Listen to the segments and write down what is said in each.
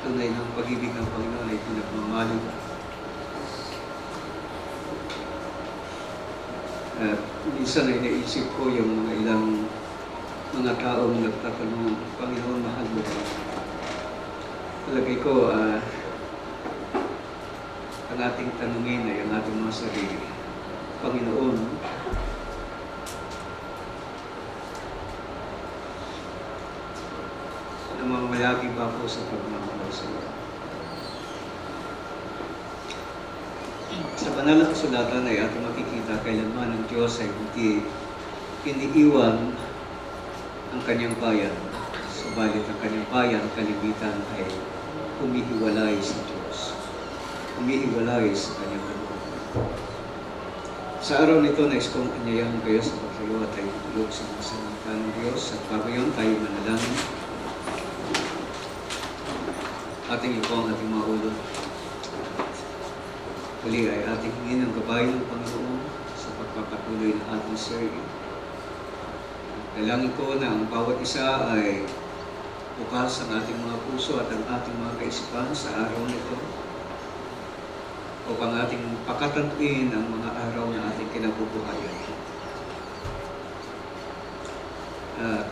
tunay ng pag-ibig ng Panginoon ay pinagmamalo. At minsan ay naisip ko yung mga ilang mga taong nagtatanong, Panginoon, mahal mo ba? Palagay ko, ang ating tanungin ay ang ating mga sarili. Panginoon, namamayagi ba ako sa pagmamahal sa iyo? Sa banal na kasulatan ay ating makikita kailanman ng Diyos ay hindi iniiwan ang kanyang bayan. Subalit ang kanyang bayan, kalimitan ay humihiwalay sa Diyos. Humihiwalay sa kanyang loob. Sa araw nito, nais kong anyayahan kayo sa pagtayo at tayo tulog sa mga salita ng Diyos. At bago yun, tayo manalangin. Ating ipo ang ating mga ulo. Huli ay ating hingin ang gabay ng Panginoon sa pagpapatuloy ng ating serye. Dalangin ko na ang bawat isa ay bukas ang ating mga puso at ang ating mga kaisipan sa araw nito upang ating pakatantuin ang mga araw na ating kinabubuhayan. At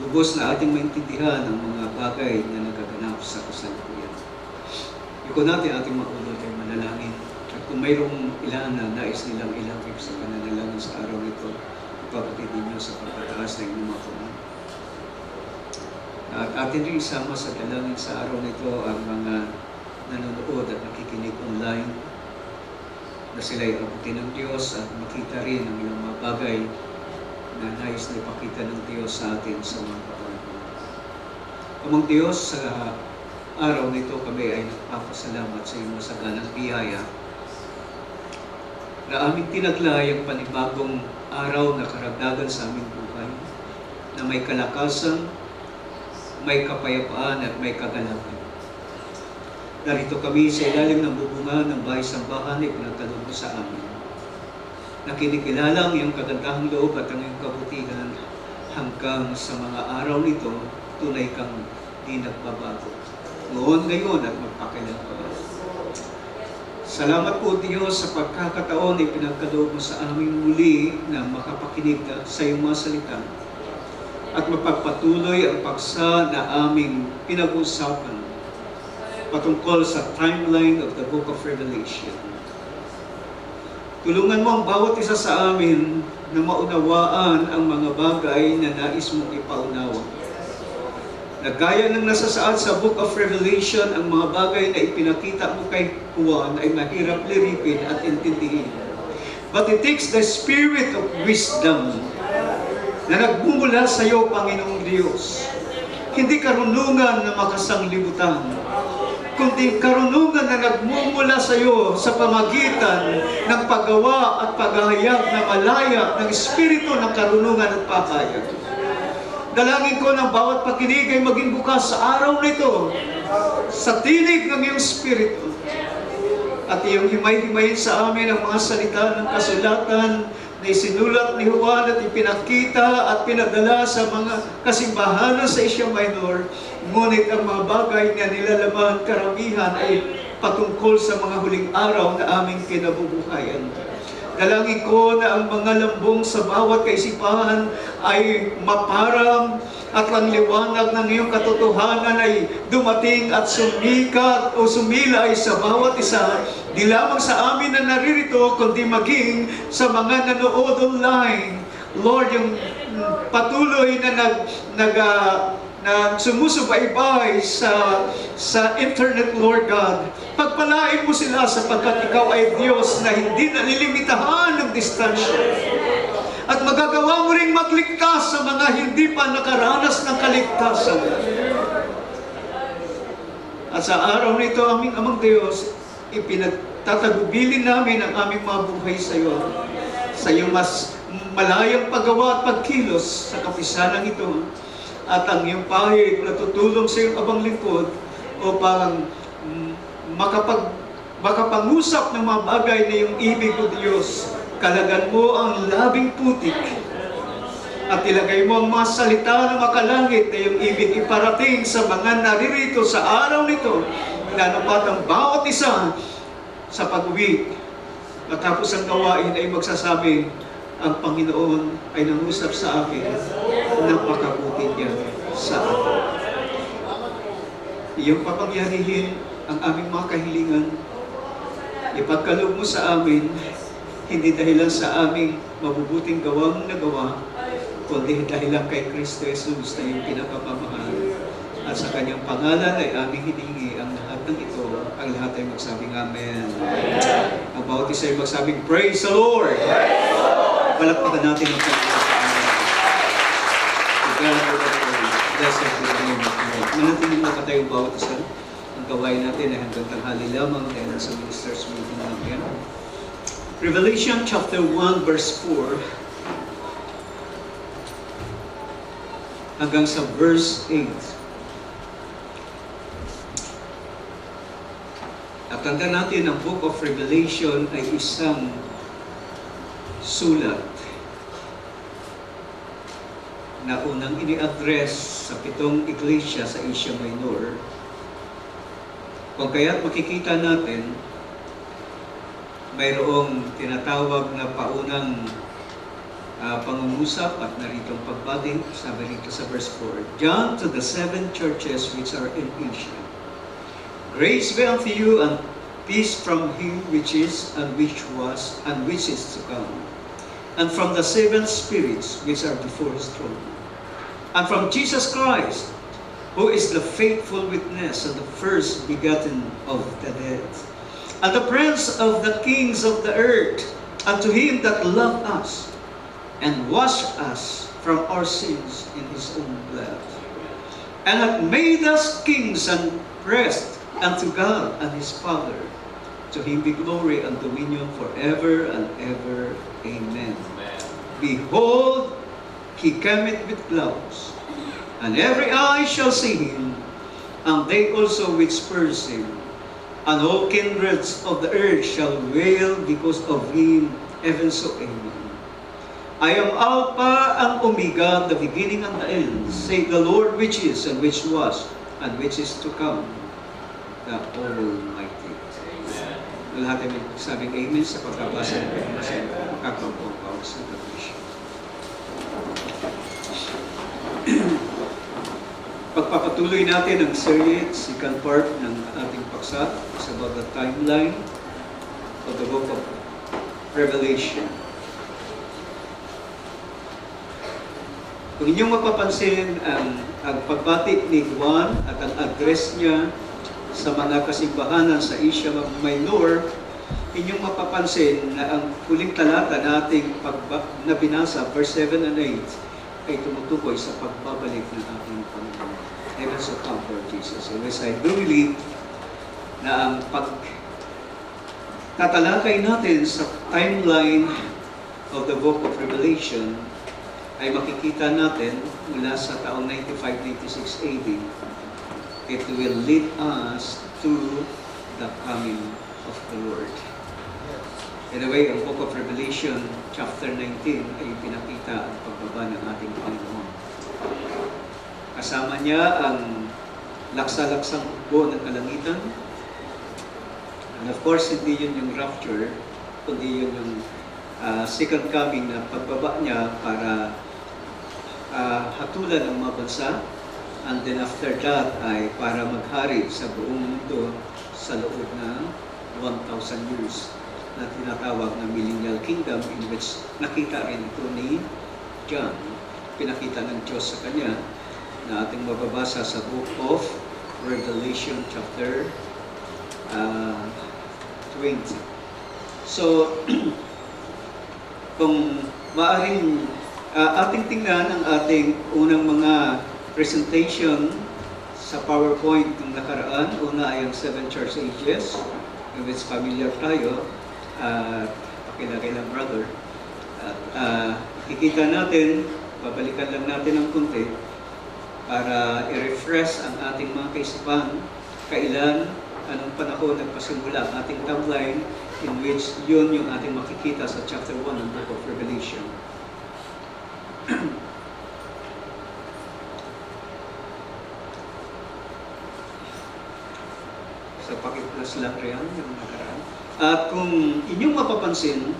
lubos na ating maintindihan ang mga bagay na nagaganap sa kasalukuyan. Iko natin ating maulot ay manalangin. At kung mayroong ilan na nais nilang ilangkip sa pananalangin sa araw nito, ipapatid ninyo sa pagtataas ng inyong mga kamay. At atin rin isama sa dalangin sa araw nito ang mga nanonood at nakikinig online na sila'y abutin ng Diyos at makita rin ang ilang mga bagay na nais na ipakita ng Diyos sa atin sa mga kapanahon. Amang Diyos, sa araw nito kami ay nagpapasalamat sa iyong masaganang biyaya na aming tinaglay ang panibagong araw na karagdagan sa aming buhay, na may kalakasan, may kapayapaan at may kagalakan. Narito kami sa ilalim ng bubungan ng bahay-sambahan ay pinagkaloob mo sa amin. Nakinikilala ang iyong kagandahang loob at ang iyong kabutihan hanggang sa mga araw nito, tunay kang di nagbabago. Noon, ngayon at magpakailanman. Salamat po Diyos sa pagkakataon ay pinagkaloob mo sa aming muli na makapakinig sa iyong mga salita at mapagpatuloy ang paksa na aming pinag-usapan patungkol sa timeline of the Book of Revelation. Tulungan mo ang bawat isa sa amin na maunawaan ang mga bagay na nais mong ipaunawa. Na gaya ng nasasaad sa Book of Revelation, ang mga bagay na ipinakita mo kay Juan ay mahirap liripin at intindihin. But it takes the spirit of wisdom na nagmumula sa iyo, Panginoong Diyos. Hindi karunungan na makasanglibutan, kundi karunungan na nagmumula sa iyo sa pamagitan ng paggawa at paghahayag na malaya ng espiritu ng karunungan at pahayag. Dalangin ko ng bawat pakinig ay maging bukas sa araw nito sa tinig ng iyong espiritu. At iyong himay-himayin sa amin ang mga salita ng kasulatan na isinulat ni Juan at ipinakita at pinadala sa mga kasimbahanan sa Asia Minor. Ngunit ang mga bagay na nilalaman karamihan ay patungkol sa mga huling araw na aming kinabubuhayan. Dalangin ko na ang mga lambong sa bawat kaisipan ay maparang at ang liwanag ng iyong katotohanan ay dumating at sumikat o sumilay sa bawat isa, di lamang sa amin na naririto, kundi maging sa mga nanood online. Lord, yung patuloy na sumusubaybay sa internet, Lord God. Pagpalain mo sila sapagkat ikaw ay Diyos na hindi nalilimitahan ng distansya. At magagawa mo ring magligtas sa mga hindi pa nakaranas ng kaligtasan. At sa araw nito, aming Amang Diyos, ipinagtatagubilin namin ang aming mga buhay sa iyo. Sa iyong mas malayang paggawa at pagkilos sa kapisanan ito. At ang iyong pahig na tutulong sa iyong abang lingkod upang makapangusap ng mga bagay na iyong ibig o Diyos. Kalagan mo ang labing putik At ilagay mo ang mga salita ng makalangit na iyong ibig iparating sa mga naririto sa araw nito, na napat ang bawat isa sa pag-uwi. Matapos ang gawain ay magsasabi, ang Panginoon ay nangusap sa akin, napakabuti niya sa akin. Iyong papangyarihin ang aming mga kahilingan. Ipagkaloob mo sa amin, hindi dahilan sa aming mabubuting gawang nagawa, kundi dahilan kay Kristo Jesus na yung pinakapamahal. At sa kanyang pangalan ay aming hiningi ang lahat ng ito. Ang lahat ay magsabing Amen. Ang bawat isa ay magsabing Praise the Lord! Palakpakan natin ang Panginoon. Blessed be the name of the Lord. Manatiling nakatayo bawat isa. Ang gawain natin ay hanggang tanghali lamang dahil sa ministers meeting namin. Revelation chapter 1 verse 4 hanggang sa verse 8. At tandaan natin ang Book of Revelation ay isang sulat na unang ini-address sa 7 iglesia sa Asia Minor. Kung kaya't makikita natin, mayroong tinatawag na paunang pangungusap at naritong pagbati, sabi rito sa verse 4, John to the 7 churches which are in Asia. Grace be unto you and peace from him which is, and which was, and which is to come, and from the 7 spirits which are before his throne, and from Jesus Christ, who is the faithful witness and the first begotten of the dead, and the prince of the kings of the earth, and to him that loved us, and washed us from our sins in his own blood, and hath made us kings and priests unto God and his Father. To him be glory and dominion forever and ever. Amen. Amen. Behold, he cometh with clouds, and every eye shall see him, and they also which pierced him, and all kindreds of the earth shall wail because of him. Even so, amen. I am Alpha and Omega, the beginning and the end, say the Lord which is, and which was, and which is to come, the Almighty. Lahat ay sabing amen sa pagkabasa ng pagkabasa ng kakapong sa Revelation. Pagpapatuloy natin ang series, second part ng ating paksa. It's about the timeline of the book of Revelation. Kung inyong mapapansin ang pagbati ni Juan at ang address niya sa mga kasimbahanan sa Asia Minor, inyong mapapansin na ang huling talata na ating na binasa, verse 7 and 8, ay tumutukoy sa pagbabalik ng ating Panginoon. Even so come, Lord Jesus. And I do believe na ang pagtatalakay natin sa timeline of the book of Revelation ay makikita natin mula sa taong 95-96 AD. It will lead us to the coming of the Lord. Anyway, ang Book of Revelation, chapter 19, ay pinakita ang pagbaba ng ating Panginoon. Kasama niya ang laksa-laksang hukbo ng kalangitan. And of course, hindi yun yung rapture, kundi yun yung second coming na pagbaba niya para hatulan ang mga bansa. And then after that ay para maghari sa buong mundo sa loob ng 1,000 years na tinatawag na Millennial Kingdom, in which nakita rin ito ni John. Pinakita ng Diyos sa kanya na ating mababasa sa Book of Revelation chapter 20. So, kung maaring ating tingnan ang ating unang mga presentation sa PowerPoint ng nakaraan. Una ay ang 7 church ages, in which familiar tayo, pakilagay ng brother. At kikita natin, babalikan lang natin ng kunti para i-refresh ang ating mga kaisipan, kailan, anong panahon nagpasimula ang ating timeline, in which yun yung ating makikita sa chapter 1 ng Book of Revelation. So, pakiplas lang riyan yung nakaraan. At kung inyong mapapansin,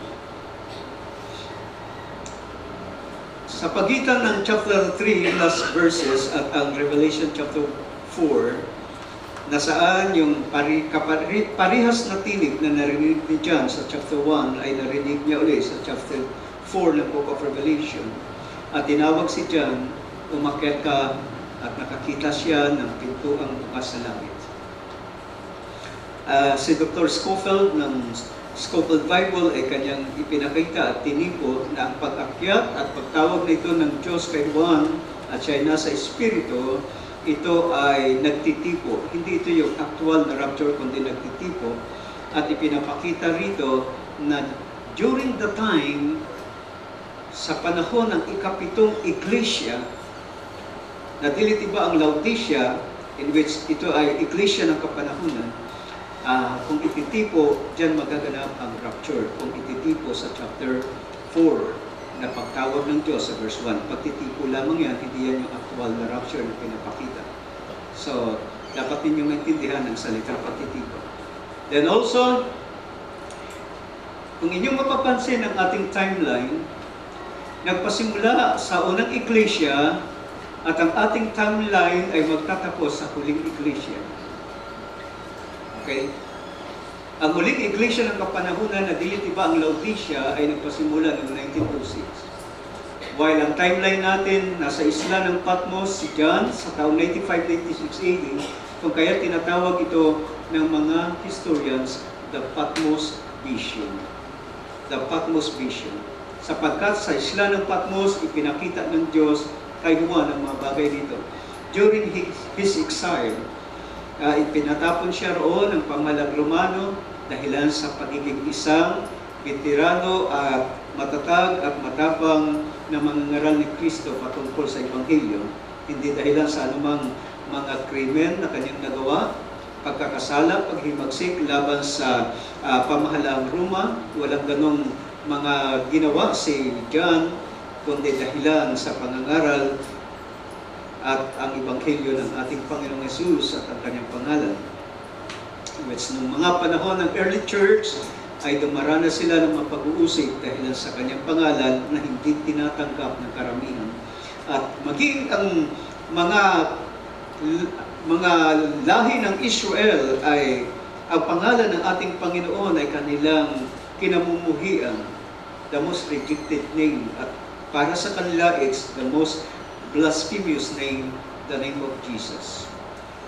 sa pagitan ng chapter 3 last verses at ang Revelation chapter 4, na saan yung parihas na tinig na narinig ni John sa chapter 1 ay narinig niya ulit sa chapter 4 ng Book of Revelation. At tinawag si John, umakyat ka at nakakita siya ng pintuang bukas sa langit. Si Dr. Scofield ng Scofield Bible ay kanyang ipinakita at tinipo na ang pag-akyat at pagtawag nito ng Diyos kay Juan at siya ay nasa Espiritu, ito ay nagtitipo. Hindi ito yung actual na rapture, kundi nagtitipo. At ipinapakita rito na during the time, sa panahon ng ikapitong iglesia, na dili ba ang Laodicea, in which ito ay iglesia ng kapanahunan, kung ititipo, dyan magaganap ang rapture. Kung ititipo sa chapter 4, na pagtawag ng Diyos sa verse 1, pagtitipo lamang yan, hindi yan yung actual na rapture na pinapakita. So, dapat ninyong maintindihan ang salitang pagtitipo. Then also, kung inyong mapapansin ang ating timeline, nagpasimula sa unang iglesia at ang ating timeline ay magtatapos sa huling iglesia. Okay? Ang huling iglesia ng kapanahunan na dili ba ang Laodicea ay nagpasimula noong 1906. While ang timeline natin nasa isla ng Patmos, si John, sa taong 95-96 AD, kung kaya tinatawag ito ng mga historians, the Patmos Vision. The Patmos Vision. Sapagkat sa isla ng Patmos, ipinakita ng Diyos kay Juan ang mga bagay dito. During his exile, ipinatapon siya roon ng pamahalang Romano dahilan sa pagiging isang veterano at matatag at matapang na mangangaral ni Kristo patungkol sa Ebanghelyo. Hindi dahilan sa anumang mga krimen na kanyang nagawa, pagkakasala, paghimagsik laban sa pamahalang Roma. Walang ganong mga ginawa si John, kundi dahilan sa pangangaral at ang Ebanghelyo ng ating Panginoong Hesus at ang kanyang pangalan. Which nung mga panahon ng early church ay dumaranas sila ng mapag-uusig dahil sa kanyang pangalan na hindi tinatanggap ng karamihan. At maging ang mga lahi ng Israel ay ang pangalan ng ating Panginoon ay kanilang kinamumuhian, the most rejected name, at para sa kanila it's the most blasphemous name, the name of Jesus.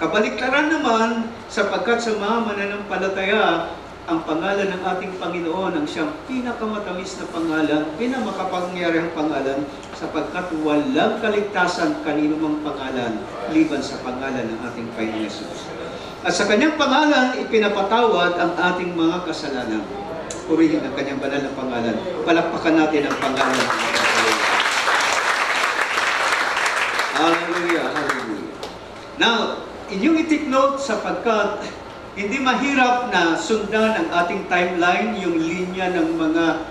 Kabaliktaran naman, sapagkat sa mga mananampalataya, ang pangalan ng ating Panginoon ang siyang pinakamatamis na pangalan, pinakamakapangyarihang pangalan, sapagkat walang kaligtasan kanino mang pangalan, liban sa pangalan ng ating Panginoon Jesus. At sa kanyang pangalan, ipinapatawad ang ating mga kasalanan. Purihin ang kanyang banal na pangalan. Palakpakan natin ang pangalan. Hallelujah, hallelujah. Now, inyong i-take note sapagkat hindi mahirap na sundan ang ating timeline, yung linya ng mga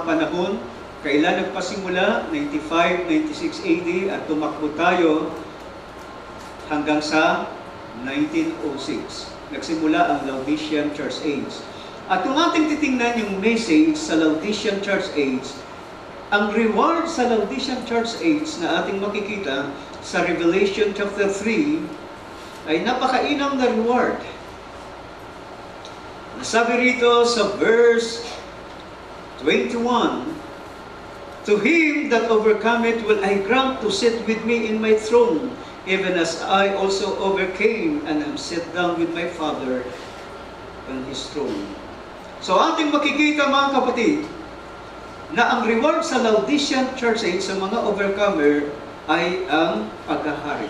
panahon. Kailan nagpasimula? 95, 96 AD at tumakbo tayo hanggang sa 1906. Nagsimula ang Laodicean Church Age. At kung ating titingnan yung message sa Laodicean Church Age, ang reward sa Laodicean Church Age na ating makikita sa Revelation chapter 3 ay napakainam na reward. Nasabi rito sa verse 21, "To him that overcometh will I grant to sit with me in my throne, even as I also overcame and am set down with my Father on his throne." So ating makikita mga kapatid, na ang reward sa Laodicean Church Age sa mga overcomer ay ang paghahari.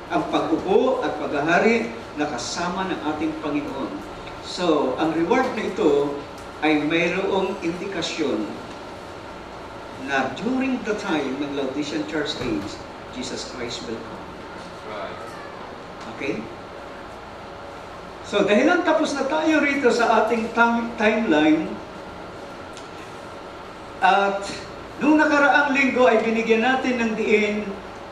Ang pag-upo at paghahari na kasama ng ating Panginoon. So, ang reward na ito ay mayroong indikasyon na during the time ng Laodicean Church Age, Jesus Christ will come. Okay? So, dahilan tapos na tayo rito sa ating timeline, at nung nakaraang linggo ay binigyan natin ng diin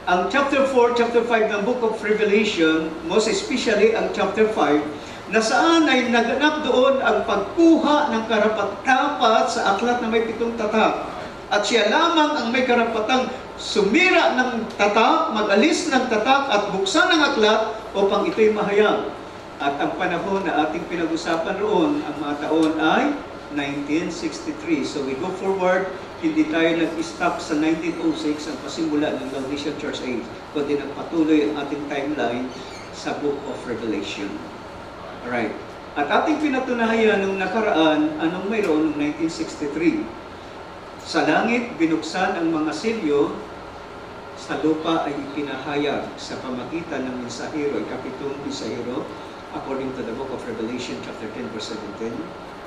ang chapter 4, chapter 5 ng Book of Revelation, most especially ang chapter 5, na saan ay naganap doon ang pagkuha ng karapat-dapat sa aklat na may 7 tatak. At siya lamang ang may karapatang sumira ng tatak, mag-alis ng tatak at buksan ang aklat upang ito'y mahayag. At ang panahon na ating pinag-usapan roon, ang mga taon ay 1963. So we go forward, hindi tayo nag-stop sa 1906 ang pasimula ng Laodicean Church Age, kundi nagpatuloy ang ating timeline sa Book of Revelation. Alright. At ating pinatunayan nung nakaraan, anong mayroon noong 1963? Sa langit, binuksan ang mga selyo, sa lupa ay ipinahayag sa pamagitan ng mensahero, ikapitong mensahero, according to the Book of Revelation, chapter 10, verse 17.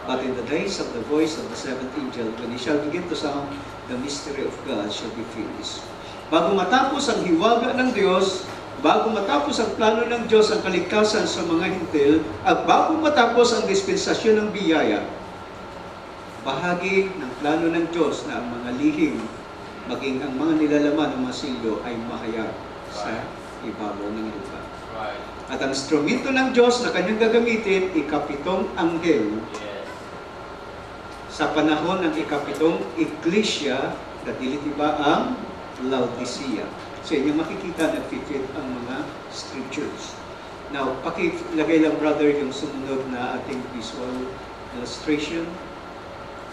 But in the days of the voice of the seventh angel, when he shall begin to sound, the mystery of God shall be finished. Bago matapos ang hiwaga ng Diyos, bago matapos ang plano ng Diyos ang kaligtasan sa mga hintil, at bago matapos ang dispensasyon ng biyaya, bahagi ng plano ng Diyos na ang mga lihim, maging ang mga nilalaman ng mga silyo ay mahayag sa ibabaw ng lupa. At ang instrumento ng Diyos na kanyang gagamitin, ikapitong anghel, sa panahon ng ikapitong iglesia, na dilitiba ang Laodicea. So inyo makikita na fit ang mga scriptures. Now, pakilagay lang brother yung sumunod na ating visual illustration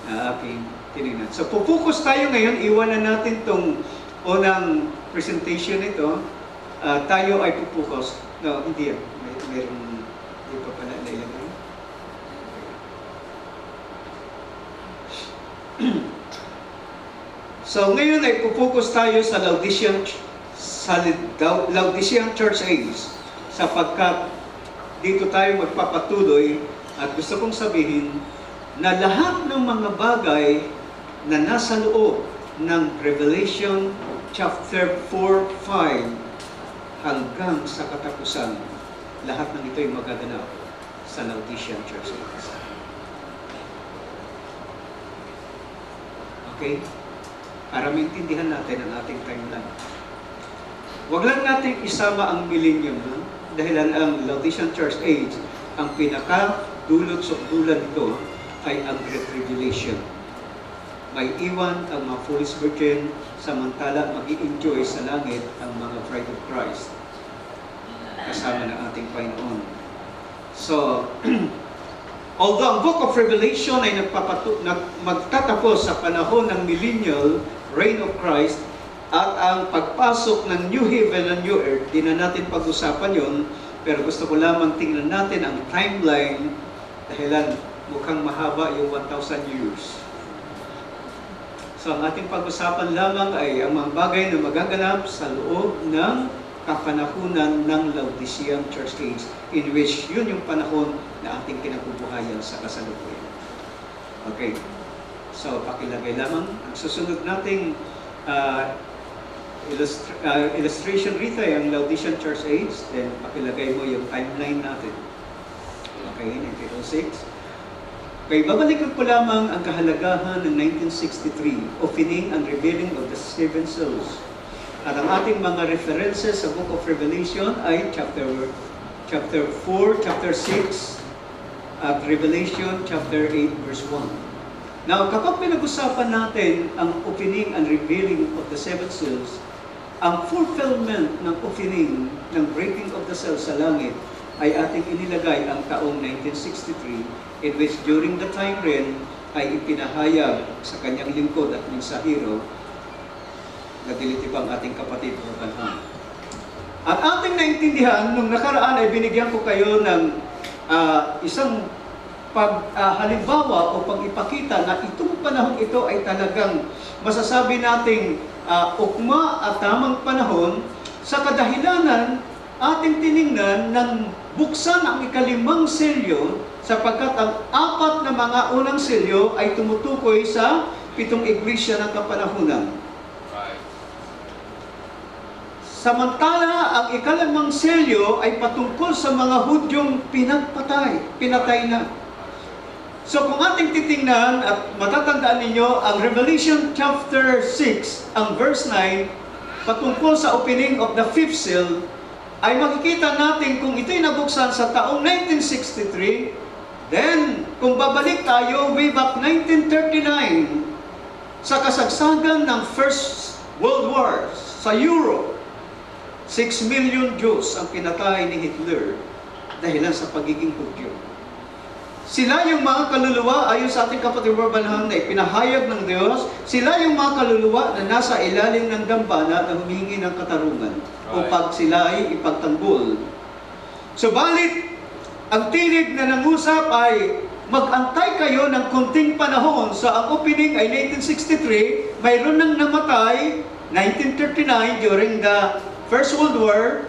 na aking tinignan. So pupukus tayo ngayon, iwanan natin tong unang presentation ito. Tayo ay pupukus. No, hindi yan. Meron, hindi pa pala nailagay. So ngayon ay pupukus tayo sa Laodicean Church Age, sapagkat dito tayo magpapatuloy at gusto kong sabihin na lahat ng mga bagay na nasa loob ng Revelation chapter 4, 5 hanggang sa katapusan, lahat ng ito ay magaganap sa Laodicean Church Age. Okay? Para maintindihan natin ang ating timeline. Huwag lang natin isama ang millennium, no? Dahil ang Laodicean Church Age, ang pinaka-dulot-sukdulan nito ay ang Great Tribulation. May iwan ang mga foolish virgin, samantala mag-i-enjoy sa langit ang mga bride of Christ kasama ng ating Panginoon. So, although ang Book of Revelation ay magtatapos sa panahon ng millennial reign of Christ at ang pagpasok ng New Heaven and New Earth, di na natin pag-usapan yon, pero gusto ko lamang tingnan natin ang timeline dahilan mukhang mahaba yung 1,000 years. So ang ating pag-usapan lamang ay ang mga bagay na magaganap sa loob ng kapanahunan ng Laodicean Church Age, in which yun yung panahon na ating kinabubuhayan sa kasalukuyan. Okay. So, pakilagay lamang. Ang susunod nating illustration rito ay ang Laodicean Church Age. Then, pakilagay mo yung timeline natin. Okay, 1906. Okay, babalikan ko lamang ang kahalagahan ng 1963, opening and revealing of the seven seals. At ang ating mga references sa Book of Revelation ay chapter 4, chapter 6, at Revelation chapter 8, verse 1. Now, kapag pinag-usapan natin ang opening and revealing of the seven seals, ang fulfillment ng opening ng breaking of the seals sa langit ay ating inilagay ang taong 1963, in which during the time rin ay ipinahayag sa kanyang lingkod at mensahero na dilitibang ating kapatid Togonon. At ating naintindihan, nung nakaraan ay binigyan ko kayo ng isang halimbawa o pag-ipakita na itong panahon ito ay talagang masasabi nating ukma at tamang panahon sa kadahilanan ating tiningnan ng buksan ang ikalimang selyo, sapagkat ang apat na mga unang selyo ay tumutukoy sa 7 iglesia ng kapanahunan. Samantala, ang ikalimang selyo ay patungkol sa mga Hudyong pinatay na. So kung ating titingnan at matatandaan ninyo, ang Revelation chapter 6, ang verse 9, patungkol sa opening of the fifth seal, ay makikita natin kung ito'y nabuksan sa taong 1963, then kung babalik tayo way back 1939, sa kasagsagan ng First World War sa Europe, 6 million Jews ang pinatay ni Hitler dahilan sa pagiging Hudyo. Sila yung mga kaluluwa, ayon sa ating kapatid Barbanham na ipinahayag ng Diyos, sila yung mga kaluluwa na nasa ilalim ng dambana na humihingi ng katarungan upang sila ay ipagtanggol. Subalit, ang tinig na nangusap ay mag-antay kayo ng konting panahon. Sa ang opening ay 1963, mayroon nang namatay 1939 during the First World War,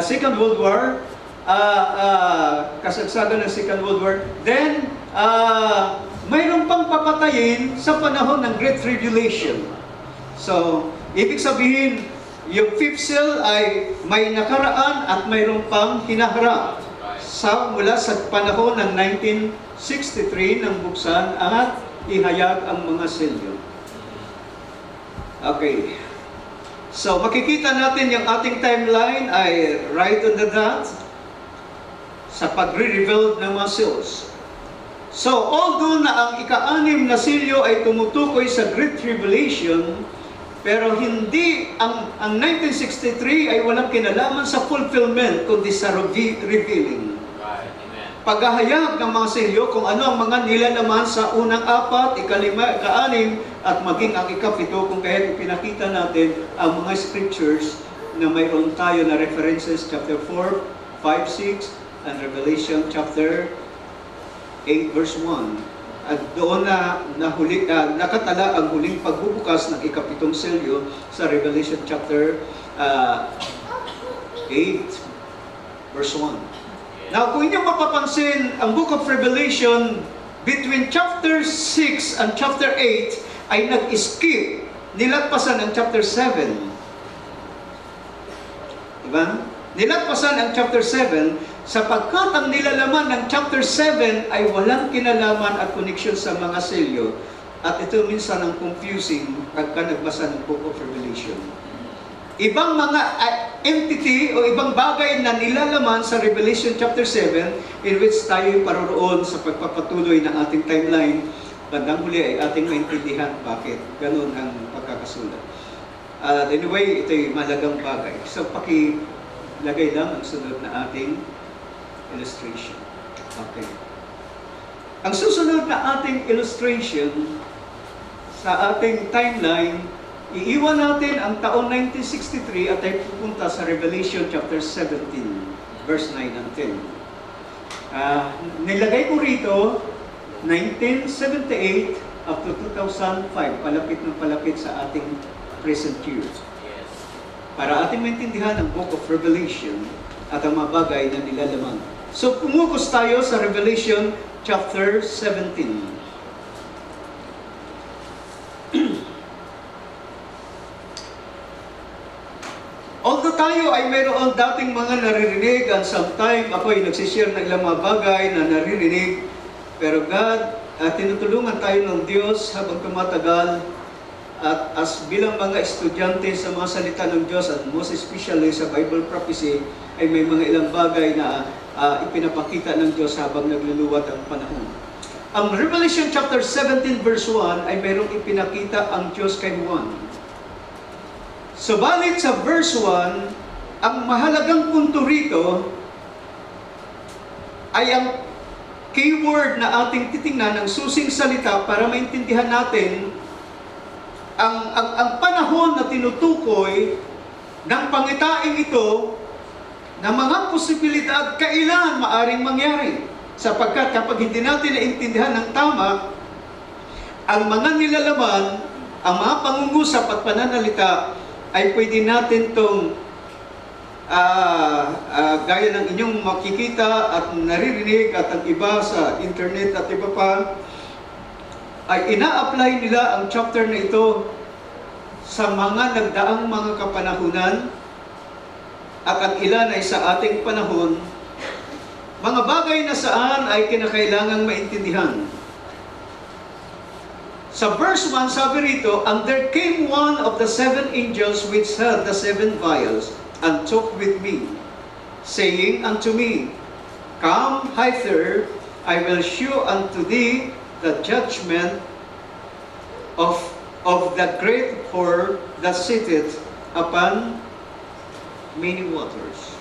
Second World War, kasagsagan ng Second World War. Then, mayroon pang papatayin sa panahon ng Great Tribulation. So, ibig sabihin, yung fifth seal ay may nakaraan at mayroon pang hinaharap. Mula sa panahon ng 1963 nang buksan at ihayag ang mga selyo. Okay. So, makikita natin yung ating timeline ay right on the dot sa pagre-reveal ng mga seals. So, although na ang ika-anim na selyo ay tumutukoy sa Great Tribulation, pero hindi, ang 1963 ay walang kinalaman sa fulfillment, kundi sa revealing. Paghahayag ng mga selyo kung ano ang mga nilalaman sa unang 4, ikalima, ika-6, at maging ang ika-7, kung kaya ipinakita natin ang mga scriptures na mayroon tayo na references, chapter 4, 5, 6, and Revelation chapter 8, verse 1. At doon nakatala ang huling pagbubukas ng ika-7 selyo sa Revelation chapter 8, verse 1. Now, kung inyong mapapansin, ang Book of Revelation, between chapter 6 and chapter 8, ay nag-skip, nilagpasan ang chapter 7. Diba? Nilagpasan ang chapter 7, sapagkat ang nilalaman ng chapter 7 ay walang kinalaman at connection sa mga selyo. At ito minsan ang confusing pagka nagbasa ng Book of Revelation. Ibang mga entity o ibang bagay na nilalaman sa Revelation chapter 7 in which tayo paroroon sa pagpapatuloy ng ating timeline. Bandang huli ay ating maintindihan bakit ganun ang pagkakasulat. Anyway, ito'y mahalagang bagay. So, pakilagay lang ang sunod na ating illustration. Okay. Ang susunod na ating illustration sa ating timeline, iiwan natin ang taon 1963 at tayo pupunta sa Revelation chapter 17, verse 9 and 10. Nilagay ko rito, 1978 up to 2005, palapit ng palapit sa ating present year. Para ating maintindihan ang Book of Revelation at ang mga bagay na nilalaman. So, pumukus tayo sa Revelation chapter 17. Although tayo ay mayroon dating mga naririnig, and sometime ako ay nagsishare ng ilang mga bagay na naririnig, pero God, tinutulungan tayo ng Diyos habang tumatagal, at as bilang mga estudyante sa mga salita ng Diyos, at most especially sa Bible prophecy, ay may mga ilang bagay na ipinapakita ng Diyos habang nagluluwat ang panahon. Ang Revelation chapter 17 verse 1 ay mayroong ipinakita ang Diyos kay Juan. Subalit sa verse 1, ang mahalagang punto rito ay ang keyword na ating titingnan ng susing salita para maintindihan natin ang panahon na tinutukoy ng pangitaing ito na mga posibilidad kailan maaring mangyari. Sapagkat kapag hindi natin naintindihan ng tama, ang mga nilalaman, ang mga pangungusap at pananalita ay pwede natin itong gaya ng inyong makikita at naririnig at ang iba sa internet at iba pa, ay ina-apply nila ang chapter na ito sa mga nagdaang mga kapanahunan at ang ilan ay sa ating panahon, mga bagay na saan ay kinakailangang maintindihan. Sa verse 1, sabi rito, "And there came one of the seven angels which held the seven vials, and talked with me, saying unto me, Come hither, I will shew unto thee the judgment of that great whore that sitteth upon many waters."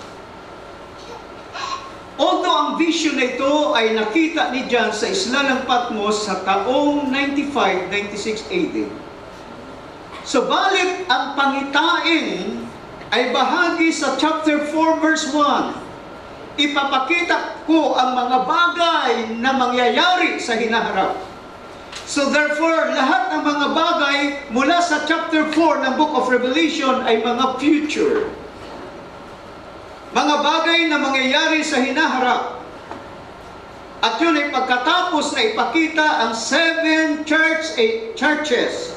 Although ang vision na ito ay nakita ni John sa isla ng Patmos sa taong 96 AD. Subalit ang pangitain ay bahagi sa chapter 4 verse 1. Ipapakita ko ang mga bagay na mangyayari sa hinaharap. So therefore, lahat ng mga bagay mula sa chapter 4 ng Book of Revelation ay mga future. Mga bagay na mangyayari sa hinaharap. At yun ay pagkatapos na ipakita ang seven churches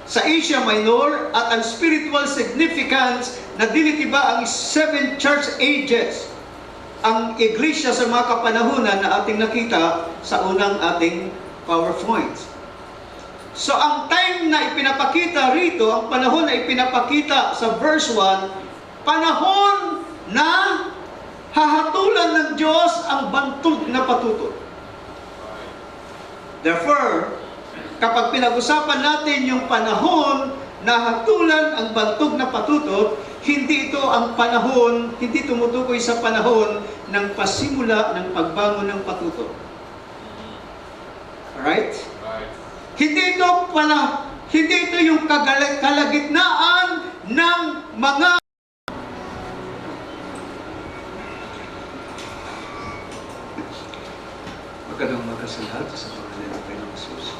sa Asia Minor at ang spiritual significance na dinitiba ang seven church ages. Ang iglesia sa mga kapanahunan na ating nakita sa unang ating PowerPoint. So ang time na ipinapakita rito, ang panahon na ipinapakita sa verse 1, panahon na hahatulan ng Diyos ang bantog na patutot. Therefore, kapag pinag-usapan natin yung panahon na hatulan ang bantog na patutot, hindi ito ang panahon, hindi tumutukoy sa panahon ng pasimula ng pagbangon ng patutot. Alright? Hindi ito yung kalagitnaan ng mga magandang magkasalat sa pangalan ng Panginoong Jesus.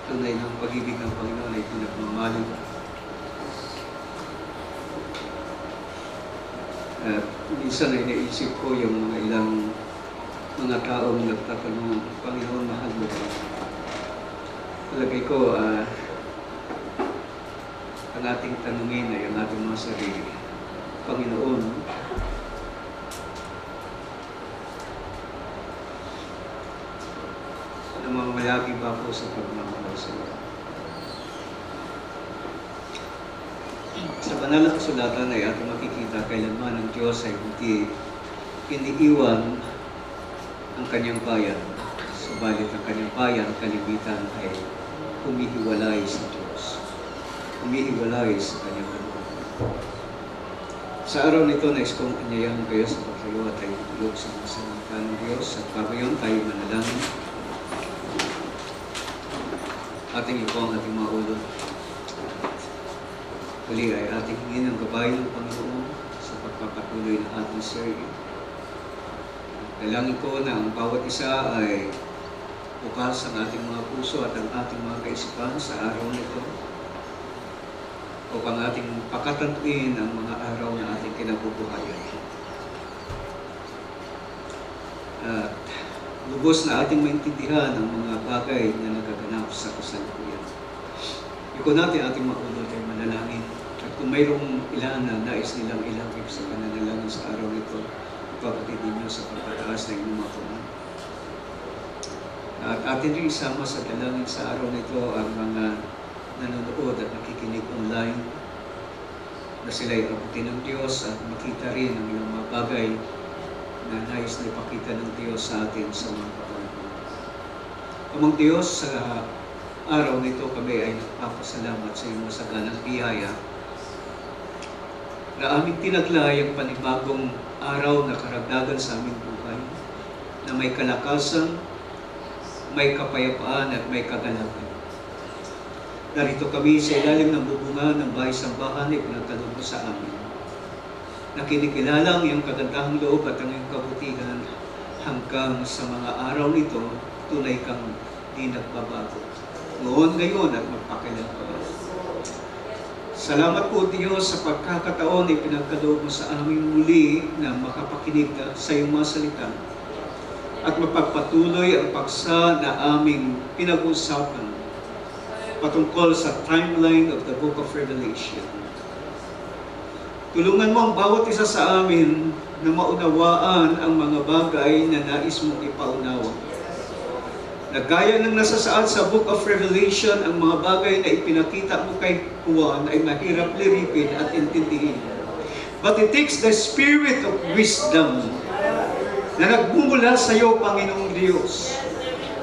Tunay ng pag-ibig ng Panginoon ay pinagmamahalin. Minsan ay naisip ko yung mga ilang mga taong nagtatanong, Panginoon, mahal mo ba? Palagay ko, ang ating tanungin ay ang ating mga sarili. Panginoon, namamayagi ba ako sa pagmamahal sa iyo? Sa banal na kasulatan ay ating makikita kailanman ang Diyos ay hindi iniiwan ang kanyang bayan. Subalit ang kanyang bayan, kalimitan ay humihiwalay sa Diyos. Humihiwalay sa kanyang kalooban. Sa araw nito, nais kong anyayahan kayo sa pagtayo at tayo tulog sa mga salita ng Diyos. At pagayon tayo manalangin. Ating ipo ang ating mga ulo. Huli ay ating hingin ang gabay ng Panginoon sa pagpapatuloy ng ating sarili. Dalangin ko na ang bawat isa ay bukas ang ating mga puso at ang ating mga kaisipan sa araw nito upang ating pakatantuin ang mga araw na ating kinabubuhayan. At lubos na ating maintindihan ang mga bagay na nagaganap sa kasalukuyan. Iko natin ating maulot ay manalangin. At kung mayroong ilan na nais nilang ilangkip sa pananalangin sa araw nito, ipapatid ninyo sa pagpataas ng inyong mga kamay. At atin rin isama sa dalangin sa araw nito ang mga nanonood at nakikinig online na sila ay abutin ng Diyos at makita rin ang ilang mga bagay na nais na ipakita ng Diyos sa atin sa mga kapanahon. Amang Diyos, sa araw nito kami ay nagpapasalamat sa iyong masaganang biyaya na aming tinaglay ang panibagong araw na karagdagan sa aming buhay, na may kalakasan, may kapayapaan at may kagalakan. Narito kami sa ilalim ng bubungan ng bahay-sambahan na ipinagkaloob mo sa amin. Nakinikilala ang iyong kagandahang loob at ang iyong kabutihan hanggang sa mga araw nito, tunay kang di nagbabago. Noon, ngayon at magpakailan pa. Salamat po Diyos sa pagkakataon na ipinagkaloob mo sa aming muli na makapakinig sa iyong mga salita at mapagpatuloy ang paksa na aming pinag-usapan patungkol sa timeline of the Book of Revelation. Tulungan mo ang bawat isa sa amin na maunawaan ang mga bagay na nais mong ipaunawa. Na gaya ng nasasaad sa Book of Revelation, ang mga bagay na ipinakita mo kay Juan ay mahirap liripin at intindihin. But it takes the spirit of wisdom na nagmumula sa iyo, Panginoong Diyos.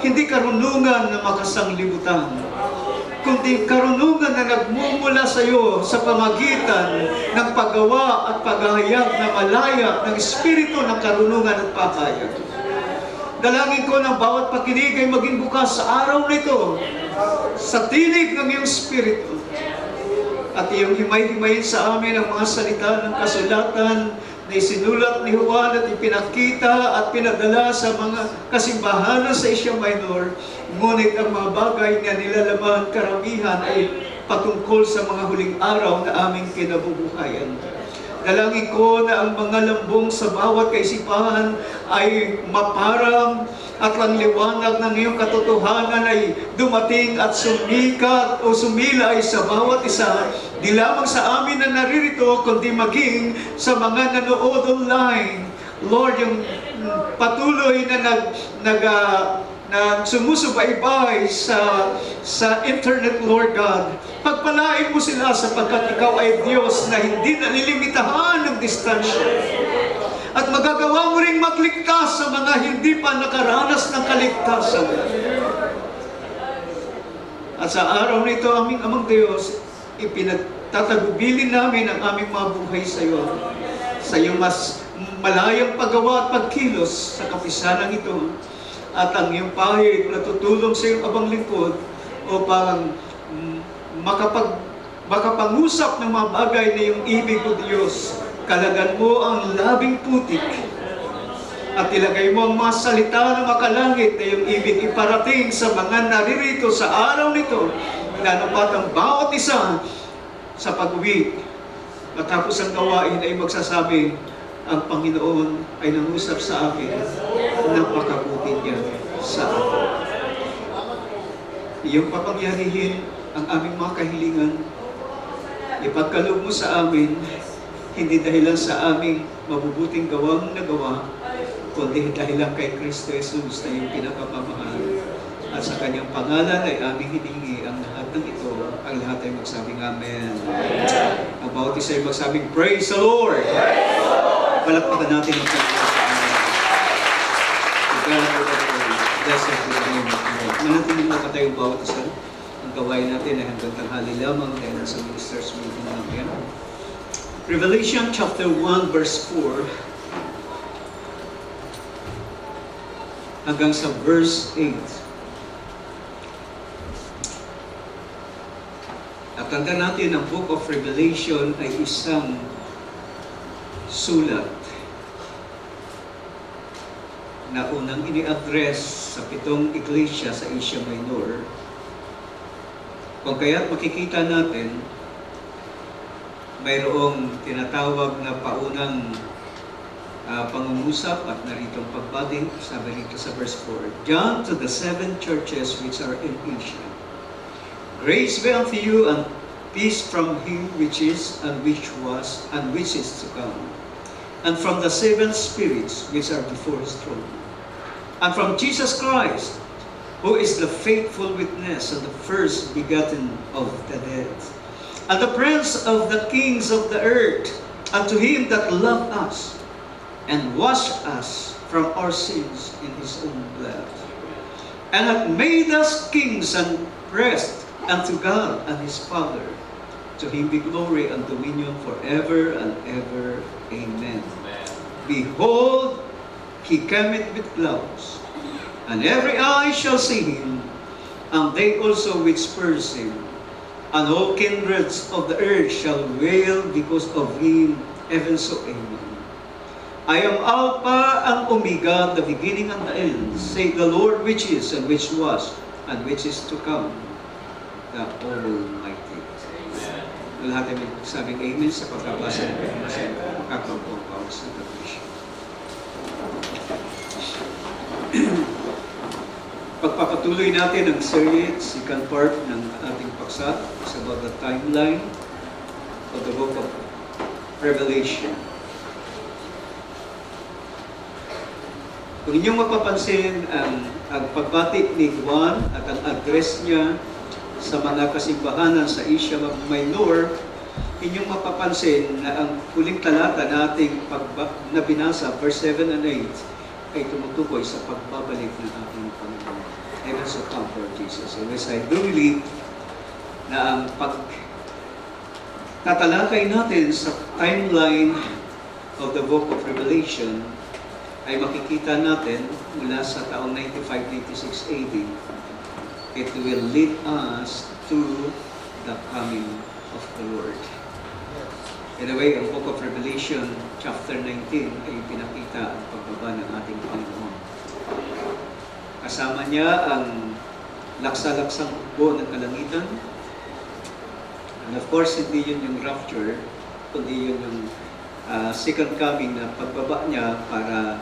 Hindi karunungan na makasanglibutan, kundi karunungan na nagmumula sa iyo sa pamagitan ng paggawa at paghahayag na malaya ng Espiritu ng karunungan at pahayag. Dalangin ko ng bawat pakinig ay maging bukas sa araw nito sa tinig ng iyong Espiritu. At iyong himay-himayin sa amin ang mga salita ng kasulatan na isinulat ni Juan at ipinakita at pinadala sa mga kasimbahanan sa Asia Minor. Ngunit ang mga bagay na nilalaman karamihan ay patungkol sa mga huling araw na aming kinabubuhayan. Dalangin ko na ang mga lambong sa bawat kaisipan ay maparang at ang liwanag ng iyong katotohanan ay dumating at sumikat o sumilay sa bawat isa, di lamang sa amin na naririto, kundi maging sa mga nanood online. Lord, yung patuloy na sumusubaybay sa internet, Lord God, pagpalain mo sila sapagkat ikaw ay Diyos na hindi nalilimitahan ng distansya. At magagawa mo ring magligtas sa mga hindi pa nakaranas ng kaligtasan. At sa araw nito, aming Amang Diyos, ipinagtatagubilin namin ang aming mga buhay sa iyo. Sa iyong mas malayang paggawa at pagkilos sa kapisanan ito. At ang iyong pahig na tutulong sa iyong abang lingkod upang makapangusap ng mga bagay na iyong ibig o Diyos. Kalagan mo ang labing putik at ilagay mo ang mga salita ng makalangit na iyong ibig iparating sa mga naririto sa araw nito, na napat ang bawat isa sa pag-uwi. Matapos ang gawain ay magsasabi, ang Panginoon ay nangusap sa akin, napakabuti niya sa akin. Iyong papangyarihin ang aming mga kahilingan. Ipagkaloob mo sa amin, hindi dahilan sa aming mabubuting gawang nagawa, kundi dahilan kay Kristo Jesus na iyong pinapamamahal. At sa kanyang pangalan ay aming hiningi ang lahat ng ito. Ang lahat ay magsabing Amen. Ang bawat isa ay magsabing Praise the Lord! Palakpakan natin ang Blessed be the name of the Lord. Manatiling nakatayong bawat isa. Ang gawain natin ay hanggang tanghali lamang dahil sa ministers meeting namin. Revelation chapter 1 verse 4 hanggang sa verse 8. At tanda natin, ang Book of Revelation ay isang sulat na unang ini-address sa 7 iglesia sa Asia Minor. Kung kaya't makikita natin, mayroong tinatawag na paunang pangungusap at naritong pagbati, sabi rito sa verse 4. John to the 7 churches which are in Asia. Grace be unto you and peace from him which is, and which was, and which is to come, and from the 7 spirits which are before his throne, and from Jesus Christ, who is the faithful witness and the first begotten of the dead, and the prince of the kings of the earth, and to him that loved us, and washed us from our sins in his own blood, and hath made us kings and priests unto God and his Father. To him be glory and dominion forever and ever. Amen. Amen. Behold, he cometh with clouds, and every eye shall see him, and they also which pierced him, and all kindreds of the earth shall wail because of him. Even so, amen. I am Alpha and Omega, the beginning and the end, say the Lord which is, and which was, and which is to come, the Almighty. Amen. Lahat ay magsabing amen sa pagkabasa ng pagkakampong pausa ng Bishop. Pagpapatuloy natin ang series, second part ng ating paksa. It's about the timeline of the book of Revelation. Kung inyong mapapansin, ang pagbati ni Juan at ang address niya sa mga kasimbahanan sa Asia Minor, inyong mapapansin na ang huling talata nating na binasa, verse 7 and 8, ay tumutukoy sa pagbabalik ng ating Panginoon. Even so come for Jesus. And as I do believe na ang tatalakay natin sa timeline of the book of Revelation ay makikita natin mula sa taong 95-96 AD. It will lead us to the coming of the Lord. In a way, ang book of Revelation, chapter 19, ay pinakita ang pagbaba ng ating Panginoon. Kasama niya ang laksa-laksang hukbo ng kalangitan. And of course, hindi yun yung rapture, kundi yun yung second coming na pagbaba niya para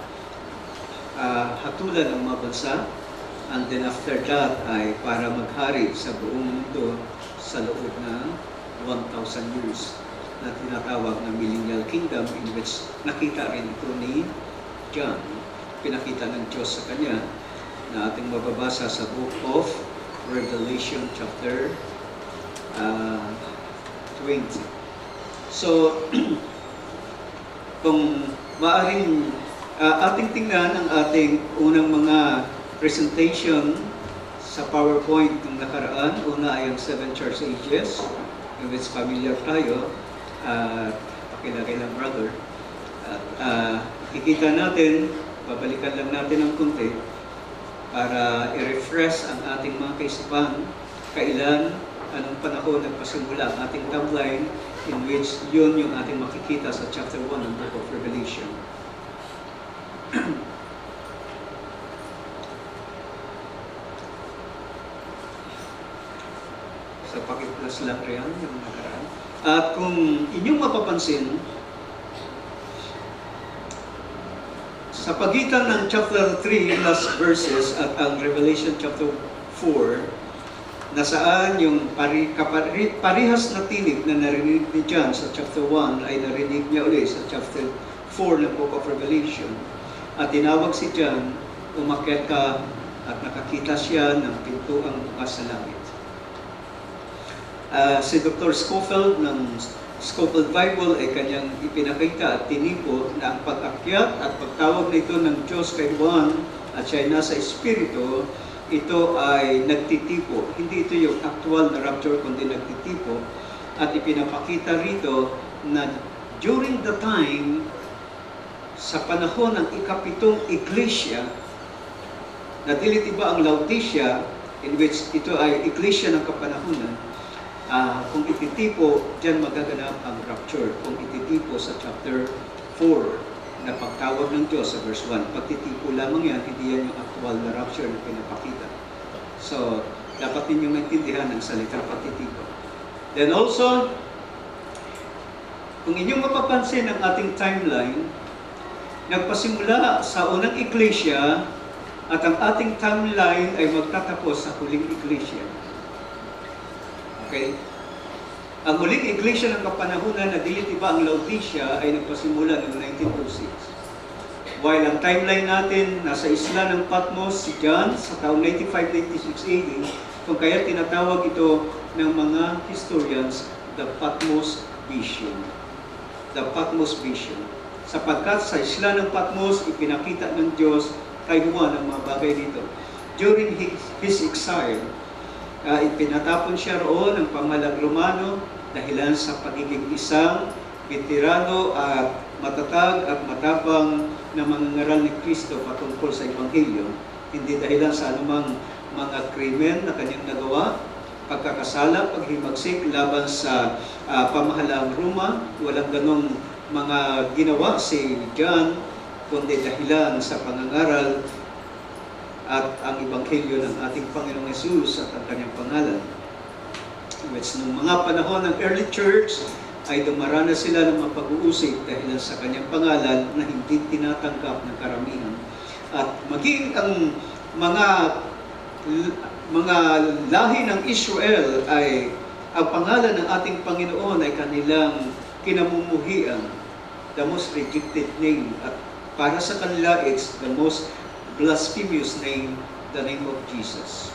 hatulan ang mga bansa. And then after that ay para maghari sa buong mundo sa loob ng 1,000 years na tinatawag na Millennial Kingdom, in which nakita rin ito ni John. Pinakita ng Diyos sa kanya na ating mababasa sa book of Revelation chapter 20. So, kung maaring ating tingnan ang ating unang mga presentation sa PowerPoint ng nakaraan. Una ay ang 7 Church Ages, in which familiar tayo, pakilagay lang brother. At ikita natin, babalikan lang natin ng konti para i-refresh ang ating mga kaisipan, kailan, anong panahon nagpasimula ang ating timeline, in which yun yung ating makikita sa chapter 1 ng Book of Revelation. So, pakiplas lang riyan yung nakaraan. At kung inyong mapapansin, sa pagitan ng chapter 3 last verses at ang Revelation chapter 4, na saan yung parihas na tinig na narinig ni John sa chapter 1 ay narinig niya ulit sa chapter 4 ng Book of Revelation. At tinawag si John, umakyat ka at nakakita siya ng pintuang bukas sa langit. Si Dr. Scofield ng Scofield Bible ay kanyang ipinakita at tinipo na ang pag-akyat at pagtawag nito ng Diyos kay Juan at siya ay nasa Espiritu, ito ay nagtitipo. Hindi ito yung actual na rapture, kundi nagtitipo. At ipinapakita rito na during the time, sa panahon ng ikapitong iglesia, na dilit iba ang Laodicea, in which ito ay iglesia ng kapanahunan, kung ititipo, diyan magaganap ang rapture. Kung ititipo sa chapter 4, na pagtawag ng Diyos sa verse 1, pagtitipo lamang yan, hindi yan yung actual na rapture na pinapakita. So, dapat ninyong maintindihan ang salitang pagtitipo. Then also, kung inyong mapapansin ang ating timeline, nagpasimula sa unang iglesia at ang ating timeline ay magtatapos sa huling iglesia. Okay? Ang huling iglesia ng kapanahunan na dilit iba ang Laodicea ay nagpasimula noong 1906. While ang timeline natin nasa isla ng Patmos, si John, sa taong 95-96 AD, kung kaya tinatawag ito ng mga historians, the Patmos Vision. The Patmos Vision. Sapagkat sa isla ng Patmos, ipinakita ng Diyos kay Juan ang mga bagay dito. During his exile, ipinatapon siya roon ng pamahalang Romano dahilan sa pagiging isang veterano at matatag at matapang na mangangaral ni Kristo patungkol sa Ebanghelyo. Hindi dahilan sa anumang mga krimen na kanyang nagawa, pagkakasala, paghimagsik laban sa pamahalang Roma. Walang ganong mga ginawa si John, kundi dahilan sa pangangaral at ang Ebanghelyo ng ating Panginoong Hesus at ang kanyang pangalan. Which nung mga panahon ng early church ay dumaranas sila ng mga pag-uusig dahil sa kanyang pangalan na hindi tinatanggap ng karamihan. At maging ang mga lahi ng Israel ay ang pangalan ng ating Panginoon ay kanilang kinamumuhian, the most rejected name. At para sa kanila, it's the most blasphemous name, the name of Jesus.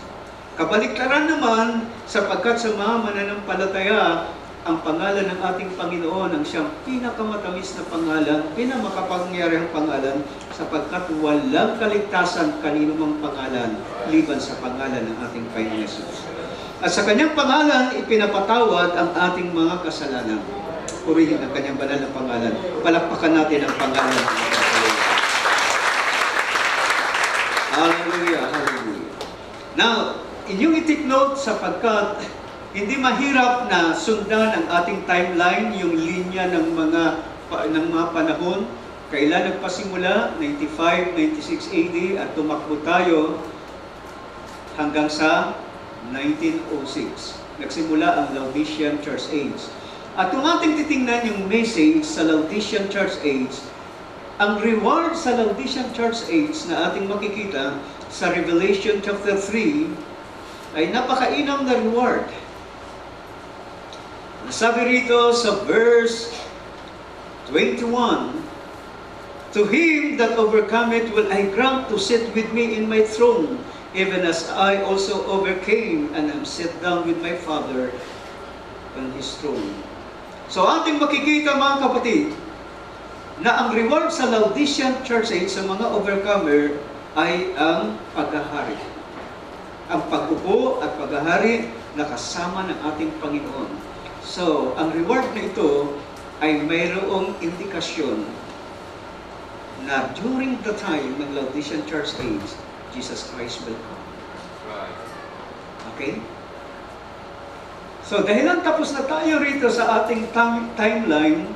Kabaliktaran naman, sapagkat sa mga mananampalataya, ang pangalan ng ating Panginoon ang siyang pinakamatamis na pangalan, pinakamakapangyarihang pangalan, sapagkat walang kaligtasan kanino mang pangalan, liban sa pangalan ng ating Panginoon Jesus. At sa kanyang pangalan, ipinapatawad ang ating mga kasalanan. Purihin ang kanyang banal na pangalan. Palakpakan natin ang pangalan ng ating Panginoon. Hallelujah, hallelujah. Now, inyong i-take note sapagkat hindi mahirap na sundan ang ating timeline, yung linya ng mga panahon. Kailan nagpasimula? 95, 96 AD at tumakbo tayo hanggang sa 1906. Nagsimula ang Laodicean Church Age. At kung ating titingnan yung message sa Laodicean Church Age, ang reward sa Laodicean Church Age na ating makikita sa Revelation chapter 3 ay napakainam na reward. Sabi rito sa verse 21, "To him that overcometh will I grant to sit with me in my throne, even as I also overcame and am set down with my Father on his throne." So ating makikita mga kapatid, na ang reward sa Laodicean Church Age sa mga overcomer ay ang paghahari. Ang pag-upo at paghahari na kasama ng ating Panginoon. So, ang reward na ito ay mayroong indikasyon na during the time ng Laodicean Church Age, Jesus Christ will come. Okay? So, dahilan tapos na tayo rito sa ating timeline,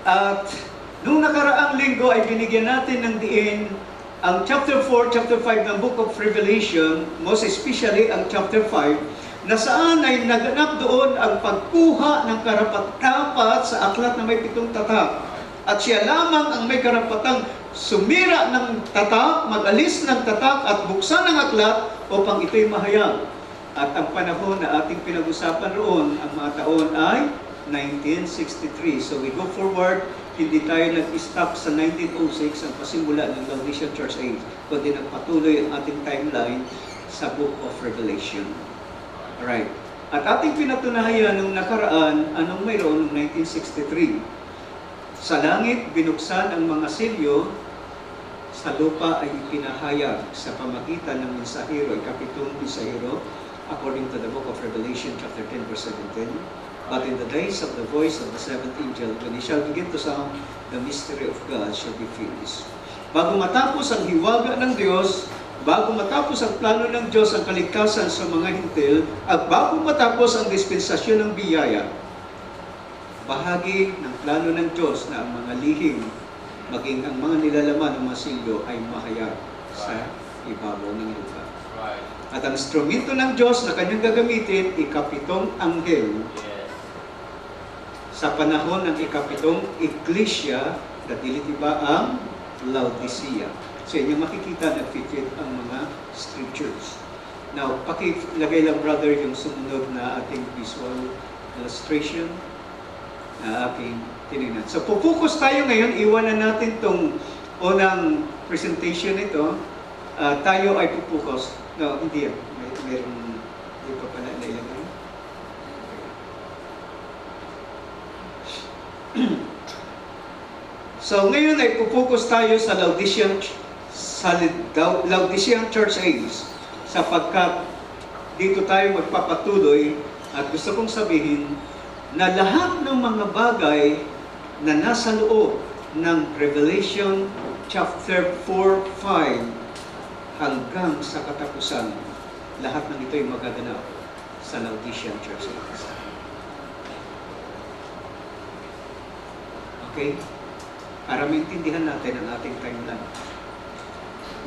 at nung nakaraang linggo ay binigyan natin ng diin ang chapter 4, chapter 5 ng Book of Revelation, most especially ang chapter 5, na saan ay naganap doon ang pagkuha ng karapat-dapat sa aklat na may 7 tatak. At siya lamang ang may karapatang sumira ng tatak, mag-alis ng tatak at buksan ng aklat upang ito'y mahayag. At ang panahon na ating pinag-usapan roon, ang mga taon ay 1963. So we go forward, hindi tayo nag-stop sa 1906 ang pasimula ng Laodicean Church Age, kundi nagpatuloy ang ating timeline sa Book of Revelation. Alright. At ating pinatunayan nung nakaraan, anong mayroon noong 1963? Sa langit, binuksan ang mga selyo, sa lupa ay ipinahayag sa pamagitan ng mensahero, ikapitong mensahero, according to the Book of Revelation, chapter 10, verse 17. But in the days of the voice of the seventh angel, when he shall begin to sound, the mystery of God shall be finished. Bago matapos ang hiwaga ng Diyos, bago matapos ang plano ng Diyos ang kaligtasan sa mga hintil, at bago matapos ang dispensasyon ng biyaya, bahagi ng plano ng Diyos na ang mga lihim, maging ang mga nilalaman ng mga silyo ay mahayag sa ibabaw ng lupa. At ang instrumento ng Diyos na kanyang gagamitin, ikapitong anghel, sa panahon ng ikapitong iglesia, na dilitiba ang Laodicea. So inyo makikita na featured ang mga scriptures. Now, pakilagay lang brother yung sumunod na ating visual illustration na aking tinignan. So pupukus tayo ngayon, iwanan natin tong unang presentation ito. Tayo ay pupukus. No, hindi yan. Meron dito pala nailagay. So ngayon ay pupukus tayo sa Laodicean Church Age, sapagkat dito tayo magpapatuloy at gusto kong sabihin na lahat ng mga bagay na nasa loob ng Revelation chapter 4, 5 hanggang sa katapusan, lahat ng ito ay magaganap sa Laodicean Church Age. Okay? Para maintindihan natin ang ating timeline.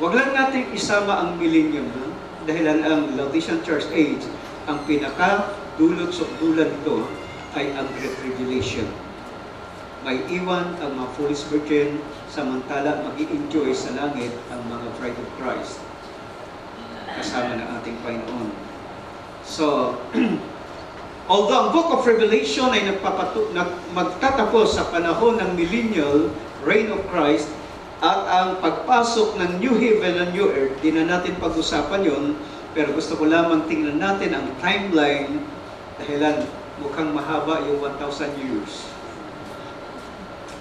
Huwag lang natin isama ang millennium, dahilan ang Laodicean Church Age, ang pinaka-dulot-sukdulan nito ay ang Great Tribulation. May iwan ang mga foolish virgin, samantala mag-i-enjoy sa langit ang mga bride of Christ, kasama ng ating Panginoon. So, Although ang Book of Revelation ay magtatapos sa panahon ng millennial reign of Christ at ang pagpasok ng New Heaven and New Earth, di na natin pag-usapan yon, pero gusto ko lamang tingnan natin ang timeline dahilan mukhang mahaba yung 1,000 years.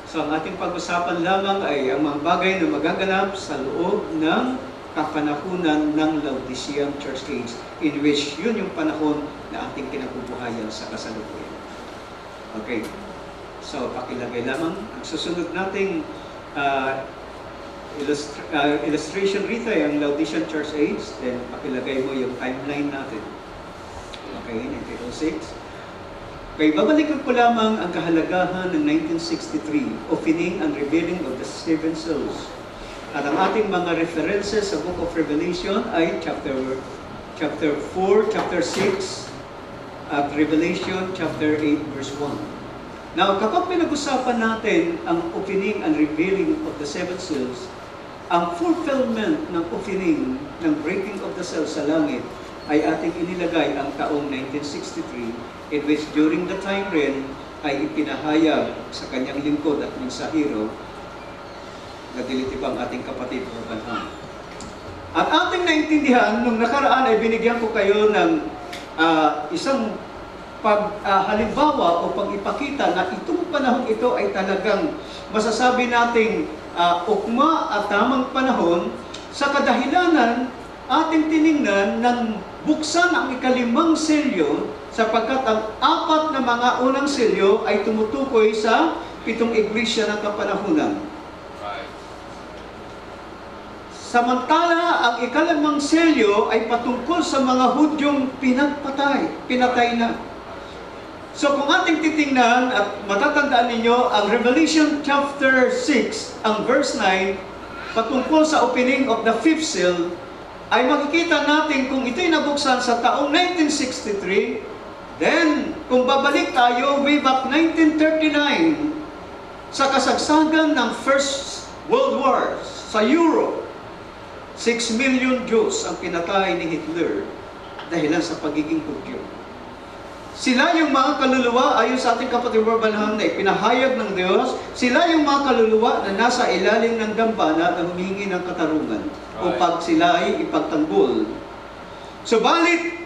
So ang ating pag-usapan lamang ay ang mga bagay na magaganap sa loob ng kapanahunan ng Laodicean Church Age, in which yun yung panahon na ating kinabubuhayan sa kasalukuyan. Okay. So pakilagay lamang ang susunod nating illustration rito ay ang Laodicean Church Age, then pakilagay mo yung timeline natin. Okay, 1906. Okay, babalikan ko lamang ang kahalagahan ng 1963, opening and revealing of the seven seals. At ang ating mga references sa Book of Revelation ay chapter 4, chapter 6, at Revelation chapter 8, verse 1. Now, kapag pinag-usapan natin ang opening and revealing of the seven seals, ang fulfillment ng opening, ng breaking of the seals sa langit, ay ating inilagay ang taong 1963, in which during the time rin ay ipinahayag sa kanyang lingkod at mensahero na dilitibang ating kapatid Orbanhan. At ating naintindihan, nung nakaraan ay binigyan ko kayo ng isang halimbawa o pag-ipakita na itong panahon ito ay talagang masasabi nating ukma at tamang panahon sa kadahilanan ating tiningnan ng buksan ang ikalimang selyo sapagkat ang apat na mga unang selyo ay tumutukoy sa 7 iglesia ng kapanahunan. Samantala, ang ikalimang selyo ay patungkol sa mga Hudyong pinatay na. So kung ating titingnan at matatandaan ninyo, ang Revelation chapter 6, ang verse 9, patungkol sa opening of the fifth seal, ay makikita natin kung ito'y nabuksan sa taong 1963, then kung babalik tayo way back 1939, sa kasagsagan ng First World War sa Europe, 6 million Jews ang pinatay ni Hitler dahilan sa pagiging Hudyo. Sila yung mga kaluluwa, ayon sa ating kapatid Orbanhan, na ipinahayag ng Diyos, sila yung mga kaluluwa na nasa ilalim ng dambana na humingi ng katarungan upang sila ay ipagtanggol. Subalit,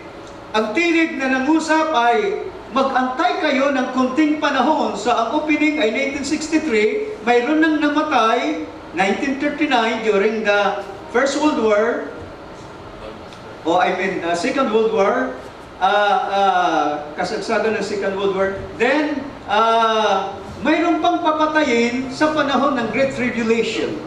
ang tinig na nangusap ay mag-antay kayo ng kunting panahon. Sa ang opening ay 1963, mayroon nang namatay 1939 during the First World War, Second World War, kasagsagan ng Second World War. Then, mayroon pang papatayin sa panahon ng Great Tribulation.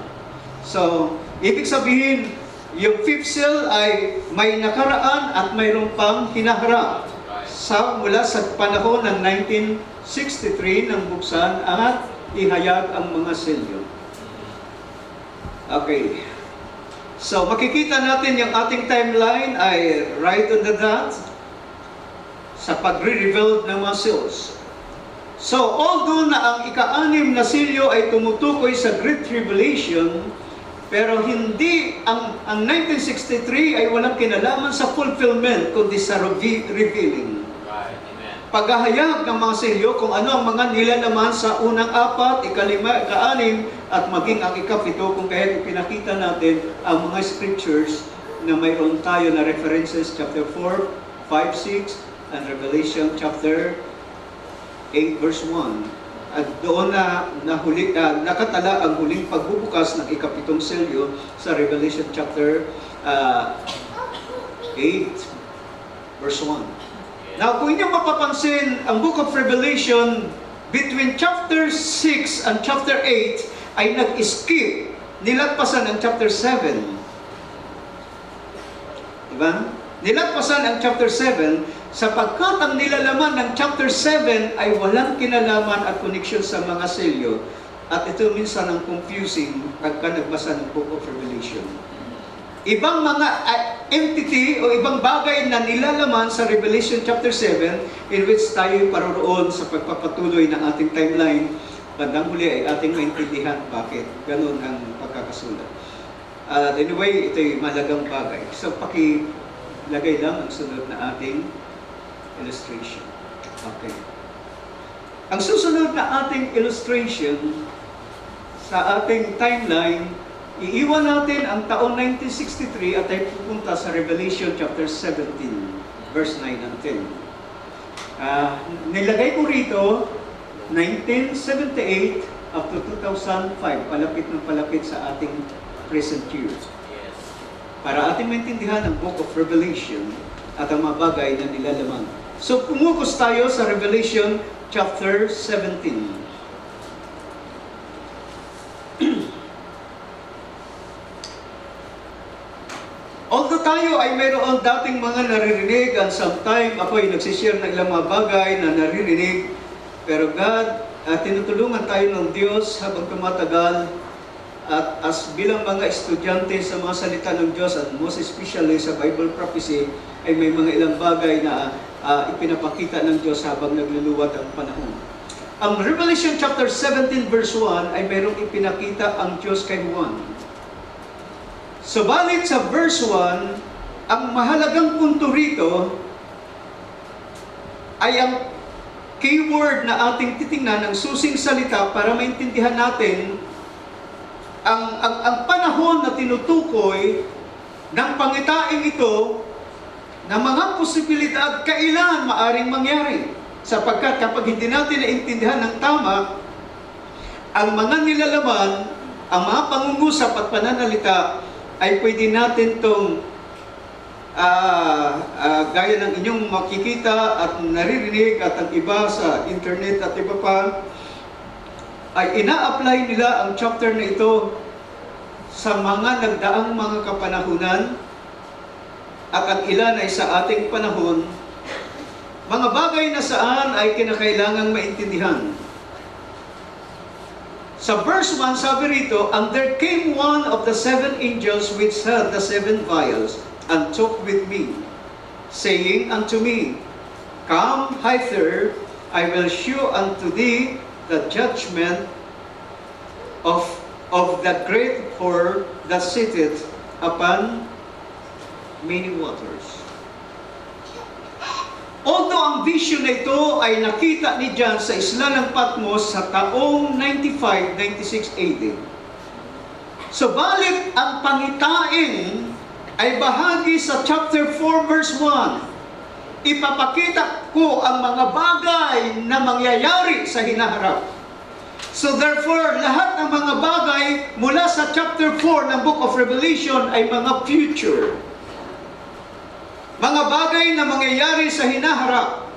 So, ibig sabihin, yung fifth seal ay may nakaraan at mayroon pang hinaharap mula sa panahon ng 1963 nang buksan at ihayag ang mga selyo. Okay. So, makikita natin yung ating timeline ay right on the dot sa pagre-reveal ng mga seals. So, although na ang ika-6 na selyo ay tumutukoy sa Great Tribulation, pero hindi, ang 1963 ay walang kinalaman sa fulfillment, kundi sa revealing. Paghahayag ng mga selyo kung ano ang mga nilalaman sa unang 4, ika-5, ika-6, at maging ang ika-7, kung kaya pinakita natin ang mga scriptures na mayroon tayo na references, chapter 4, 5, 6, and Revelation chapter 8, verse 1. At doon nakatala ang huling pagbubukas ng ika-7 selyo sa Revelation chapter 8, verse 1. Now, kung inyong mapapansin, ang Book of Revelation between chapter 6 and chapter 8 ay nag-skip, nilagpasan ang chapter 7. Diba? Nilagpasan ang chapter 7 sapagkat ang nilalaman ng chapter 7 ay walang kinalaman at connection sa mga selyo. At ito minsan ang confusing pagka nagbasa ng Book of Revelation. Ibang mga entity o ibang bagay na nilalaman sa Revelation chapter 7 in which tayo paroroon sa pagpapatuloy ng ating timeline. Bandang huli ay ating maintindihan bakit ganun ang pagkakasulat. Anyway, ito'y malagang bagay. So, pakilagay lang ang sunod na ating illustration. Okay. Ang susunod na ating illustration sa ating timeline, iiwan natin ang taon 1963 at tayo pupunta sa Revelation chapter 17, verse 9 and 10. Nilagay ko rito, 1978 up to 2005, palapit ng palapit sa ating present year. Para ating maintindihan ang Book of Revelation at ang mga bagay na nilalaman. So, pumukus tayo sa Revelation chapter 17. Although tayo ay mayroon dating mga naririnig, and sometime ako ay nagsishare ng ilang mga bagay na naririnig, pero God, tinutulungan tayo ng Diyos habang tumatagal, at as bilang mga estudyante sa mga salita ng Diyos, at most especially sa Bible prophecy, ay may mga ilang bagay na ipinapakita ng Diyos habang nagluluwat ang panahon. Ang Revelation chapter 17 verse 1 ay mayroong ipinakita ang Diyos kay Juan. Subalit sa verse 1, ang mahalagang punto rito ay ang keyword na ating titingnan ng susing salita para maintindihan natin ang panahon na tinutukoy ng pangitaing ito na mga posibilidad kailan maaring mangyari. Sapagkat kapag hindi natin naintindihan ng tama, ang mga nilalaman, ang mga pangungusap at pananalita ay pwede natin itong gaya ng inyong makikita at naririnig at ang iba sa internet at iba pa, ay ina-apply nila ang chapter na ito sa mga nagdaang mga kapanahunan at ang ilan ay sa ating panahon, mga bagay na saan ay kinakailangang maintindihan. Sa verse 1, sabi rito, "And there came one of the seven angels which held the seven vials, and talked with me, saying unto me, Come hither, I will shew unto thee the judgment of the great whore that sitteth upon many waters." Although ang vision na ito ay nakita ni John sa isla ng Patmos sa taong 95-96 AD. Subalit ang pangitain ay bahagi sa chapter 4 verse 1. Ipapakita ko ang mga bagay na mangyayari sa hinaharap. So therefore, lahat ng mga bagay mula sa chapter 4 ng Book of Revelation ay mga future. Mga bagay na mangyayari sa hinaharap.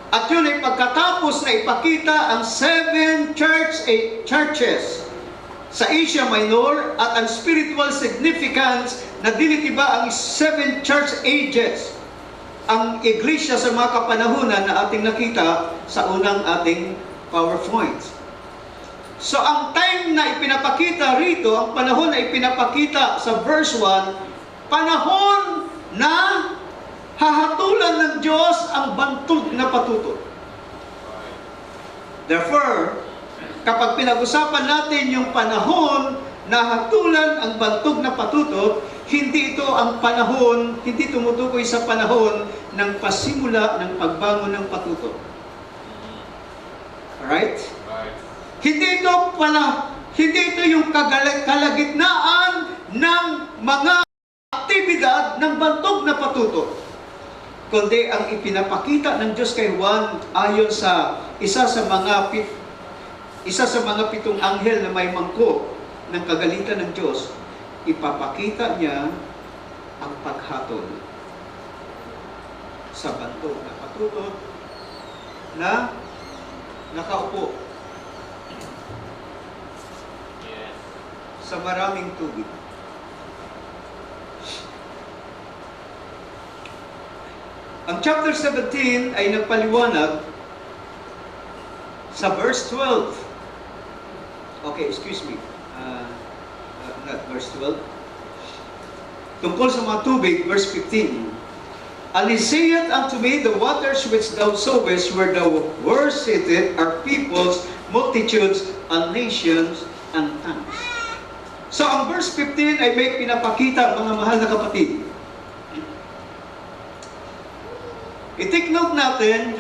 At yun ay pagkatapos na ipakita ang seven churches sa Asia Minor at ang spiritual significance na dinitiba ang seven church ages. Ang iglesia sa mga kapanahunan na ating nakita sa unang ating PowerPoint. So ang time na ipinapakita rito, ang panahon na ipinapakita sa verse 1, panahon na hahatulan ng Diyos ang bantog na patuto. Therefore, kapag pinag-usapan natin yung panahon na hatulan ang bantog na patuto, hindi ito ang panahon, hindi tumutukoy sa panahon ng pasimula ng pagbangon ng patuto. Alright? Hindi ito yung kalagitnaan ng mga aktibidad ng bantog na patuto, kundi ang ipinapakita ng Diyos kay Juan ayon sa isa sa mga pitong anghel na may mangkok ng kagalitan ng Diyos. Ipapakita niya ang paghatol sa bantog na patuto na nakaupo sa maraming tubig. Ang chapter 17 ay nagpaliwanag sa verse 12. Okay, excuse me. Not verse 12. Tungkol sa mga tubig, verse 15. "And he saith unto me, The waters which thou sawest where thou were seated are peoples, multitudes, and nations, and tongues." So ang verse 15 ay may pinapakita, mga mahal na kapatid. I-take note natin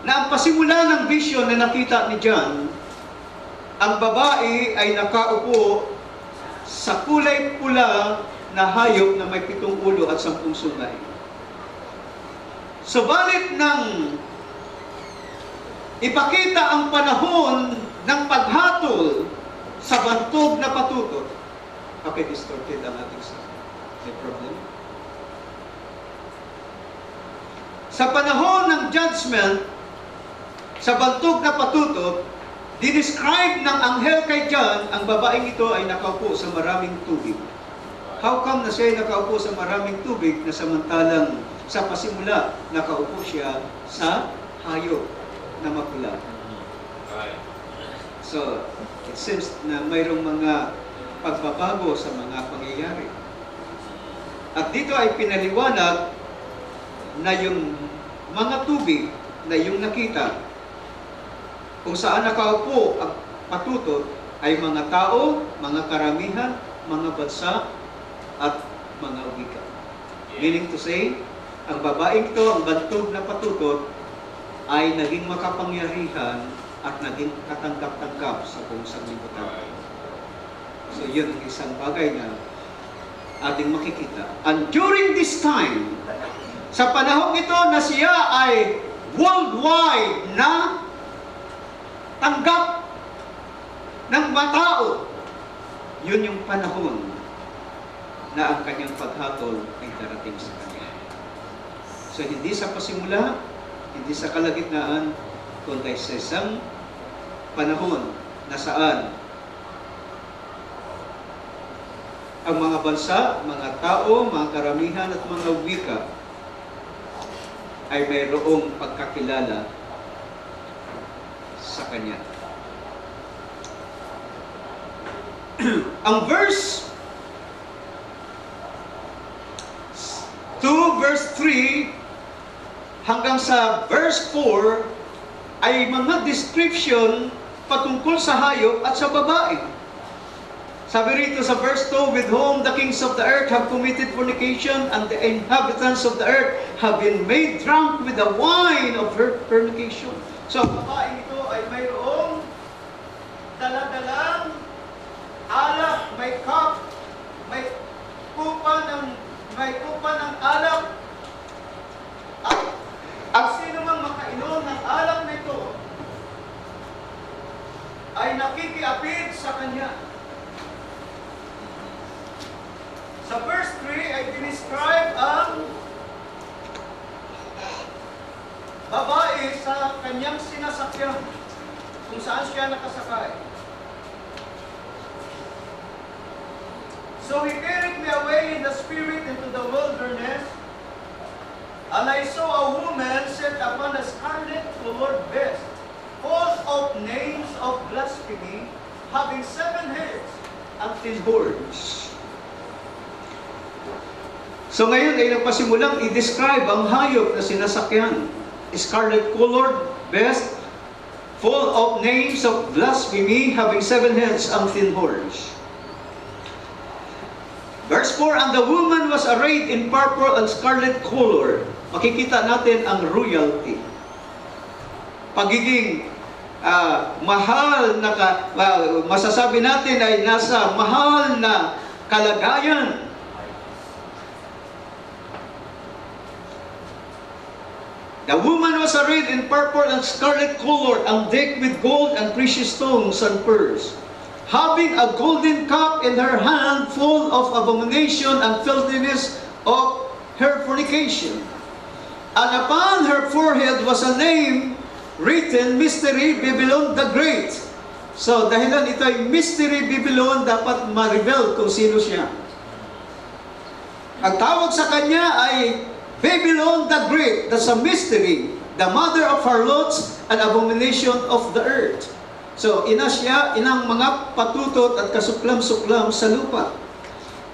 na ang pasimula ng vision na nakita ni John, ang babae ay nakaupo sa kulay pula na hayop na may 7 ulo at 10 sungay. Subalit nang ipakita ang panahon ng paghatol sa bantog na patutot, okay, distorted ang ating sa may problem. Sa panahon ng judgment, sa bantog na patutot, dinescribe ng anghel kay John, ang babaeng ito ay nakaupo sa maraming tubig. How come na siya ay nakaupo sa maraming tubig na samantalang sa pasimula nakaupo siya sa hayop na mapula? So, it seems na mayroong mga pagbabago sa mga pangyayari. At dito ay pinaliwanag na yung mga tubig na yung nakita, kung saan nakaupo ang patutot, ay mga tao, mga karamihan, mga bansa, at mga wika. Meaning to say, ang babaeng ito, ang bantog na patutot, ay naging makapangyarihan at naging katanggap-tanggap sa buong sanglibutan. So yun ang isang bagay na ating makikita. And during this time, sa panahon ito na siya ay worldwide na tanggap ng mga tao, yun yung panahon na ang kanyang paghatol ay darating sa kanya. So hindi sa pasimula, hindi sa kalagitnaan, kundi sa isang panahon na saan ang mga bansa, mga tao, mga karamihan at mga wika ay mayroong pagkakilala sa kanya. Ang verse 2, verse 3 hanggang sa verse 4 ay mga description patungkol sa hayop at sa babae. Sabi rito sa verse 2, with whom the kings of the earth have committed fornication, and the inhabitants of the earth have been made drunk with the wine of her fornication. So, ang babae ito ay mayroong daladalang alak, may cup, may kupa ng alak. At sino mang makainom ng alak na ito ay nakikiapid sa kanya. Sa verse 3 ay dinescribe ang babae sa kanyang sinasakyan, kung saan siya nakasakay. So he carried me away in the spirit into the wilderness, and I saw a woman set upon a scarlet-colored vest, full of names of blasphemy, having 7 heads and 10 horns. So ngayon ay nagpasimulang i-describe ang hayop na sinasakyan. Scarlet-colored vest, full of names of blasphemy, having 7 heads and 10 horns. Verse 4, and the woman was arrayed in purple and scarlet color. Makikita natin ang royalty. Pagiging mahal na, masasabi natin ay nasa mahal na kalagayan. The woman was arrayed in purple and scarlet color, and decked with gold and precious stones and pearls, having a golden cup in her hand full of abomination and filthiness of her fornication. And upon her forehead was a name written, Mystery Babylon the Great. So dahilan ito ay Mystery Babylon, dapat ma-reveal kung sino siya. Ang tawag sa kanya ay Babylon the Great. That's a mystery. The mother of harlots and abomination of the earth. So, ina siya, inang mga patutot at kasuklam-suklam sa lupa.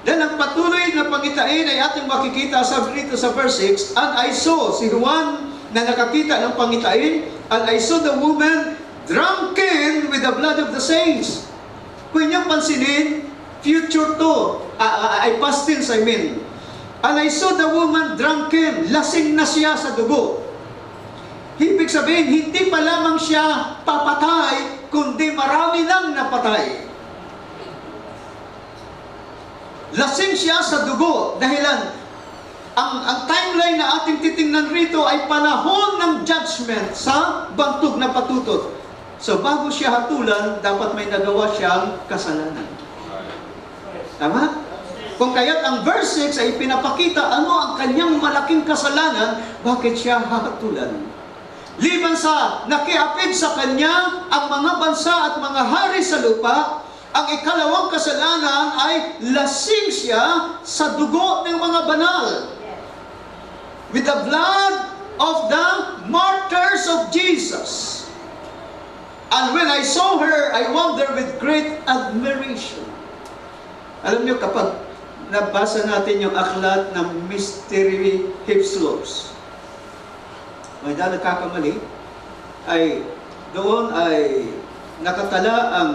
Then, ang patuloy na pangitain ay ating makikita sa dito sa verse 6, and I saw, si Juan na nakakita ng pangitain, and I saw the woman drunken with the blood of the saints. Kung inyong pansinin, future to, ay past tense I mean. And I saw the woman drunken, lasing na siya sa dugo. Ibig sabihin, hindi pa lamang siya papatay, kundi marami nang napatay. Lasing siya sa dugo, dahilan ang timeline na ating titingnan rito ay panahon ng judgment sa bantog na patutot. So bago siya hatulan, dapat may nagawa siyang kasalanan. Tama? Kung kaya't ang verse 6 ay pinapakita ano ang kanyang malaking kasalanan, bakit siya hahatulan. Liban sa nakiapid sa kanya ang mga bansa at mga hari sa lupa, ang ikalawang kasalanan ay lasing siya sa dugo ng mga banal. With the blood of the martyrs of Jesus. And when I saw her, I wondered with great admiration. Alam niyo, kapag nabasa natin yung aklat ng Mystery Hypslos, may nagkakamali, ay doon ay nakatala ang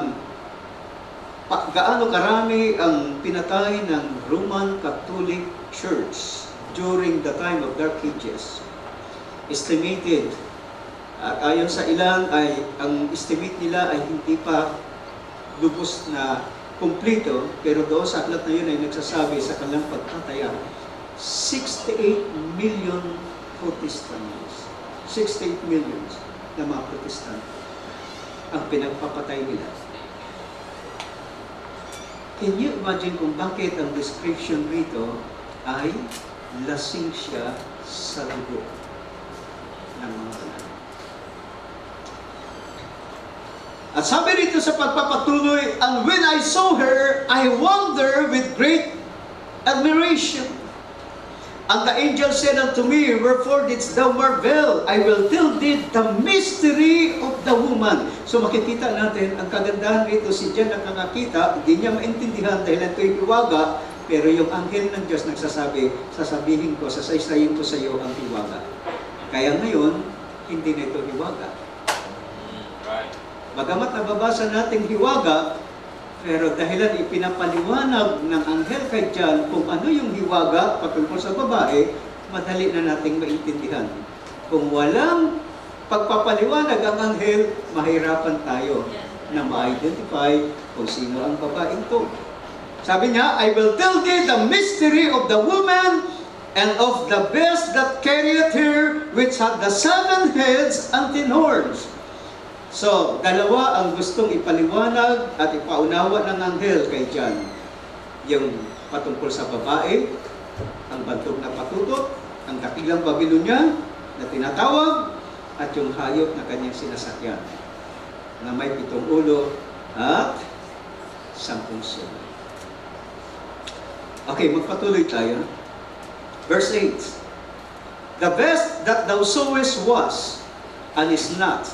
gaano karami ang pinatay ng Roman Catholic Church during the time of Dark Ages. Estimated, ayon sa ilan, ay ang estimate nila ay hindi pa lubos na kumplito, pero doon sa aklat na yun ay nagsasabi sa kanilang pagtataya, 68 million Protestants, 68 millions na mga Protestant ang pinagpapatay nila. Can you imagine kung bakit ang description rito ay lasing siya sa dugo ng mga banal? At sabi rito sa pagpapatuloy, and when I saw her, I wondered with great admiration. And the angel said unto me, wherefore didst thou marvel? I will tell thee the mystery of the woman. So makikita natin, ang kagandahan rito, si Jan nakakakita, hindi niya maintindihan dahil ito'y hiwaga, pero yung anghel ng Diyos nagsasabi, sasabihin ko, sasaysayin ko sa iyo ang hiwaga. Kaya ngayon, hindi na ito hiwaga. Bagamat nababasa nating hiwaga, pero dahilan ipinapaliwanag ng anghel kay John kung ano yung hiwaga patungkol sa babae, madali na nating maintindihan. Kung walang pagpapaliwanag ang anghel, mahirapan tayo na ma-identify kung sino ang babaeng to. Sabi niya, I will tell thee the mystery of the woman and of the beast that carrieth her, which had the 7 heads and 10 horns. So, dalawa ang gustong ipaliwanag at ipaunawa ng anghel kay John. Yung patungkol sa babae, ang bantog na patutot, ang dakilang Babylonia na tinatawag, at yung hayop na kanyang sinasakyan, na may 7 ulo at 10 sulong. Okay, magpatuloy tayo. Verse 8. The best that thou sowest was, and is not,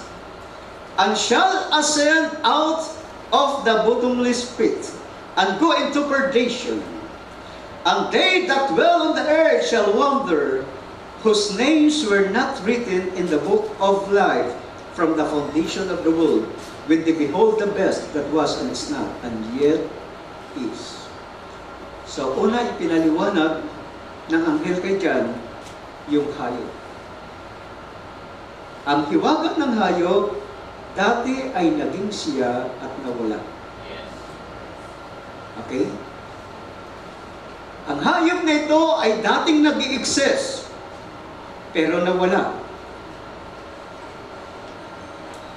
and shall ascend out of the bottomless pit, and go into perdition. And they that dwell on the earth shall wonder, whose names were not written in the book of life from the foundation of the world, when they behold the best that was and is not, and yet is. So, una ipinaliwanag ng anghel kay John yung hayop. Ang hiwaga ng hayop, dati ay naging siya at nawala. Okay? Ang hayop na ito ay dating nag-i-exist, pero nawala.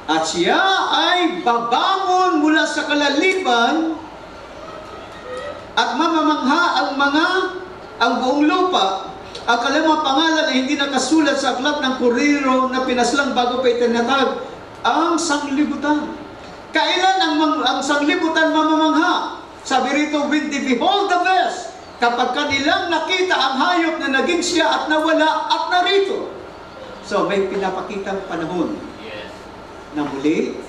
At siya ay babangon mula sa kalaliman at mamamangha ang buong lupa. Ang kalimang pangalan ay hindi nakasulat sa aklat ng kuriro na pinaslang bago pa itinatag, ang sanglibutan. Kailan ang sanglibutan mamamangha? Sabi rito, when they behold the best, kapag kanilang nakita ang hayop na naging siya at nawala at narito. So may pinapakitang panahon na muli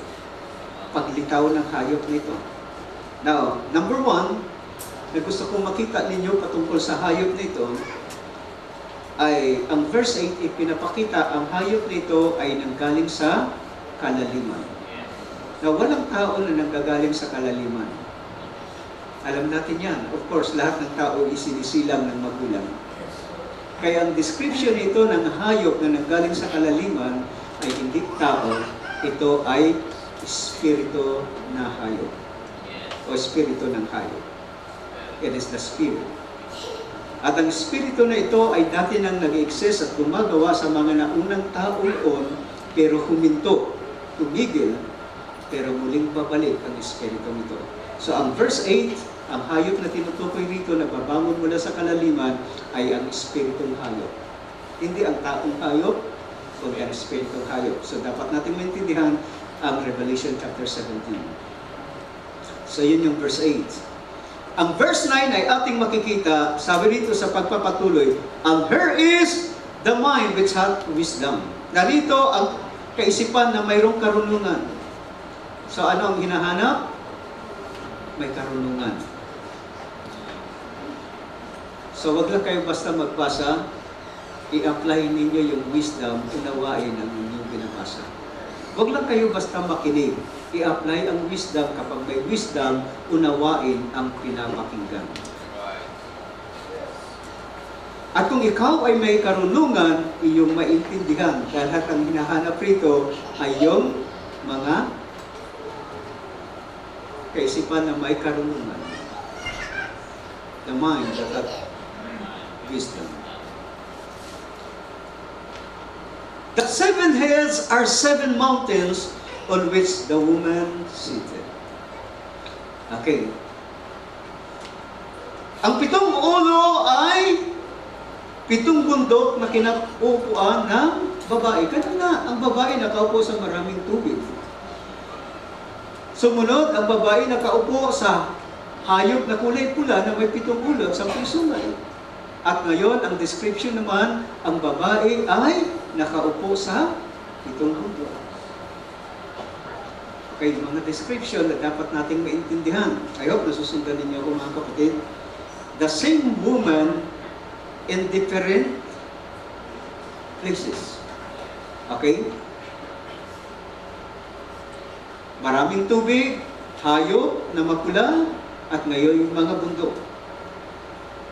paglitaw ng hayop nito. Now, number 1, na gusto kong makita ninyo patungkol sa hayop nito ay ang verse 8, ipinapakita ang hayop nito ay nanggaling sa kalaliman. Na walang tao na nanggagaling sa kalaliman. Alam natin yan. Of course, lahat ng tao isinisilang ng magulang. Kaya ang description nito ng hayop na nanggaling sa kalaliman ay hindi tao, ito ay espiritu na hayop o espiritu ng hayop. It is the spirit. At ang espiritu na ito ay dati nang nag-exist at gumagawa sa mga naunang tao noon, pero huminto, tumigil, pero muling babalik ang espiritu nito. So ang verse 8, ang hayop na tinutukoy rito na babangon mula sa kalaliman ay ang espiritong hayop. Hindi ang taong hayop, kundi ang espiritong hayop. So dapat natin maintindihan ang Revelation chapter 17. So yun yung verse 8. Ang verse 9 ay ating makikita, sabi rito sa pagpapatuloy, and her is the mind which hath wisdom. Narito ang kaisipan na mayroong karunungan. So ano ang hinahanap? May karunungan. So wag lang kayo basta magbasa, i-apply ninyo yung wisdom, unawain ang inyong binabasa. Wag lang kayo basta makinig, i-apply ang wisdom. Kapag may wisdom, unawain ang pinapakinggan. At kung ikaw ay may karunungan, iyong maintindihan. Dahil ang hinahanap rito ay yung mga kaisipan na may karunungan. The mind that hath wisdom. The 7 hills are 7 mountains on which the woman seated. Okay. Ang 7 ulo ay 7 bundok na kinapupuan ng babae. Kanina, ang babae nakaupo sa maraming tubig. Sumunod, ang babae nakaupo sa hayop na kulay pula na may 7 ulo sa sungay. At ngayon, ang description naman, ang babae ay nakaupo sa 7 bundok. Okay, mga description na dapat nating maintindihan. I hope nasusundan ninyo ako mga kapatid. The same woman in different places. Okay? Maraming tubig, hayop na mapula, at ngayon yung mga bundok.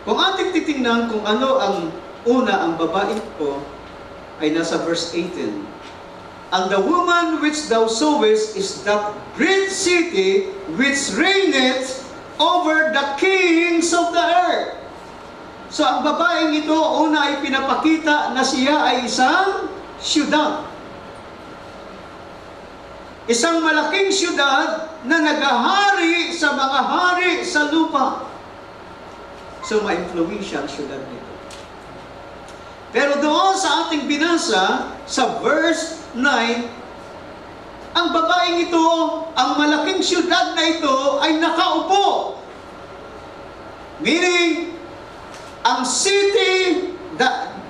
Kung ating titingnan kung ano ang una, ang babae ko, ay nasa verse 18. And the woman which thou sawest is that great city which reigneth over the kings of the earth. So ang babaeng ito, una ay pinapakita na siya ay isang syudad. Isang malaking syudad na naghahari sa mga hari sa lupa. So ma-influensya ang syudad nito. Pero doon sa ating binasa, sa verse 9, ang babaeng ito, ang malaking syudad na ito ay nakaupo. Meaning, ang city,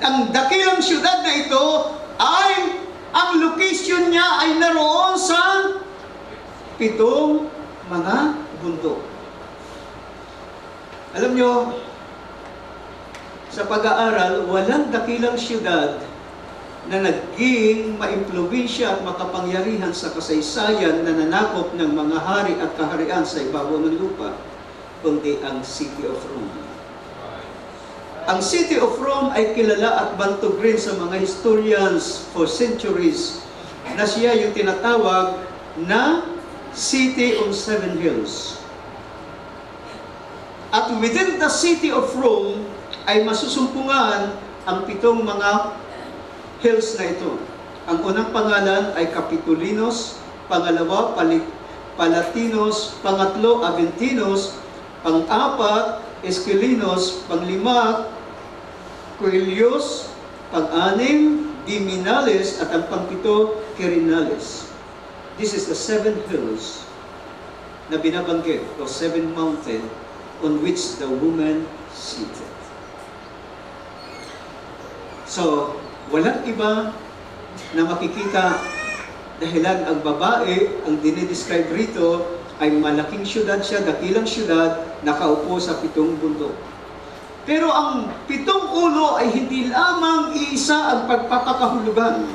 ang dakilang syudad na ito ay, ang location niya ay naroon sa 7 mga bundok. Alam nyo, sa pag-aaral, walang dakilang syudad na naging maimpluwensya at makapangyarihan sa kasaysayan na nanakop ng mga hari at kaharian sa ibabaw ng lupa, kundi ang City of Rome. Ang City of Rome ay kilala at bantog rin sa mga historians for centuries na siya yung tinatawag na City on 7 Hills. At within the City of Rome ay masusumpungan ang 7 mga hills na ito. Ang unang pangalan ay Capitolinos, pangalawa Palatinos, pangatlo Aventinos, pang-apat Esquilinos, pang-5 Coelios, pang-6 Diminales, at ang pang-7 Quirinales. This is the 7 hills na binabanggit, o 7 mountain on which the woman seated. So, walang iba na makikita dahilan ang babae, ang dinidescribe rito, ay malaking syudad siya, dakilang syudad, nakaupo sa 7 bundok. Pero ang 7 ulo ay hindi lamang iisa ang pagpapakahulugan.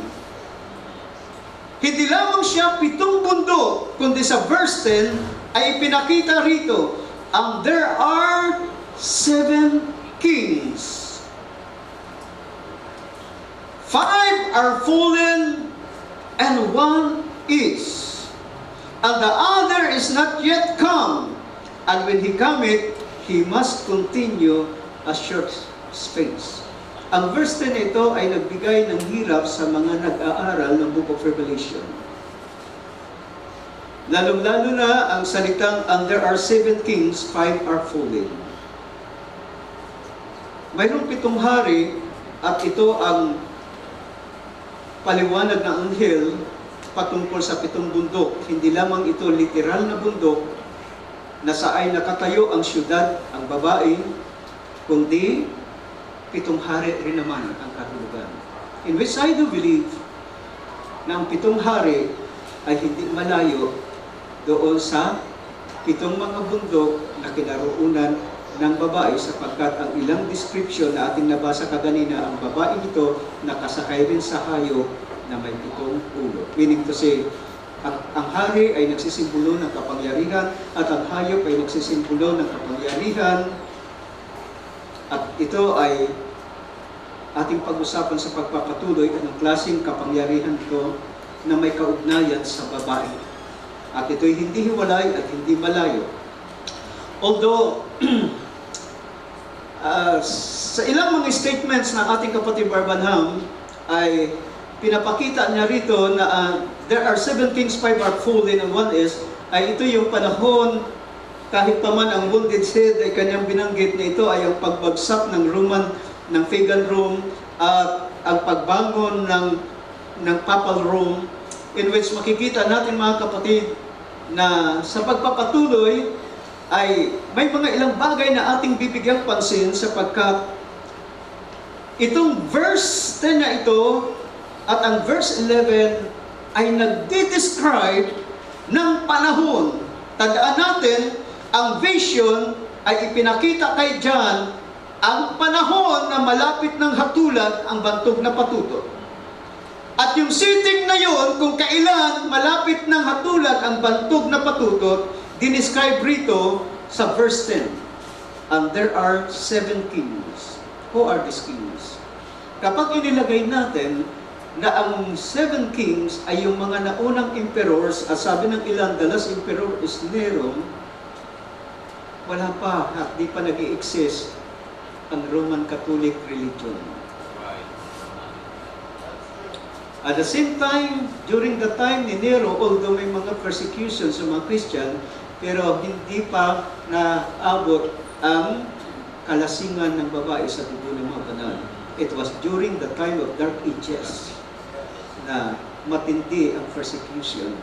Hindi lamang siya 7 bundok, kundi sa verse 10 ay pinakita rito, and there are 7 kings. 5 are fallen, and one is, and the other is not yet come. And when he cometh, he must continue a short space. Ang verse 10 ito ay nagbigay ng hirap sa mga nag-aaral ng Book of Revelation. Lalong-lalo na ang salitang, and there are 7 kings, 5 are fallen. Mayroong 7 hari, at ito ang paliwanag ng anghel patungkol sa 7 bundok. Hindi lamang ito literal na bundok na saan nakatayo ang syudad, ang babae, kundi 7 hari rin naman ang kahulugan. In which I do believe na ang 7 hari ay hindi malayo doon sa 7 mga bundok na kinaroonan ng babae, sapagkat ang ilang description na ating nabasa kaganina, ang babae ito nakasakay rin sa hayop na may 7 ulo. Meaning to say, ang hari ay nagsisimbolo ng kapangyarihan at ang hayop ay nagsisimbolo ng kapangyarihan. At ito ay ating pag-usapan sa pagpapatuloy, anong klaseng kapangyarihan ito na may kaugnayan sa babae. At ito'y hindi hiwalay at hindi malayo. Although, sa ilang mga statements ng ating kapatid Barbanham ay pinapakita niya rito na there are 7 kings, 5 are fallen, and 1 is, ay ito yung panahon, kahit pa man ang wounded head ay kanyang binanggit na ito ay ang pagbagsak ng Roman, ng pagan Rome, at ang pagbangon ng Papal Rome, in which makikita natin mga kapatid na sa pagpapatuloy ay may mga ilang bagay na ating bibigyang pansin, sapagkat itong verse 10 na ito at ang verse 11 ay nagdi-describe ng panahon. Tandaan natin, ang vision ay ipinakita kay John ang panahon na malapit ng hatulan ang bantog na patutot. At yung setting na yon, kung kailan malapit ng hatulan ang bantog na patutot, dinescribe rito sa verse 10. And there are 7 kings. Who are these kings? Kapag inilagay natin na ang 7 kings ay yung mga naunang emperors, at sabi ng ilan, the last emperor is Nero, wala pa at di pa nag-i-exist ang Roman Catholic religion. At the same time, during the time ni Nero, although may mga persecution sa mga Christian, pero hindi pa naabot ang kalasingan ng babae sa dugo ng mga banal. It was during the time of Dark Ages na matindi ang persecution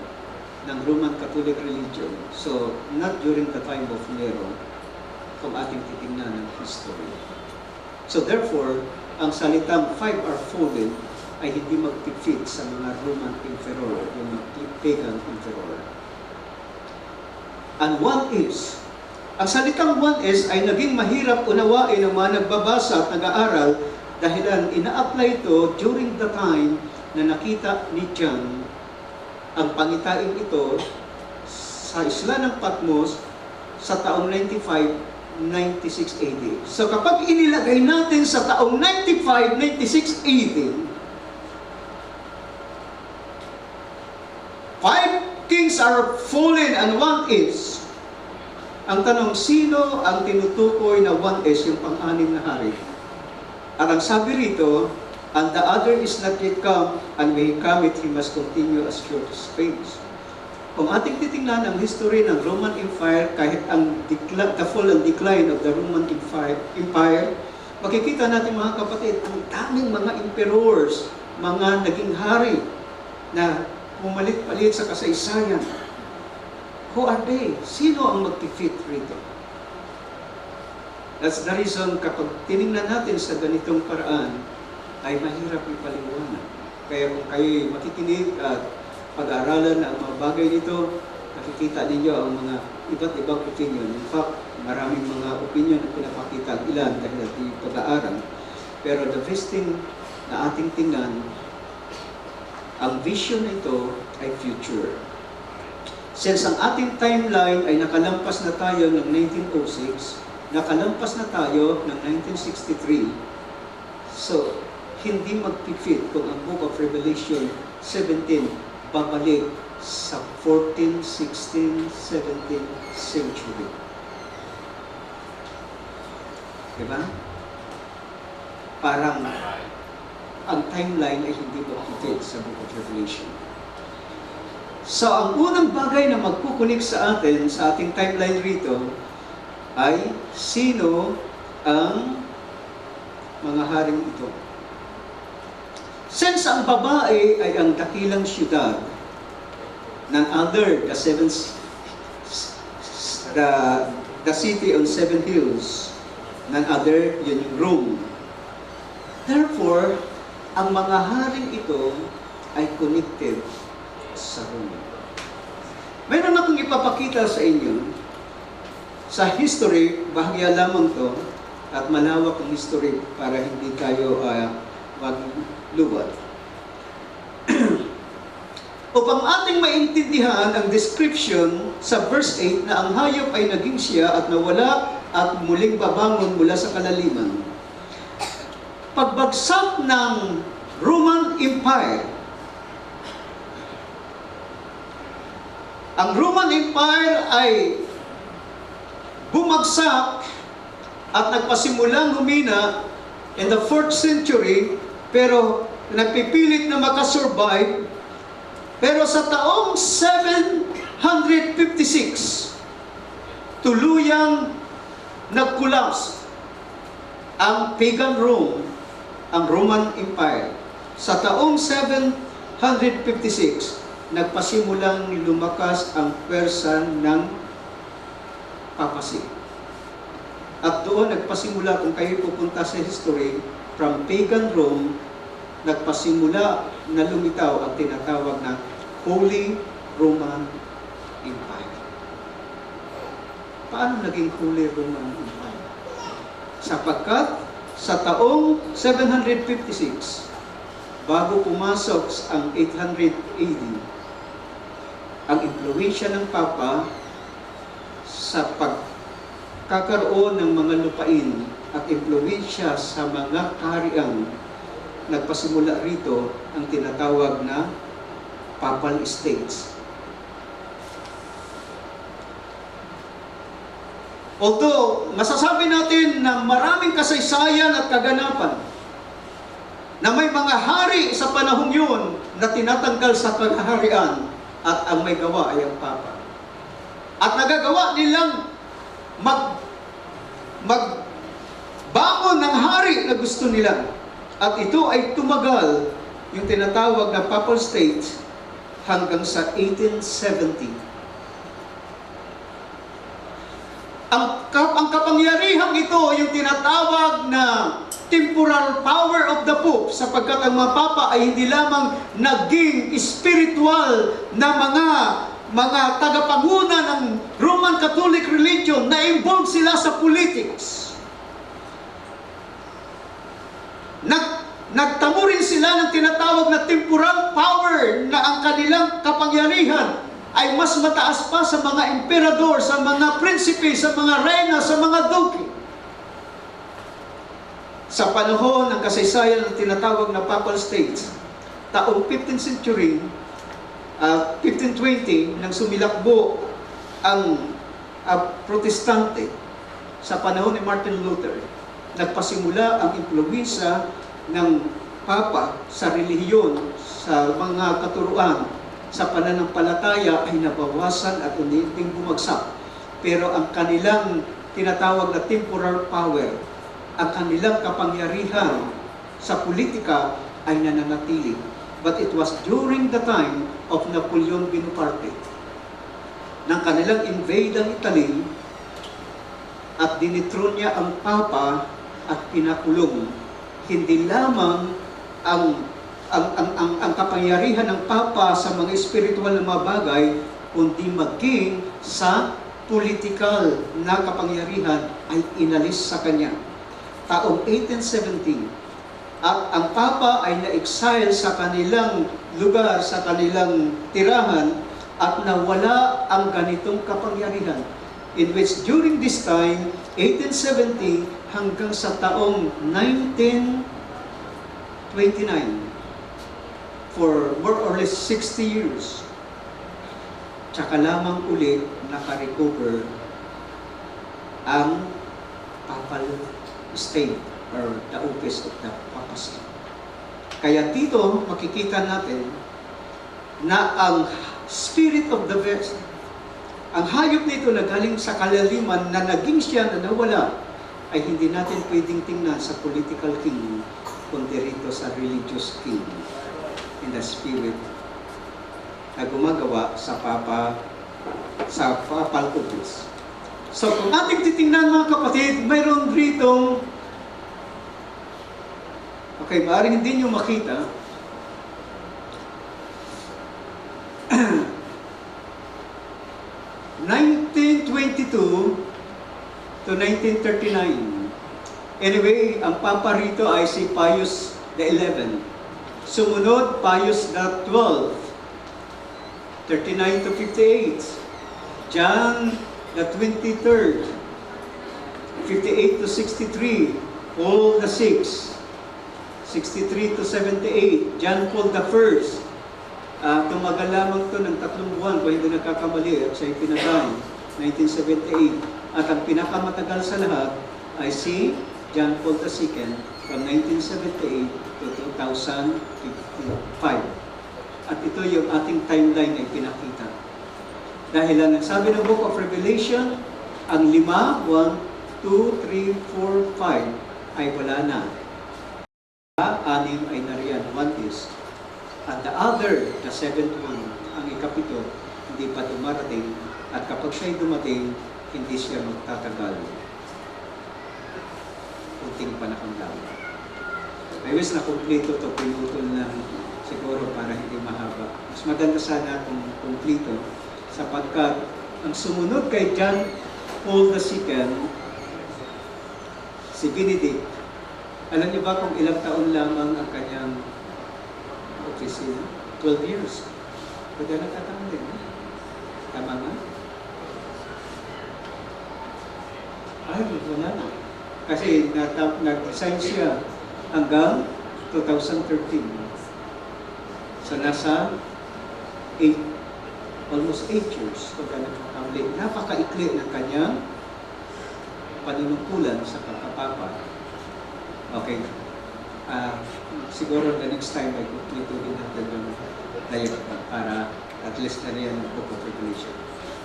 ng Roman Catholic religion. So, not during the time of Nero, kung ating titingnan ng history. So therefore, ang salitang 5 are fallen ay hindi mag-fit sa mga Roman emperor, yung mga pagan emperor. And 1 is, ang salitang 1 is ay naging mahirap unawain ng mga nagbabasa at nag-aaral dahilan ina-apply ito during the time na nakita ni John ang pangitain ito sa isla ng Patmos sa taong 96 AD. So kapag inilagay natin sa taong 96 AD, 5 kings are fallen and 1 is. Ang tanong, sino ang tinutukoy na 1 is, yung pang-anim na hari? At ang sabi rito, and the other is not yet come, and when he cometh, he must continue as short space. Kung ating titingnan ang history ng Roman Empire, kahit the fall and decline of the Roman Empire, makikita natin mga kapatid, ang daming mga emperors, mga naging hari na pumalit-palit sa kasaysayan. Who are they? Sino ang mag-fit rito? That's the reason kapag tinignan natin sa ganitong paraan, ay mahirap ipaliwanag. Kaya kung kayo makikinig at pag-aaralan ang mga bagay nito, nakikita ninyo ang mga iba't ibang opinion. In fact, maraming mga opinion na pinapakita ang ilan dahil natin pag-aaral. Pero the best thing na ating tingnan, ang vision nito ay future. Since ang ating timeline ay nakalampas na tayo ng 1906, nakalampas na tayo ng 1963, so hindi mag-fit kung ang Book of Revelation 17, babalik sa 14, 16, 17 century. Diba? Parang ang timeline ay hindi makikita sa Book of Revelation. So, ang unang bagay na magkukunik sa atin, sa ating timeline rito, ay sino ang mga haring ito. Since ang babae ay ang dakilang syudad, none other, the city on 7 hills, none other, yun yung Rome. Therefore, ang mga haring ito ay connected sa Rome. Mayroon akong ipapakita sa inyo sa history, bahagya lamang to, at malawak ang history para hindi tayo magluwad. Upang ating maintindihan ang description sa verse 8 na ang hayop ay naging siya at nawala at muling babangon mula sa kalaliman. Pagbagsak ng Roman Empire, ang Roman Empire ay bumagsak at nagpasimulang humina in the 4th century, pero nagpipilit na makasurvive. Pero sa taong 756, tuluyang nag-collapse ang pagan Rome, ang Roman Empire. Sa taong 756, nagpasimulang lumakas ang pwersa ng papacy. At doon nagpasimula, kung kayo pupunta sa history, from pagan Rome, nagpasimula na lumitaw ang tinatawag na Holy Roman Empire. Paano naging Holy Roman Empire? Sapagkat sa taong 756, bago pumasok ang 800 AD, ang impluwensya ng Papa sa pagkakaroon ng mga lupain at impluwensya sa mga kaharian, nagpasimula rito ang tinatawag na Papal States. Although, masasabi natin na maraming kasaysayan at kaganapan na may mga hari sa panahong yun na tinatanggal sa kaharian at ang may gawa ay ang Papa. At nagagawa nilang magbangon ng hari na gusto nila. At ito ay tumagal, yung tinatawag na Papal State, hanggang sa 1870. Ang kapangyarihang ito, yung tinatawag na temporal power of the Pope, sapagkat ang mga Papa ay hindi lamang naging spiritual na mga tagapanguna ng Roman Catholic religion, na-involved sila sa politics. Nagtamo rin sila ng tinatawag na temporal power, na ang kanilang kapangyarihan ay mas mataas pa sa mga emperador, sa mga prinsipe, sa mga reyna, sa mga duke. Sa panahon ng kasaysayan ng tinatawag na Papal States, taong 15th century, 1520, nang sumilakbo ang protestante sa panahon ni Martin Luther, nagpasimula ang impluwensya ng Papa sa relihiyon, sa mga katuruan, sa pananampalataya ay nabawasan at unti-unting bumagsak. Pero ang kanilang tinatawag na temporal power, ang kanilang kapangyarihan sa politika ay nananatili. But it was during the time of Napoleon Bonaparte, nang kanilang invade ang Italy at dinitron niya ang Papa at pinakulong. Hindi lamang ang kapangyarihan ng Papa sa mga espiritual na mga bagay, kundi maging sa political na kapangyarihan ay inalis sa kanya. Taong 1817, at ang Papa ay na-exile sa kanilang lugar, sa kanilang tirahan, at nawala ang ganitong kapangyarihan. In which during this time, 1870 hanggang sa taong 1929, for more or less 60 years. Tsaka lamang ulit naka-recover ang papal state or the office of the papacy. Kaya dito makikita natin na ang spirit of the vessel, ang hayop nito na galing sa kalaliman na naging siya na nawala, ay hindi natin pwedeng tingnan sa political king, kundi rito sa religious king in the spirit na gumagawa sa papal office. So kung ating titingnan mga kapatid, mayroon rito, okay, maaaring hindi nyo makita, 1922 to 1939. Anyway, ang Papa rito ay si Pius XI. Sumunod, Pius XII, 39 to 58. John the 23rd, 58 to 63. Paul the 6th, 63 to 78. John Paul the 1st. Tumagal lamang ito ng 3 buwan kung hindi nagkakamali at siya'y pinatay, 1978. At ang pinakamatagal sa lahat ay si John Paul II from 1978 to 2005. At ito yung ating timeline ay pinakita. Dahil ang nagsabi ng Book of Revelation, ang 5, 1, 2, 3, 4, 5 ay wala na. 6 ay nariyan, 1 is. At the other, the 7th one, ang ikapito, hindi pa dumarating. At kapag siya'y dumating, hindi siya magtatagal. Kunting panahon lang. I wish na kumplito ito, pinutol lang siguro para hindi mahaba. Mas maganda sana kung kumplito, sapagkat ang sumunod kay John Paul II, si Benedict, alam niyo ba kung ilang taon lamang ang kanyang office? 12 years. Pwede nagtatama din. Tama nga? Ay, wala na. Kasi nag-resign siya hanggang 2013. So nasa 8, almost 8 years. Pagka nagkakamali. Napakaikli ng kanyang panunungkulan sa pagkapapa. Okay. Siguro the next time ay kumplito din natin yung diagram para at least na rin ang Book of Revelation.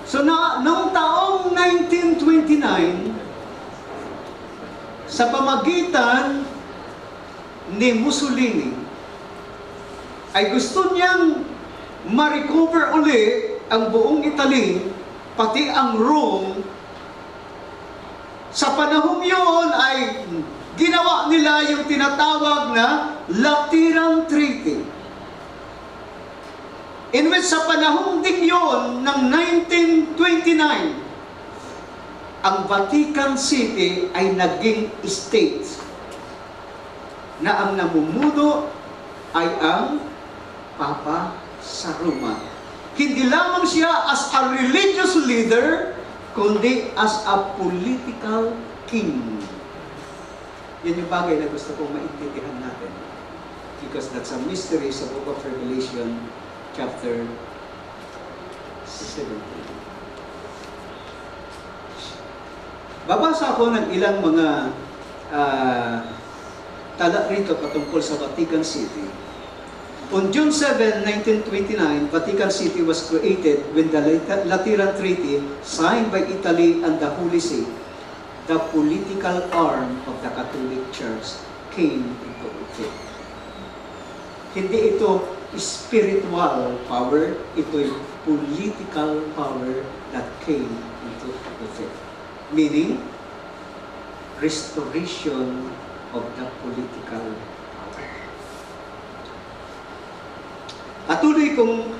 So noong taong 1929, sa pamagitan ni Mussolini, ay gusto niyang ma-recover uli ang buong Italy, pati ang Rome. Sa panahong yun ay ginawa nila yung tinatawag na Lateran Treaty. In which sa panahong ding yun ng 1929, ang Vatican City ay naging state na ang namumuno ay ang Papa sa Roma. Hindi lamang siya as a religious leader, kundi as a political king. Yan yung bagay na gusto kong maintindihan natin. Because that's a mystery sa Book of Revelation, chapter 17. Babasa ako ng ilang mga tala rito patungkol sa Vatican City. On June 7, 1929, Vatican City was created when the Lateran Treaty signed by Italy and the Holy See. The political arm of the Catholic Church came into effect. Hindi ito spiritual power, ito'y political power that came into effect. Meaning, restoration of the political power. Patuloy kong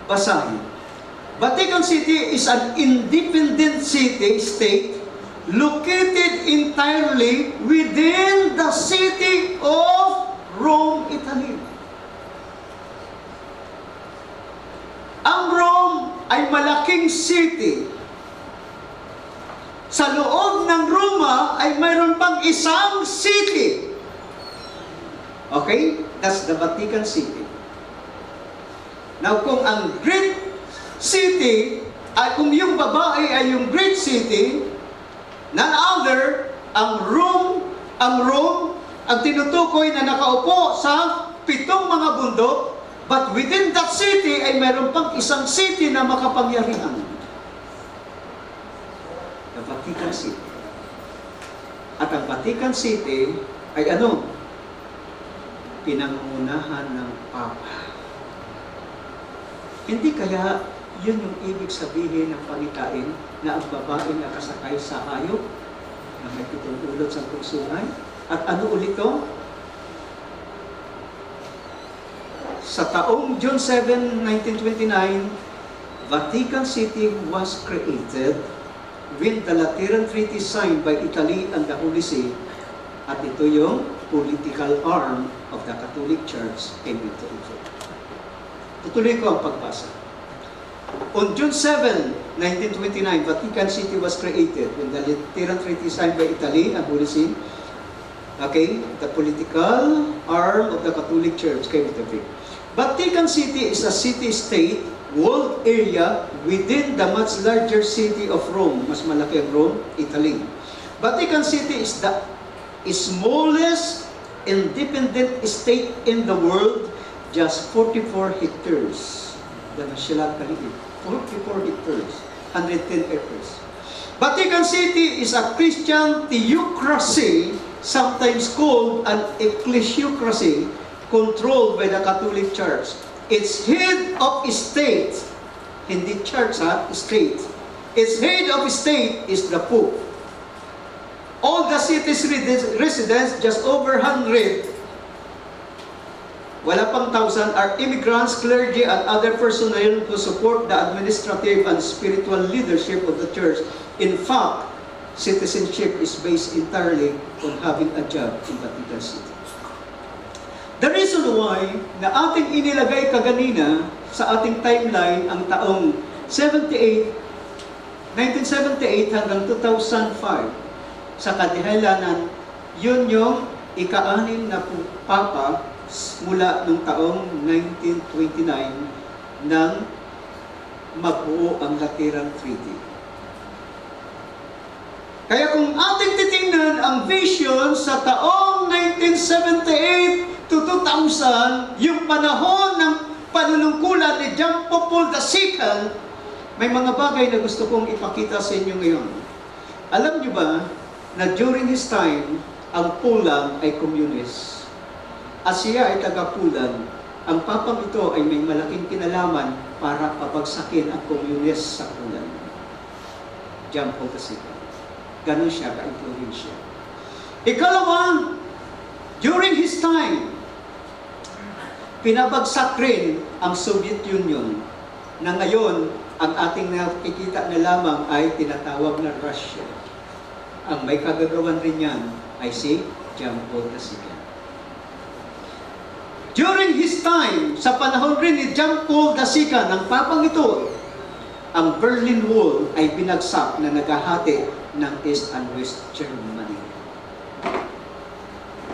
basahin. Vatican City is an independent city-state located entirely within the city of Rome, Italy. Ang Rome ay malaking city. Sa loob ng Roma ay mayroon pang isang city. Okay? That's the Vatican City. Now, kung ang great city, ay kung yung babae ay yung great city, none other, ang Rome, ang tinutukoy na nakaupo sa 7 mga bundok, but within that city ay mayroon pang isang city na makapangyarihan. The Vatican City. At ang Vatican City ay ano? Pinangungunahan ng Papa. Hindi kaya yun yung ibig sabihin ng pangitain na ang babae nakasakay sa hayop na may 7 ulot sa pusunay? At ano ulit to? Sa taong June 7, 1929, Vatican City was created when the Lateran Treaty signed by Italy and the Holy See, at ito yung political arm of the Catholic Church came into effect. Tutuloy ko ang pagbasa. On June 7, 1929, Vatican City was created when the Lateran Treaty signed by Italy and Holy See, okay, the political arm of the Catholic Church came into effect. Vatican City is a city-state walled area within the much larger city of Rome. Mas malaki ang Rome, Italy. Vatican City is the smallest independent state in the world, just 44 hectares. Ganun sila kaliit. 44 hectares, 110 acres. Vatican City is a Christian theocracy, sometimes called an ecclesiocracy, controlled by the Catholic Church. Its head of state, hindi church state. Its head of state is the Pope. All the city's residents, just over 100, wala pang 1,000, are immigrants, clergy, and other personnel who support the administrative and spiritual leadership of the church. In fact, citizenship is based entirely on having a job in Vatican City. The reason why na ating inilagay kaganina sa ating timeline ang taong 1978 hanggang 2005 sa kadahilanan, yun yung ika-6 na Papa mula noong taong 1929 nang mabuo ang Lateran Treaty. Kaya kung ating titingnan ang vision sa taong 1978 to 2000, yung panahon ng panunungkulan ni John Paul II, may mga bagay na gusto kong ipakita sa inyo ngayon. Alam nyo ba na during his time, ang Poland ay communist. At siya ay taga-Poland. Ang papang ito ay may malaking kinalaman para pabagsakin ang communist sa Poland. John Paul II. Ganon siya ka-influensya. Ikalawa, during his time, pinabagsak rin ang Soviet Union na ngayon ang ating nakikita na lamang ay tinatawag na Russia. Ang may kagagawan rin yan ay si John Paul II. During his time, sa panahon rin ni John Paul II, ng papang ito, ang Berlin Wall ay binagsak na naghahati ng East and West Germany.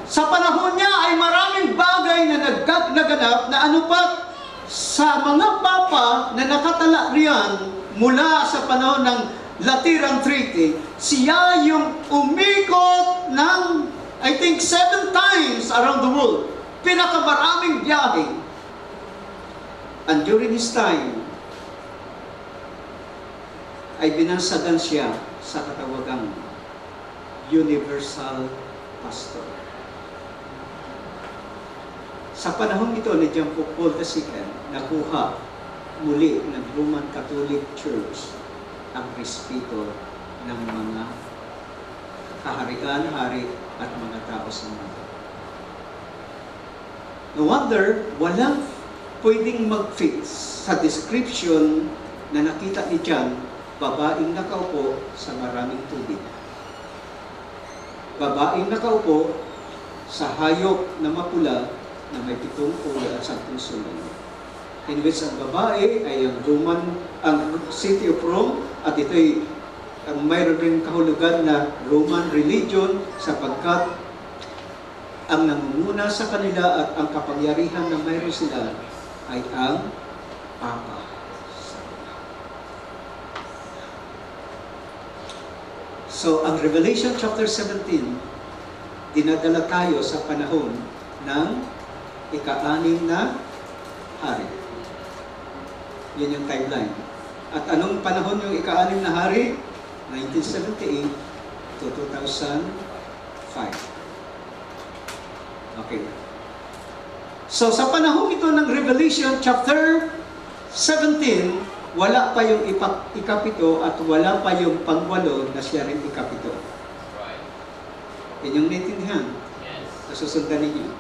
Sa panahon niya ay maraming bagay na naganap na ano pa sa mga papa na nakatala riyan mula sa panahon ng Lateran Treaty. Siya yung umikot ng, I think, 7 times around the world. Pinakamaraming biyahe. And during his time, ay binansagan siya sa katawagang Universal Pastor. Sa panahon ito ni John Paul II, nakuha muli ng Roman Catholic Church ang respeto ng mga kaharian, hari at mga tao sa mundo. No wonder, walang pwedeng mag-fix sa description na nakita ni John, babaeng nakaupo sa maraming tubig. Babaeng nakaupo sa hayop na mapula na may 7 ulo at 10 sulong. In which ang babae ay ang city of Rome, at ito'y mayroon rin kahulugan na Roman religion sapagkat ang nangunguna sa kanila at ang kapangyarihan na mayroon sila ay ang Papa. So, ang Revelation chapter 17, dinadala tayo sa panahon ng ika-anim na hari. Yan yung timeline. At anong panahon yung ika-anim na hari? 1978 to 2005. Okay. So, sa panahon ito ng Revelation chapter 17, wala pa yung ikapito at wala pa yung pangwalo na siya rin ikapito. Yan yung naintindihan. Yes. Nasusundan ninyo.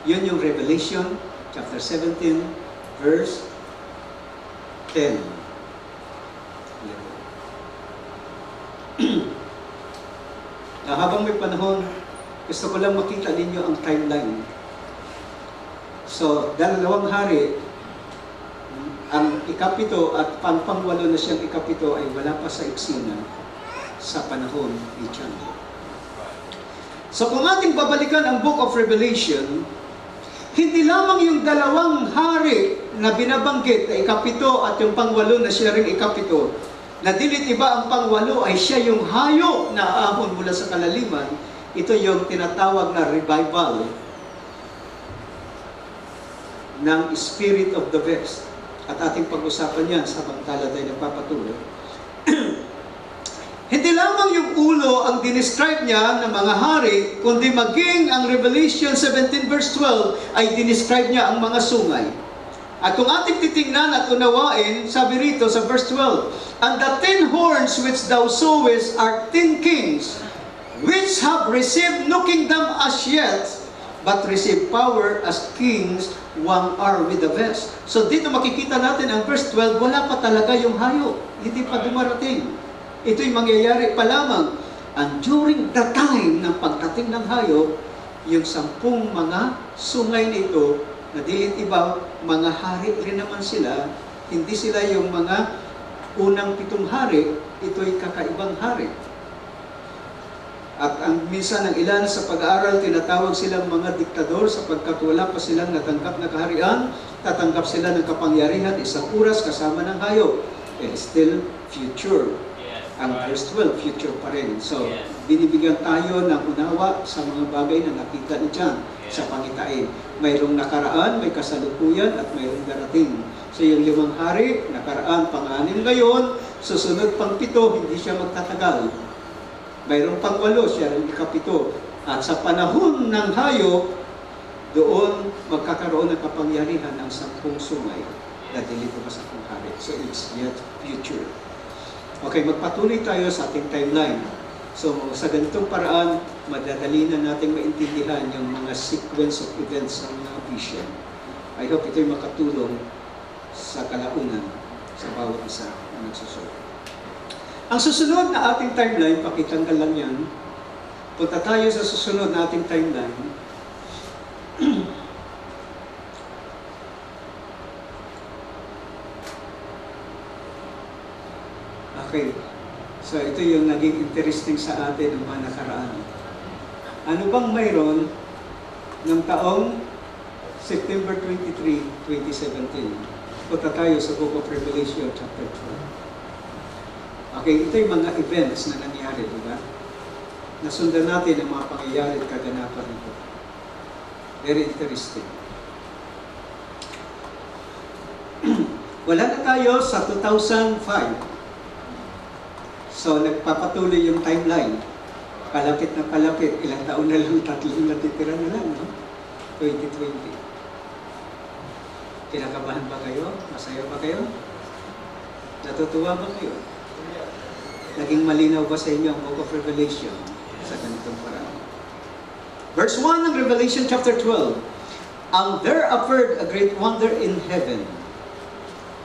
Yun yung Revelation chapter 17 verse 10. Na habang may panahon, gusto ko lang makita ninyo ang timeline. So, dalawang hari, ang ikapito at pangwalo na siyang ikapito ay wala pa sa eksena sa panahon ni John. So kung ating babalikan ang Book of Revelation, hindi lamang yung dalawang hari na binabanggit na ikapito at yung pangwalo na siya rin ikapito, na dilit iba ang pangwalo ay siya yung hayo na aahon mula sa kalaliman. Ito yung tinatawag na revival ng Spirit of the West. At ating pag-usapan yan sa bangkala tayo nagpapatuloy. Hindi lamang yung ulo ang dinescribe niya ng mga hari, kundi maging ang Revelation 17 verse 12 ay dinescribe niya ang mga sungay. At kung ating titingnan at unawain, sabi rito sa verse 12, "And the 10 horns which thou sawest are 10 kings, which have received no kingdom as yet, but receive power as kings, one are with the best." So dito makikita natin ang verse 12, wala pa talaga yung hayo. Hindi pa dumarating. Ito'y mangyayari pa lamang. And during the time ng pagdating ng hayo, yung 10 mga sungay nito, na dilit iba, mga hari rin naman sila, hindi sila yung mga unang 7 hari, ito'y kakaibang hari. At ang minsan ng ilan sa pag-aaral, tinatawag silang mga diktador sapagkat wala pa silang natanggap na kaharian, tatanggap sila ng kapangyarihan isang oras kasama ng hayop. Still future. Ang verse 12, future pa rin. So, binibigyan tayo ng unawa sa mga bagay na nakita ni John sa pangitain. Mayroong nakaraan, may kasalukuyan, at mayroong darating. So, yung 5 hari, nakaraan, pang-6 ngayon, susunod pang 7, hindi siya magtatagal. Mayroong pang-8, siya rin ikapito. At sa panahon ng hayop, doon magkakaroon ng kapangyarihan ng 10 sungay na dilito pa sa 10 hari. So, it's yet future. Okay, magpatuloy tayo sa ating timeline. So, sa ganitong paraan, madadali na natin maintindihan yung mga sequence of events ng mga vision. I hope ito'y makatulong sa kalaunan sa bawat isa na nagsusunod. Ang susunod na ating timeline, pakitanggal lang yan. Punta tayo sa susunod na ating timeline. Okay. So, ito yung naging interesting sa atin ng mga nakaraan. Ano bang mayroon ng taong September 23, 2017? Punta tayo sa Book of Revelation, chapter 12. Okay, ito yung mga events na nangyari, di ba? Nasundan natin ang mga pangyayari at kaganapan nito. Very interesting. Wala na tayo sa 2005. So, nagpapatuloy yung timeline. Palapit na palapit. Ilang taon na lang, 3 natitira na lang, no? 2020. Kinakabahan ba kayo? Masaya ba kayo? Natutuwa ba kayo? Naging malinaw ba sa inyo ang Book of Revelation sa ganitong paraan? Verse 1 ng Revelation chapter 12. "And there appeared a great wonder in heaven,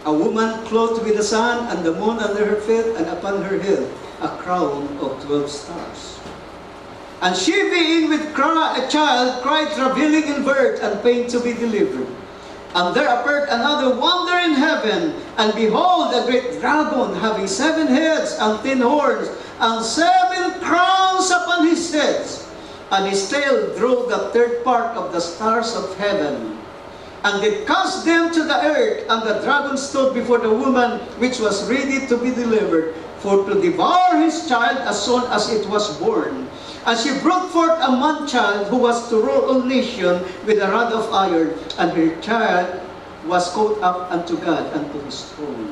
a woman clothed with the sun and the moon under her feet, and upon her head a crown of 12 stars. And she being with a child cried, travailing in birth and pain to be delivered. And there appeared another wonder in heaven, and behold, a great dragon having 7 heads and 10 horns, and 7 crowns upon his heads. And his tail drove the 1/3 part of the stars of heaven, and did cast them to the earth, and the dragon stood before the woman which was ready to be delivered, for to devour his child as soon as it was born. And she brought forth a man-child who was to rule all nations with a rod of iron, and her child was caught up unto God, unto his throne.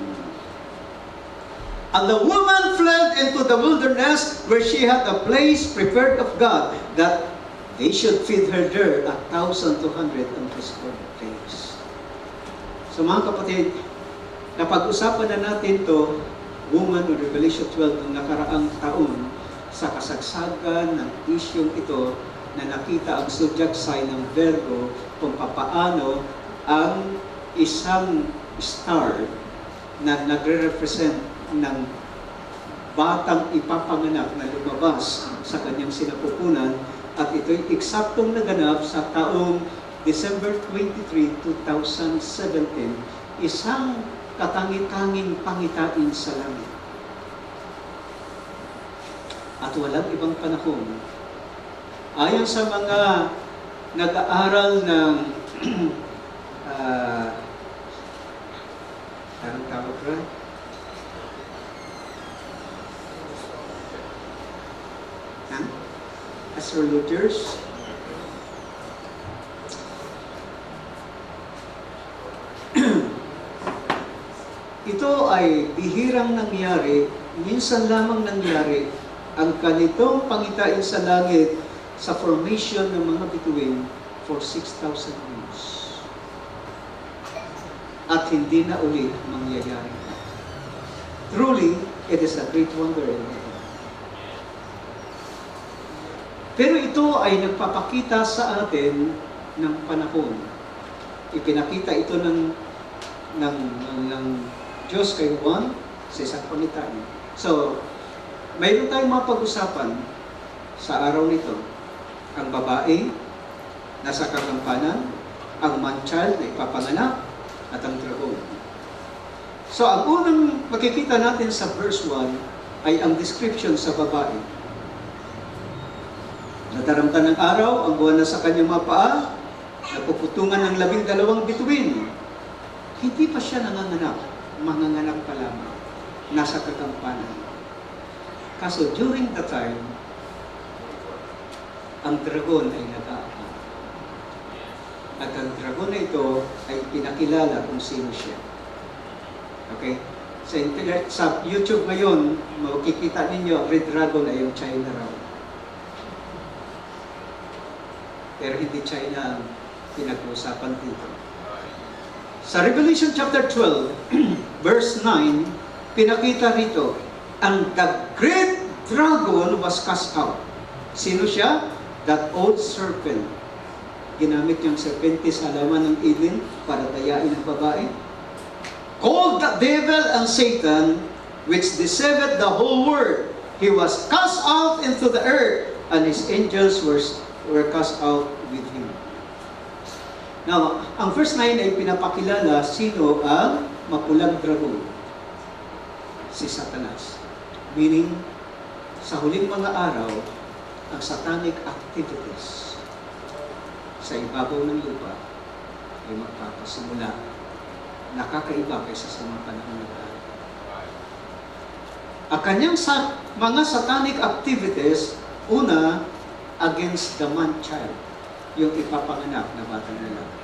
And the woman fled into the wilderness, where she had a place prepared of God, that they should feed her there 1,260 days. So mga kapatid, napag-usapan na natin to, woman o Revelation 12 ng nakaraang taon, sa kasagsagan ng isyong ito na nakita ang zodiac sign ng Virgo, kung papaano ang isang star na nagre-represent ng batang ipapanganak na lumabas sa kanyang sinapupunan, at ito'y eksaktong naganap sa taong December 23, 2017, isang katangi-tanging pangitain sa langit. At walang ibang panahon. Ayon sa mga nag-aaral ng anong tawag ba? Astrologers, ito ay bihirang nangyari, minsan lamang nangyari ang ganitong pangitain sa langit sa formation ng mga bituin for 6,000 years. At hindi na uli mangyayari. Truly, it is a great wonder in heaven. Pero ito ay nagpapakita sa atin ng panahon. Ipinakita ito ng Diyos kay Juan sa isang pangitain. So, mayroon tayong mapag-usapan sa araw nito. Ang babae, nasa kagampanan, ang man-child na ipapanganak, at ang dragon. So, ang unang makikita natin sa verse 1 ay ang description sa babae. Nadaramtan ng araw, ang buwan na sa kanyang mga paa, napuputungan ng 12 bituin. Hindi pa siya nanganganak, manganganak pa lamang, nasa kagampanan. Kaso during the time, ang dragon ay nag-aakit. At ang dragon na ito ay pinakilala kung sino siya. Okay? Sa YouTube ngayon, makikita ninyo, Red Dragon ay yung China raw. Pero hindi China ang pinag-uusapan dito. Sa Revelation chapter 12, verse 9, pinakita rito, ang the great dragon was cast out. Sino siya? That old serpent. Ginamit yung serpente sa halaman ng Eden para dayain ang babae. Called the devil and Satan, which deceived the whole world. He was cast out into the earth, and his angels were cast out with him. Now, ang verse 9 ay pinapakilala sino ang mapulang dragon. Si Satanas. Meaning, sa huling mga araw, ang satanic activities sa ibabaw ng lupa ay magpapasimula. Nakakaiba kaysa sa mga panahon na daan. Ang kanyang mga satanic activities, una, against the man-child, yung ipapanganak na batang lalaki.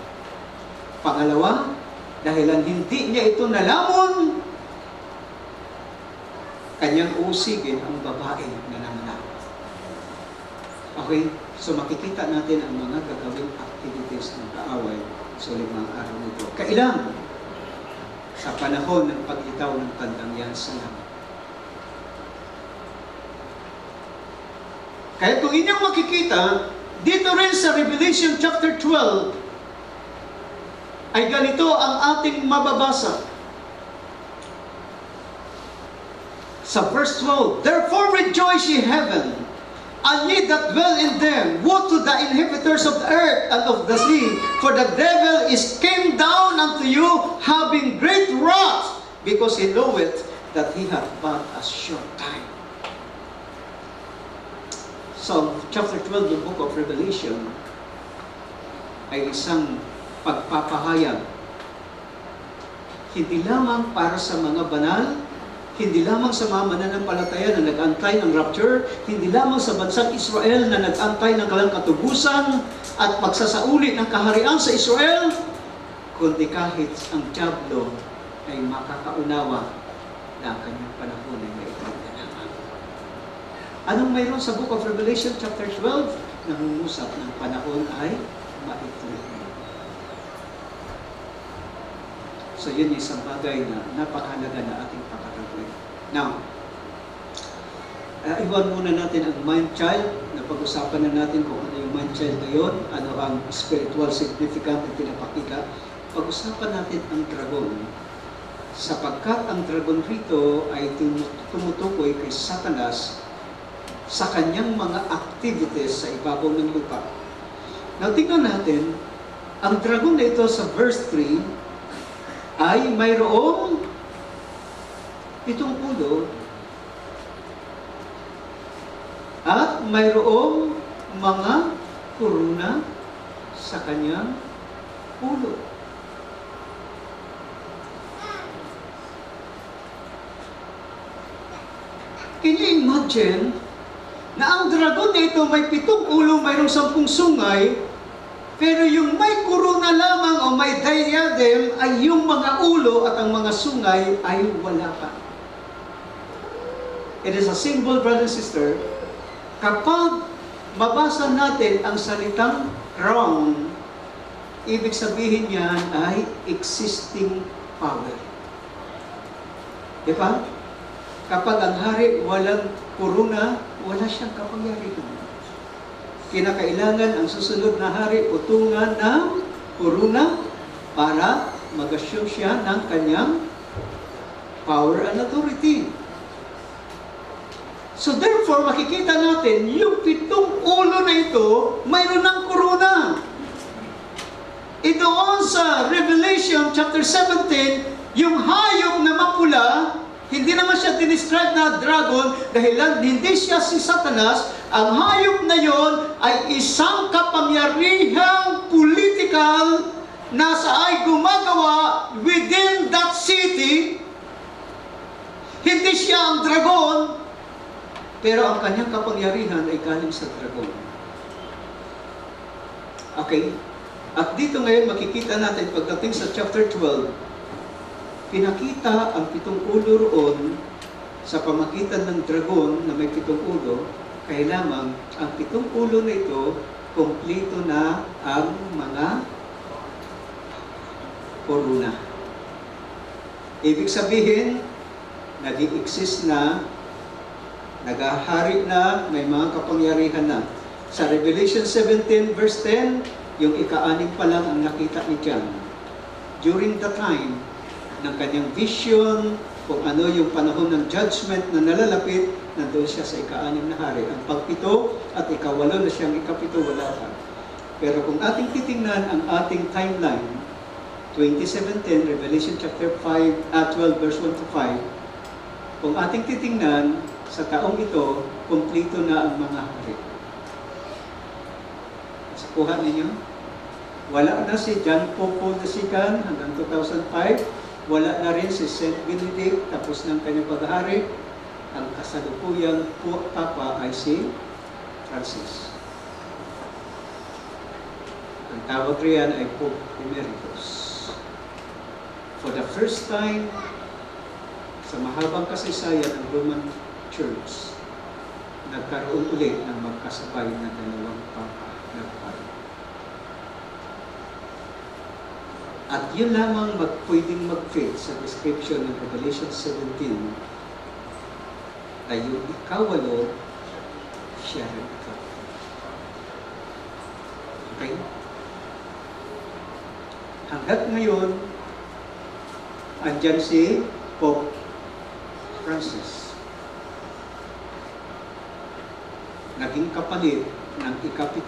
Pangalawa, dahilan hindi niya ito nalamon, kanyang usigin ang babae na nanganak. Okay? So makikita natin ang mga gagawing activities ng kaaway sa limang araw nito. Kailan? Sa panahon ng paglitaw ng tandang yan sa langit. Kaya kung inyong makikita, dito rin sa Revelation chapter 12, ay ganito ang ating mababasa. Sa verse 12, therefore rejoice ye heaven, and ye that dwell in them, woe to the inhabitants of the earth and of the sea, for the devil is came down unto you, having great wrath, because he knoweth that he hath but a short time. So, chapter 12 ng book of Revelation ay isang pagpapahayag. Hindi lamang para sa mga banal, hindi lamang sa mga mananampalataya na nag-antay ng rapture, hindi lamang sa bansang Israel na nag-antay ng kanilang katubusan at pagsasauli ng kaharian sa Israel, kundi kahit ang dyablo ay makakaunawa na ang kanyang panahon ay maitignan naman. Anong mayroon sa Book of Revelation chapter 12? Nangungusap ng panahon ay maitignan. So yun isang bagay na napakahalaga na ating pakatagawin. Now, iwan muna natin ang mind child. Napag-usapan na natin kung ano yung mind child ngayon, ano ang spiritual significant na pinapakita. Pag-usapan natin ang dragon. Sapagkat ang dragon rito ay tumutukoy kay Satanas sa kanyang mga activities sa ibabaw ng lupa. Now, tingnan natin, ang dragon na ito sa verse 3 ay mayroong 7 ulo at mayroong mga kuruna sa kanyang ulo. Can you imagine na ang dragon na ito may 7 ulo, mayroong 10 sungay, pero yung may kuruna lamang o may diadem ay yung mga ulo at ang mga sungay ay wala pa. It is a symbol, brother and sister, kapag mabasa natin ang salitang crown, ibig sabihin niyan ay existing power. Di ba? Kapag ang hari walang kuruna, wala siyang kapangyarihan. Kinakailangan ang susunod na hari utungan ng kuruna para mag-assume siya ng kanyang power and authority. So therefore, makikita natin, yung 7 ulo na ito, mayroon ng kuruna. Itoon sa Revelation chapter 17, yung hayop na mapula, hindi naman siya dinescribe na dragon dahil hindi siya si Satanas. Ang hayop na yon ay isang kapangyarihang political na ay gumagawa within that city. Hindi siya ang dragon, pero ang kanyang kapangyarihan ay galing sa dragon. Okay? At dito ngayon makikita natin pagdating sa chapter 12, pinakita ang 7 ulo roon sa pamagitan ng dragon na may 7 ulo, kaya lamang ang 7 ulo na ito, kompleto na ang mga koruna. Ibig sabihin, nag-i-exist na, nagahari na, may mga kapangyarihan na. Sa Revelation 17 verse 10, yung ika-6 pa lang ang nakita ni John. During the time ng kanyang vision, kung ano yung panahon ng judgment na nalalapit, nandoon siya sa ika-6 na hari. Ang pag-7 at ika-8 na siyang ika-7, wala pa. Pero kung ating titingnan ang ating timeline, 2017, Revelation chapter 12 verse 1 to 5, kung ating titingnan, sa taong ito, kumplito na ang mga hari. Sa kuha ninyo, wala na si John Paul II hanggang 2005, wala na rin si Saint Benedict, tapos ng kanyang paghahari. Ang kasalukuyang Papa ay si Francis. Ang tawag riyan ay Pope Emeritus. For the first time, sa mahabang kasaysayan ng Roman Church, nagkaroon ulit ng magkasabay na 2 Papa nagpari. At yun lamang pwedeng mag-fit sa description ng Revelation 17 ay yung ika-8, siya rin ikaw. Okay? Hanggat ngayon, andyan si Pope Francis. Naging kapalit ng ika-7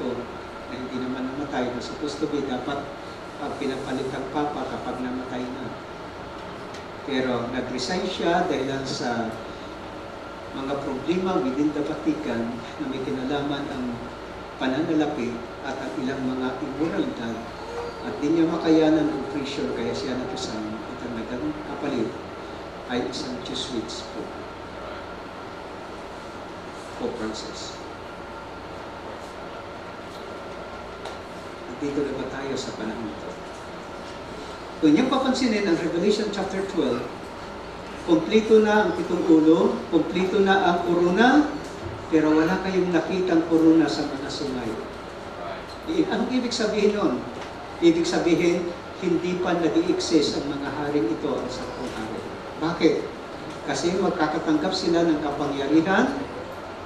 na hindi naman namatay, na supposed to be dapat ang pinapalitang Papa kapag namatay na. Pero nag-resign siya dahil sa mga problema within the Vatican na may kinalaman ang pananalapi at ang ilang mga immoralidad at Hindi niya makayanan ang pressure, kaya siya nakisan. At ang naging kapalit ay isang Jesuit Pope. Pope Francis. At dito na ba tayo sa panahon ito? Kung niyang papansinin ang Revelation chapter 12, kumplito na ang 7 ulo, kumplito na ang korona, pero wala kayong nakitang korona sa mga sumayo. Anong ibig sabihin nun? Ibig sabihin, hindi pa nag-i-exist ang mga haring ito ang 10 hari. Bakit? Kasi magkakatanggap sila ng kapangyarihan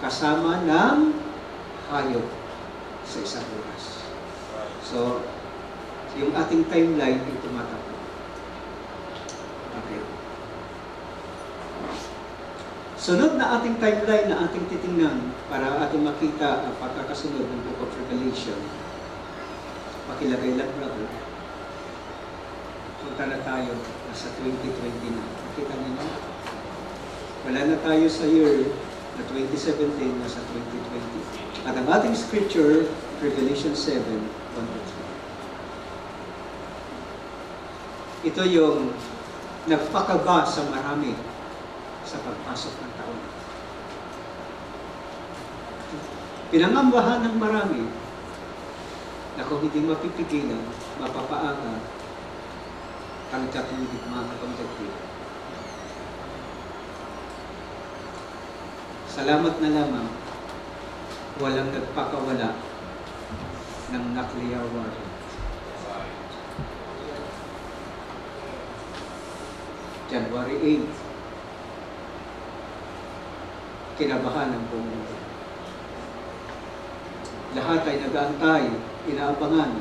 kasama ng hayop sa isang oras. So, yung ating timeline ay tumatakbo. Okay. Sunod na ating timeline na ating titingnan para ating makita ang pagkakasunod ng Book of Revelation. Pakilagay lang, brother. Punta na tayo sa 2020 na. Nakita niyo? Wala na tayo sa year na 2017, nasa 2020. At ang ating scripture, Revelation 7, 1-3. Ito yung nagpakaba sa marami sa pagpasok ng taon. Pinangambahan ng marami na kung hindi mapipigilan, mapapaaga ang katulig mga pagdagdag. Salamat na lamang, walang nagpakawala ng nuclear war. January 8, kinabahan ng buong mundo. Lahat ay nag-aantay, inaabangan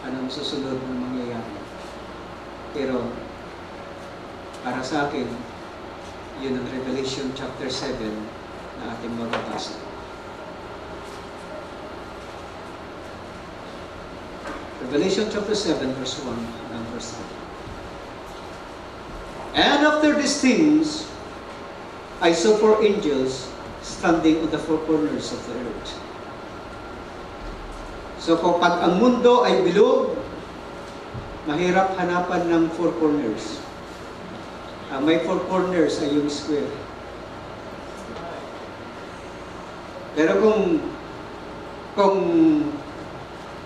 anong susunod na mangyayari. Pero para sa akin, yun ang Revelation chapter 7 na ating mababasa. Revelation chapter 7 verse 1 and verse 3. And after these things, I saw 4 angels standing on the 4 corners of the earth. So kapag ang mundo ay bilog, mahirap hanapan ng 4 corners. May 4 corners ay yung square. Pero kung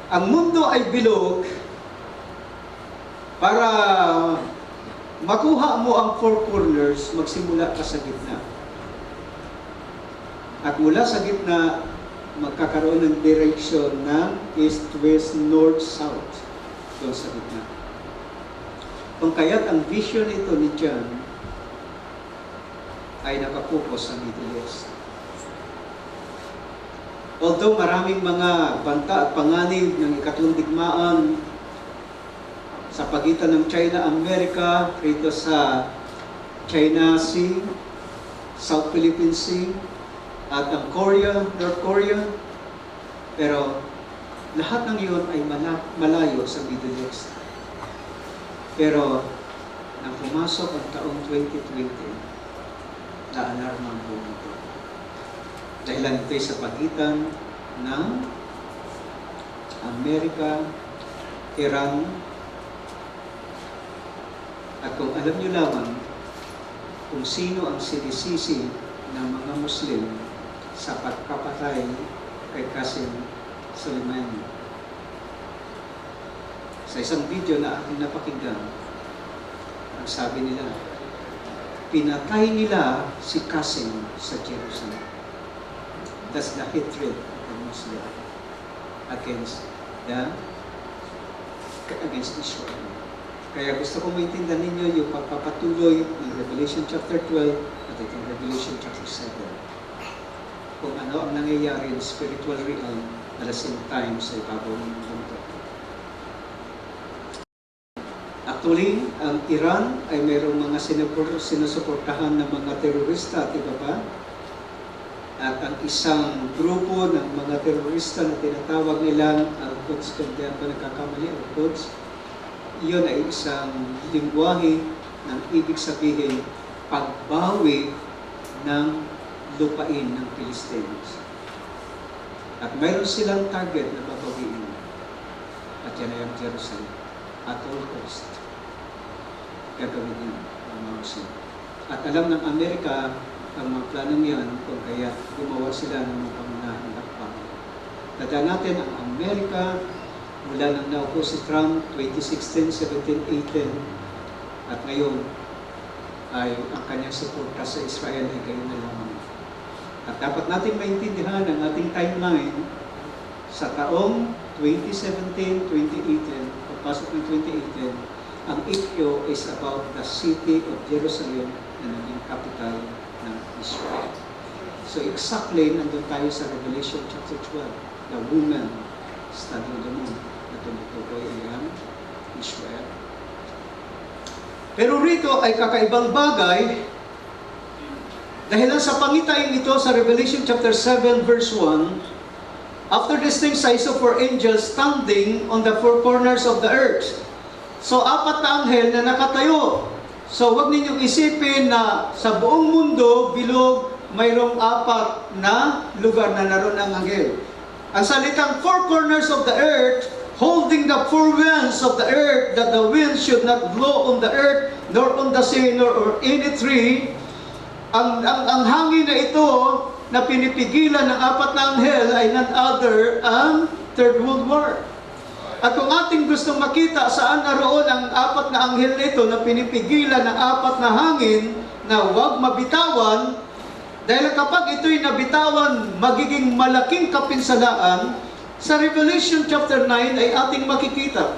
ang mundo ay bilog, para makuha mo ang 4 corners, magsimula ka sa gitna. At mula sa gitna, magkakaroon ng direction ng east, west, north, south. Doon sa gitna. Kung kaya't ang vision nito ni John ay nakapokus sa Middle East. Although maraming mga banta at panganib ng ikatlong digmaan sa pagitan ng China-America rito sa China Sea, South Philippine Sea, at ang Korea, North Korea, pero lahat ng iyon ay malayo sa Middle East. Pero nang pumasok ang taong 2020, na-alarma ang buong ito. Dahilan ito'y sa pagitan ng Amerika, Iran, at kung alam nyo lamang kung sino ang sinisisi ng mga Muslim sa pagkapatay kay Qasim Soleimani. Sa isang video na aking napakinggan, ang sabi nila, pinatay nila si Qasim sa Jerusalem. That's the hatred of the Muslim against Israel. Kaya gusto kong maintindihan ninyo yung pagpapatuloy ng Revelation chapter 12 at itong Revelation chapter 7. Kung ano ang nangyayari in spiritual realm at the same time sa ibabaw ng mundo. Actually, ang Iran ay mayroong mga sinusuportahan ng mga terorista at iba pa. At ang isang grupo ng mga terorista na tinatawag nilang Al-Quds, kung di ako nagkakamali, Al-Quds, iyon ay isang lingwahe ng ibig sabihin pagbawi ng lupain ng Philistines. At mayroon silang target na babawiin. at yan ay ang Jerusalem. At all cost, gagawin yan ang mga Muslim. At alam ng Amerika ang mga planong yan kung kaya gumawa sila ng mga pangunahing hakbang. Tandaan natin ang Amerika mula nang naupo si Trump 2016, 17, 18 at ngayon ay ang kanyang suporta sa Israel ay gayon na lamang. At dapat nating maintindihan ang ating timeline sa taong 2017, 2018, pagpasok ng 2018, ang issue is about the city of Jerusalem na naging capital ng Israel. So exactly, nandun tayo sa Revelation chapter 12. The woman sa Togonon na tumutukoy ay ang Israel. Pero rito ay kakaibang bagay dahil sa pangitaing ito sa Revelation chapter 7 verse 1, after these things I saw four angels standing on the four corners of the earth. So apat na anghel na nakatayo. So wag ninyong isipin na sa buong mundo, bilog, mayroong apat na lugar na naroon ang anghel. Ang salitang four corners of the earth, holding the four winds of the earth, that the wind should not blow on the earth, nor on the sea, nor on any tree. Ang hangin na ito na pinipigilan ng apat na anghel ay none other ang Third World War. At kung ating gustong makita saan naroon ang apat na anghel nito na pinipigilan ng apat na hangin na huwag mabitawan, dahil kapag ito'y nabitawan, magiging malaking kapinsalaan, sa Revelation chapter 9 ay ating makikita.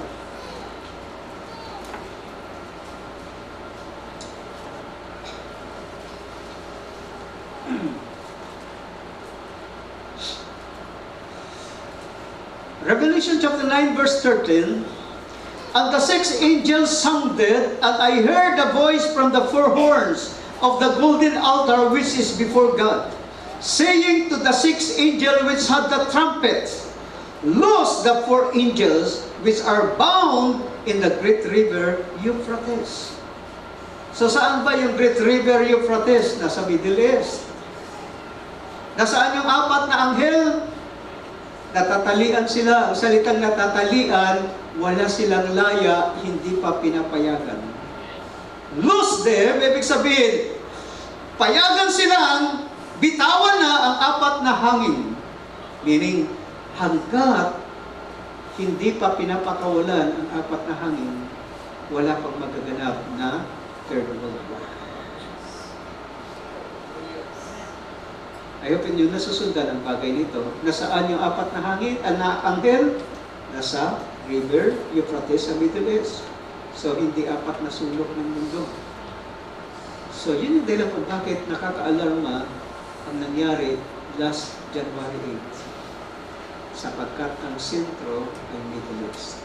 Revelation chapter 9 verse 13, and the sixth angel sounded, and I heard a voice from the four horns of the golden altar which is before God, saying to the sixth angel which had the trumpet, loose the four angels which are bound in the great river Euphrates. So saan ba yung great river Euphrates? Nasa Middle East. Nasaan yung apat na anghel? Natatalian sila. Ang salitang natatalian, wala silang laya, hindi pa pinapayagan. Loose them, ibig sabihin, payagan silang, bitawan na ang apat na hangin. Meaning, hanggat hindi pa pinapakawalan ang apat na hangin, wala pang magaganap na Third World War. I hope inyo nasusundan ang bagay nito. Nasaan yung apat na hangin? Na anghel? Nasa river Euphrates sa Middle East. So, hindi apat na sulok ng mundo. So, yun yung dahilan kung bakit nakaka-alarma ang nangyari last January 8. Sapagkat ang sentro ay Middle East.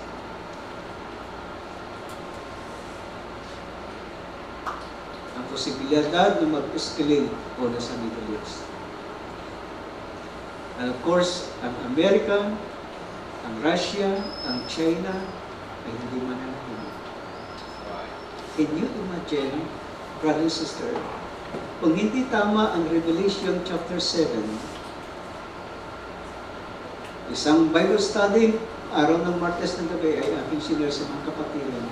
Ang posibilidad na mag-escalate o nasa Middle East. And of course, ang Amerika, ang Russia, ang China, ay hindi mananahimik. Can you imagine, brother and sister, kung hindi tama ang Revelation chapter 7, isang Bible study, araw ng Martes ng gabi ay aking sinare sa mga kapatiran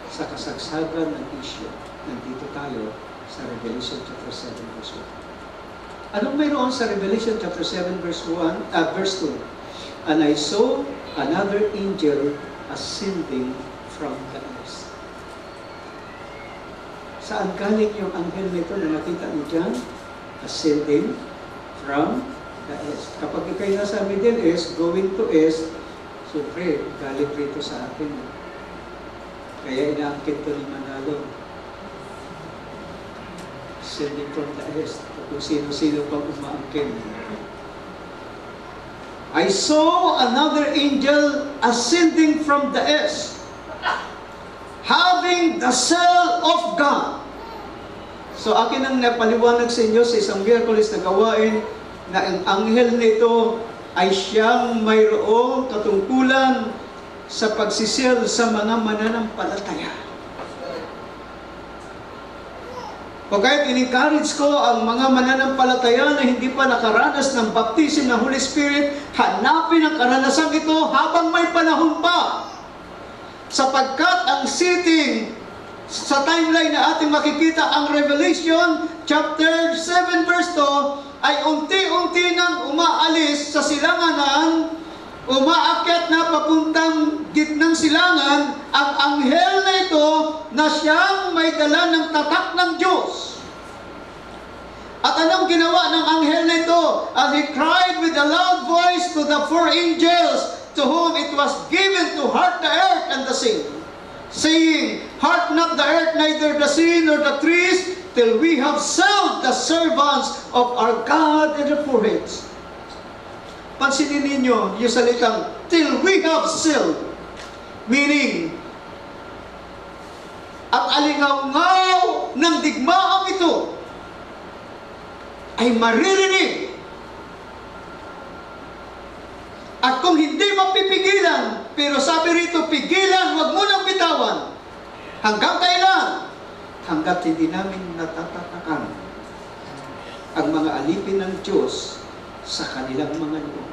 sa kasagsagan ng issue. Nandito tayo sa Revelation chapter 7 verse 1. Anong mayroon sa Revelation chapter 7 verse 2? And I saw another angel ascending from the earth. Saan galing yung anghel nito na nakita niyo dyan? Ascending from the earth. Kapag ikay nasa Middle East, going to east, siyempre, galing rito sa atin. Kaya inaangkin to ni Manalo. Ascending from the east. Kung sino-sino pang umaangkin. I saw another angel ascending from the east, having the seal of God. So akin ang napaliwanag sa inyo sa isang Miyerkules na gawain na ang anghel nito ay siyang mayroong katungkulan sa pagsisil sa mga mananampalataya. O kahit in-encourage ko ang mga mananampalataya na hindi pa nakaranas ng baptism ng Holy Spirit, hanapin ang karanasang ito habang may panahon pa. Sapagkat ang setting sa timeline na ating makikita ang Revelation chapter 7 verse 2 ay unti-unti nang umaalis sa silanganan, umaakyat na papuntang gitnang silangan ang anghel na ito na siyang may dala ng tatak ng Diyos. At anong ginawa ng anghel na ito? And he cried with a loud voice to the four angels to whom it was given to hark the earth and the sea, saying, Hark not the earth, neither the sea, nor the trees, till we have sealed the servants of our God in their foreheads. Pansinin ninyo yung salitang, till we have sealed. Meaning, ang alingaw-ngaw ng digmaang ito ay maririnig. At kung hindi mapipigilan, pero sabi rito, pigilan, huwag mo nang bitawan. Hanggang kailan? Hanggat hindi namin natatatakan ang mga alipin ng Diyos sa kanilang mga loob.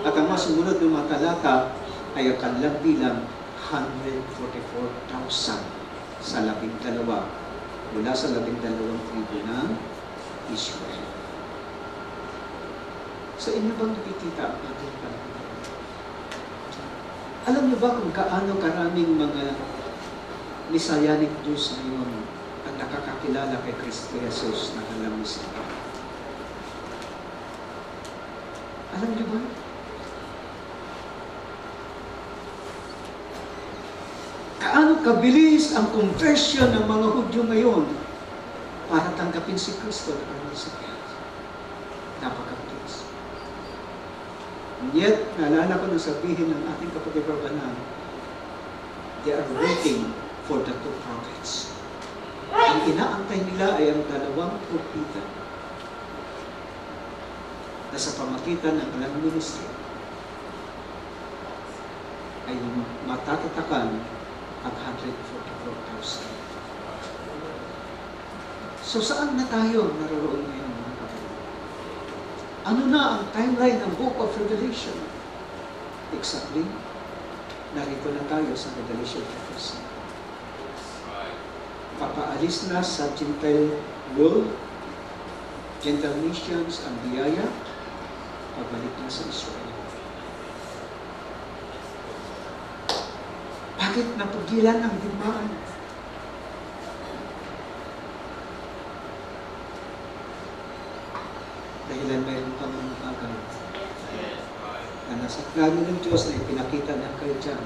At ang masumunod ng mga talata ay ang kanilang bilang 144,000 sa 12 mula sa 12 tribu ng Israel. Sa inyo bang nakikita ang ating panahon? Alam niyo ba kung gaano karaming mga Messianic Jews ngayon ang nakakakilala kay Kristo Jesus na alam Messiah? Alam niyo ba? Kaano kabilis ang conversion ng mga Hudyo ngayon para tanggapin si Kristo na alam Messiah? Napakabilis. And yet, naalala ko nang sabihin ng ating kapatid Rabanan, they are waiting for the two prophets. Ang inaantay nila ay ang dalawang propeta na sa pamagitan ng kanilang ministry ay matatatakan ang 144,000. So saan na tayo naroon ngayon, mga kapatid? Ano na ang timeline ng Book of Revelation? Exactly, narito na tayo sa Revelation 14. Papaalis na sa Gentile world, Gentile nations ang biyaya, pabalik na sa Israel. Bakit napagilan ang digmaan? Dahilan mayroon pang mga bagay na nasa plano ng Diyos na ipinakita na kayo dyan.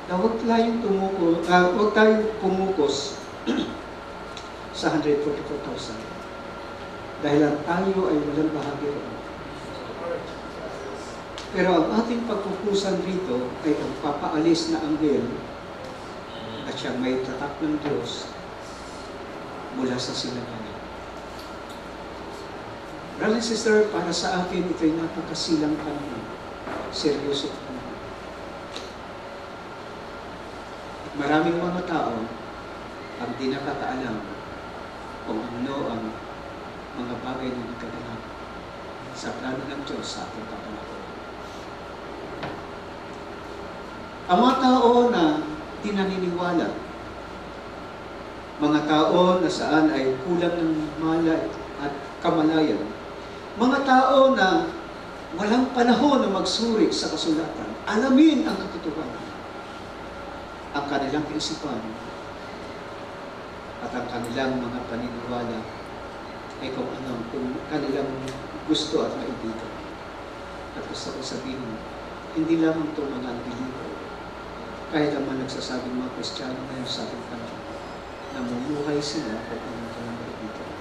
Na huwag tayong pumukos sa 144,000 dahil ang tayo ay walang bahagi roon. Pero ang ating pagpupusan rito ay ang papaalis na anghel at siyang may tatak ng Diyos mula sa silanganan. Brother and sister, para sa akin ito'y napakasilang panahon. Seryoso panahon. Maraming mga tao ang di nakakaalam kung ano ang mga bagay na nagkaganap sa plano ng Diyos sa ating kapanahonan. Ang mga tao na di naniniwala, mga tao na saan ay kulang ng malay at kamalayan, mga tao na walang panahon na magsuri sa kasulatan, alamin ang katotohanan, ang kanilang kaisipan at ang kanilang mga paniniwala ay kung ano, kung kanilang gusto at maibigan. At gusto ko sabihin, hindi lamang itong mga unbeliever, kahit ang mga nagsasabing mga Kristiyano ngayon sa ating panahon, namumuhay sila kung anong kanilang maibigan.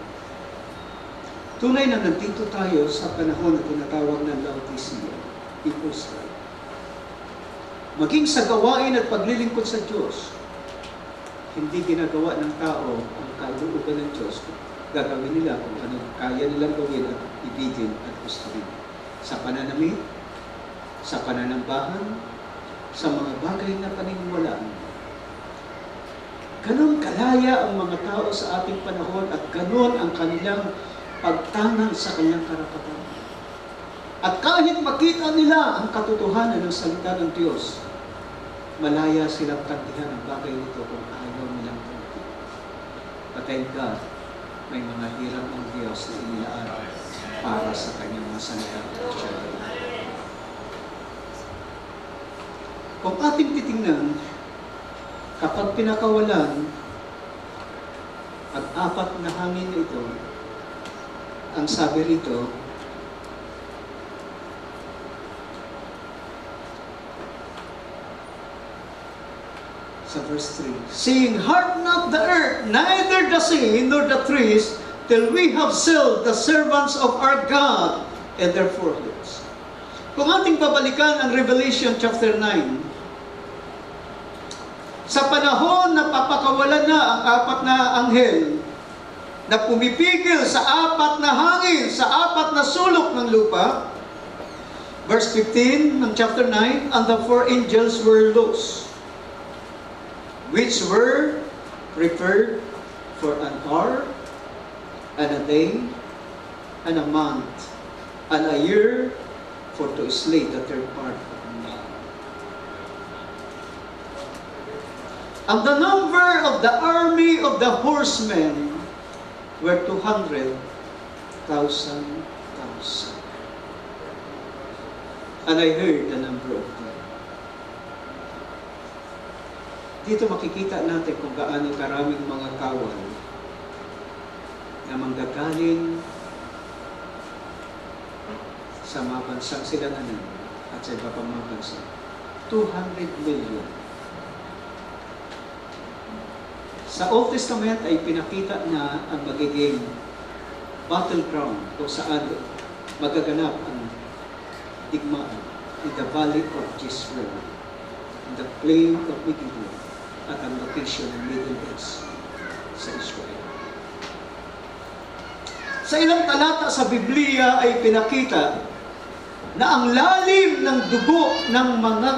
Tunay na nandito tayo sa panahon na tinatawag ng Laodicea, People's Right. Maging sa gawain at paglilingkod sa Diyos, hindi ginagawa ng tao ang kalooban ng Diyos. Gagawin nila kung ano kaya nilang gawin at ibigin at gustuhin. Sa pananamit, sa pananambahan, sa mga bagay na paniniwalaan. Ganon kalaya ang mga tao sa ating panahon at ganon ang kanilang pagtangan sa kanyang karapatan. At kahit makita nila ang katotohanan ng salita ng Diyos, malaya silang tanggihan ang bagay nito kung ayaw nilang tanggapin. But thank God, may mga hirap ang Diyos na inilaan para sa kanyang mga salita. Kung ating titingnan, kapag pinakawalan ang apat na hangin na ito, ang sabi rito, sa verse 3, saying, hark not the earth, neither the sea, nor the trees, till we have sealed the servants of our God and their foreheads. Kung ating babalikan ang Revelation chapter 9, sa panahon na papakawalan na ang apat na anghel na pumipigil sa apat na hangin, sa apat na sulok ng lupa, verse 15 ng chapter 9, and the four angels were loosed, which were prepared for an hour, and a day, and a month, and a year, for to slay the third part of man. And the number of the army of the horsemen were 200,000. And I heard the number of them. Dito makikita natin kung gaano karaming mga kawal na manggagaling sa mga bansang silanganan at sa iba pang mga bansa. 200 million. Sa Old Testament ay pinakita na ang magiging battleground kung saan magaganap ang digmaan in the valley of Jezreel, in the plain of Megiddo, at ang location ng Middle East sa Israel. Sa ilang talata sa Biblia ay pinakita na ang lalim ng dugo ng mga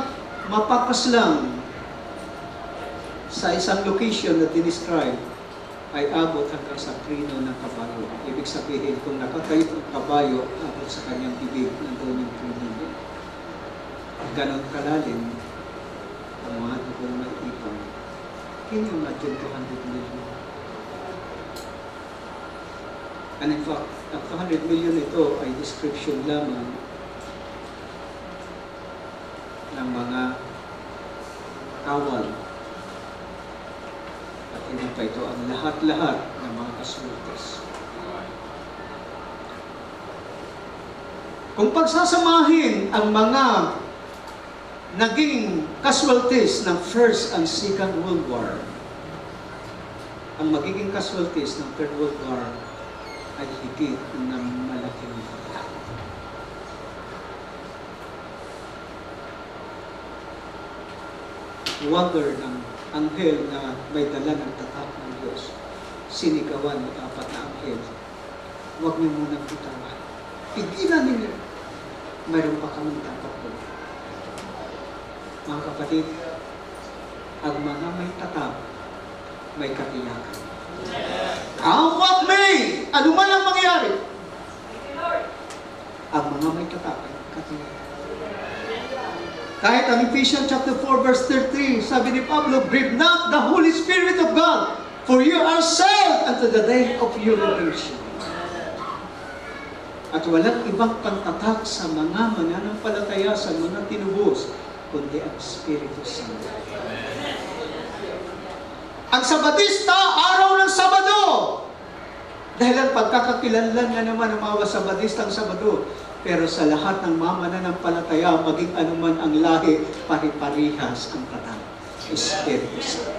mapapaslang sa isang location na dinescribe ay abot hanggang sa krino ng kabayo. Ibig sabihin, kung nakakayot ang kabayo, abot sa kanyang bibig, nandoon yung krino niya. Ganon kalalim ang mga dugong may ipon. Can you imagine 200 million? And in fact, ang 200 million ito ay description lamang ng mga kawal. At hindi pa ito ang lahat-lahat ng mga casualties. Kung pagsasamahin ang mga naging casualties ng First and Second World War, ang magiging casualties ng Third World War ay higit ng malaking bagay. Wonder ng anghel na may dala ng tatak ng Diyos. Sinigawan ng apat na anghel. Huwag niyo munang bitawan. Pigilan ninyo. Mayroon pa kaming dapat po. Mga kapatid, ang mga may tatak, may katiyakan. Come what may! Ano man ang mangyari? Ang mga may tatak, may katiyakan. Kahit ang Ephesians chapter 4 verse 33, sabi ni Pablo, grieve not the Holy Spirit of God, for you are sealed unto the day of your redemption. At walang ibang pantatak sa mga mananampalataya, sa mga tinubos, kundi ang Espiritu Santo. Ang Sabadista, araw ng Sabado. Dahil ang pagkakakilanlan na naman ng mga Sabadistang Sabado. Pero sa lahat ng mananampalataya, maging anuman ang lahi, pari-parihas ang tatang Espiritu Santo.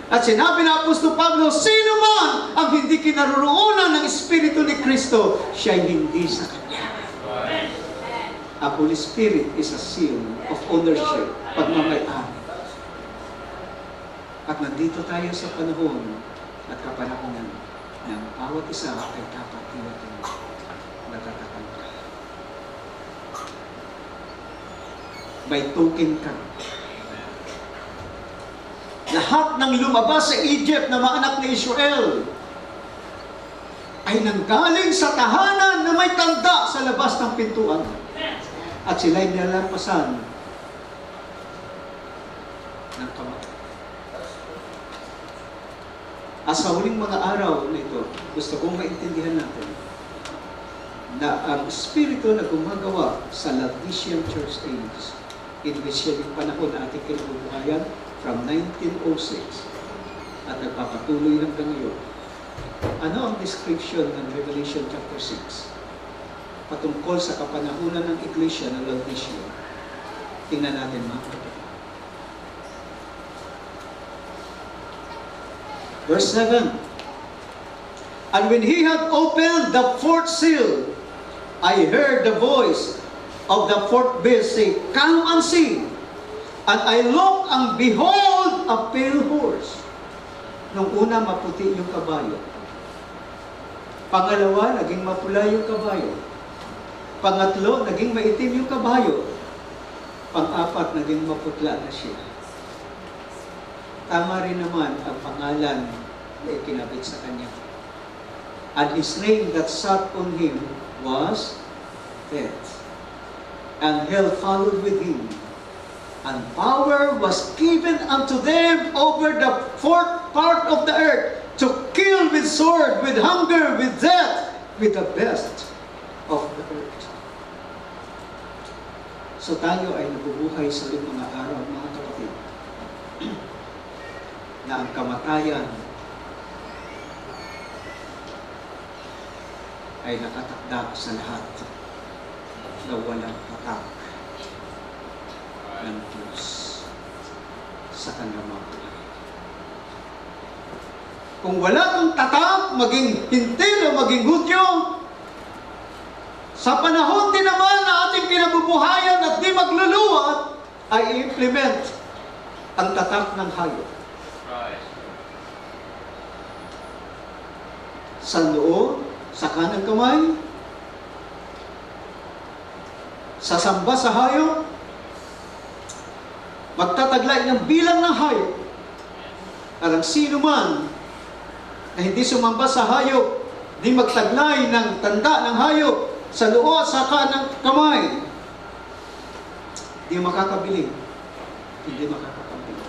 At sinabi na Apostol Pablo, sino man ang hindi kinaroroonan ng Espiritu ni Kristo, siya'y hindi sa Kanya. Ang Holy Spirit is a seal of ownership, pagmamay-ari. At nandito tayo sa panahon at kapanahonan ng bawat isa ay dapat tiwatin natatakal ka. May token ka. lahat ng lumabas sa Egypt na mga anak ni Israel ay nanggaling sa tahanan na may tanda sa labas ng pintuan. At sila'y nilalampasan ng kamay. At sa huling mga araw na ito, gusto kong maintindihan natin na ang Espiritu na gumagawa sa Laodicean Church Age, in which yan yung panahon na ating kinabubuhayan from 1906 at nagpapatuloy hanggang ngayon. Ano ang description ng Revelation chapter 6 patungkol sa kapanahunan ng Iglesia ng Laodicea? Tingnan natin mga kapatid. Verse 7. And when he had opened the fourth seal, I heard the voice of the fourth beast say, Come and see. And I looked, and behold, a pale horse. Nung una, maputi yung kabayo. Pangalawa, naging mapula yung kabayo. Pangatlo, naging maitim yung kabayo. Pang-apat, naging maputla na siya. Tama rin naman ang pangalan na ikinabit sa kanya. And his name that sat on him was Death. And hell followed with him. And power was given unto them over the fourth part of the earth, to kill with sword, with hunger, with death, with the best of the earth. So tayo ay nabubuhay sa mga araw, mga kapatid, na ang kamatayan ay nakatakda sa lahat na walang tatak ng Diyos sa kanyang mga buhay. Kung wala kang tatak, maging Hintil o maging Hudyo, sa panahon din naman na ating kinabubuhayan at di magluluwat, ay i-implement ang tatak ng hayop. Sa noo, sa kanang kamay, sa samba sa hayop, magtataglay ng bilang ng hayop. At ang sino man na hindi sumamba sa hayop, di magtaglay ng tanda ng hayop sa noo at sa kanang kamay, di makakabili. Hindi makakabili.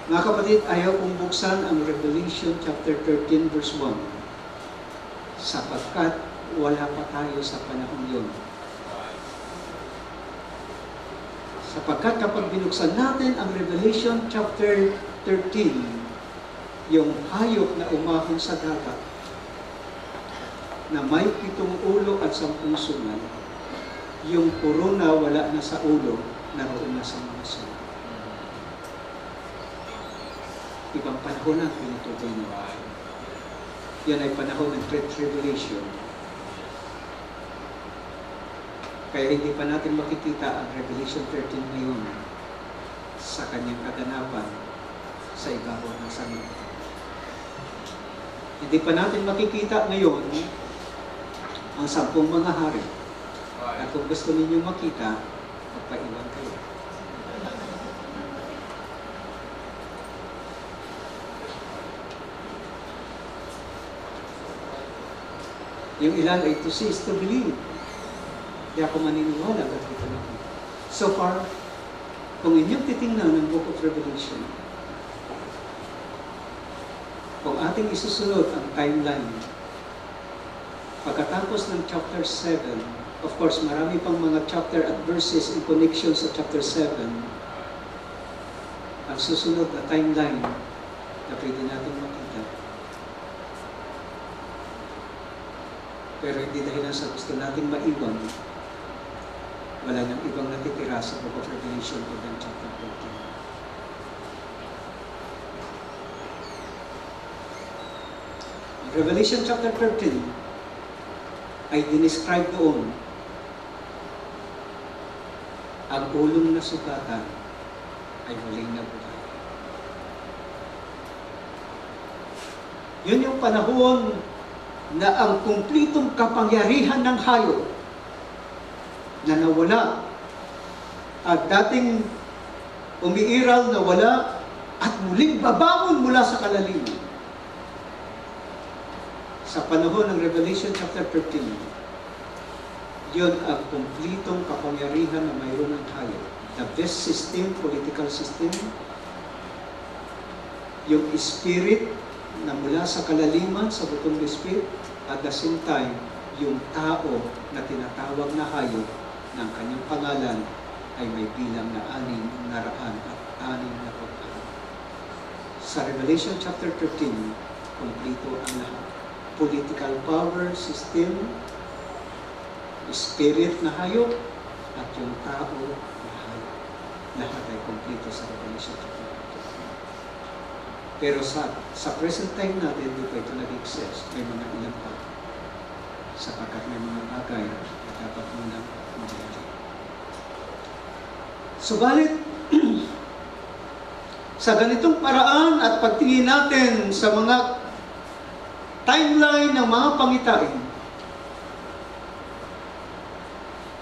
Mga kapatid, ayaw kong buksan ang Revelation chapter 13 verse 1 sapagkat wala pa tayo sa panahon yun. Sapagkat kapag binuksan natin ang Revelation chapter 13, yung hayop na umahon sa dagat, na may 7 ulo at 10 sungal, yung corona wala na sa ulo, naroon na sa mga sungal. Ibang panahon ang tinutukoy niyo. Yan ay panahon ng Great Tribulation. Kaya hindi pa natin makikita ang Revelation 13 ngayon sa kanyang kaganapan sa ibabaw ng sanlibutan. Hindi pa natin makikita ngayon ang 10 mga hari. At kung gusto ninyong makita, magpaiwan kayo. Yung ilan ay to see is to believe. Kaya ako maniniwala at ito na. So far, kung inyong titingnan ng Book of Revelation, kung ating isusunod ang timeline, pagkatapos ng chapter 7, of course, marami pang mga chapter at verses in connection sa chapter 7, ang susunod na timeline na pwede natin makita. Pero hindi dahil sa gusto natin maiwan, wala nang ibang natitira sa Book of Revelation than chapter 13. Revelation chapter 13 ay dinescribe doon ang ulong na sugatan ay muling nabuhay. Yun yung panahon na ang kumplitong kapangyarihan ng hayop na nawala at dating umiiral na wala, at muling babangon mula sa kalaliman. Sa panahon ng Revelation chapter 13, yun ang kumplitong kapangyarihan na mayroon ng hayop. The best system, political system, yung spirit na mula sa kalaliman, sa butong spirit, at the same time, yung tao na tinatawag na hayop ng kanyang pangalan ay may bilang na 600 at 600. Sa Revelation chapter 13, kumplito ang lahat. Political power, system, spirit na hayop, at yung tao na hayop. Lahat ay kumplito sa Revelation chapter 13. Pero sa present time natin, hindi pa ito nag-exist. May mga ilang pa. Sapagkat may mga bagay na dapat munang mangyari. Subalit, sa ganitong paraan at pagtingin natin sa mga timeline ng mga pangitain,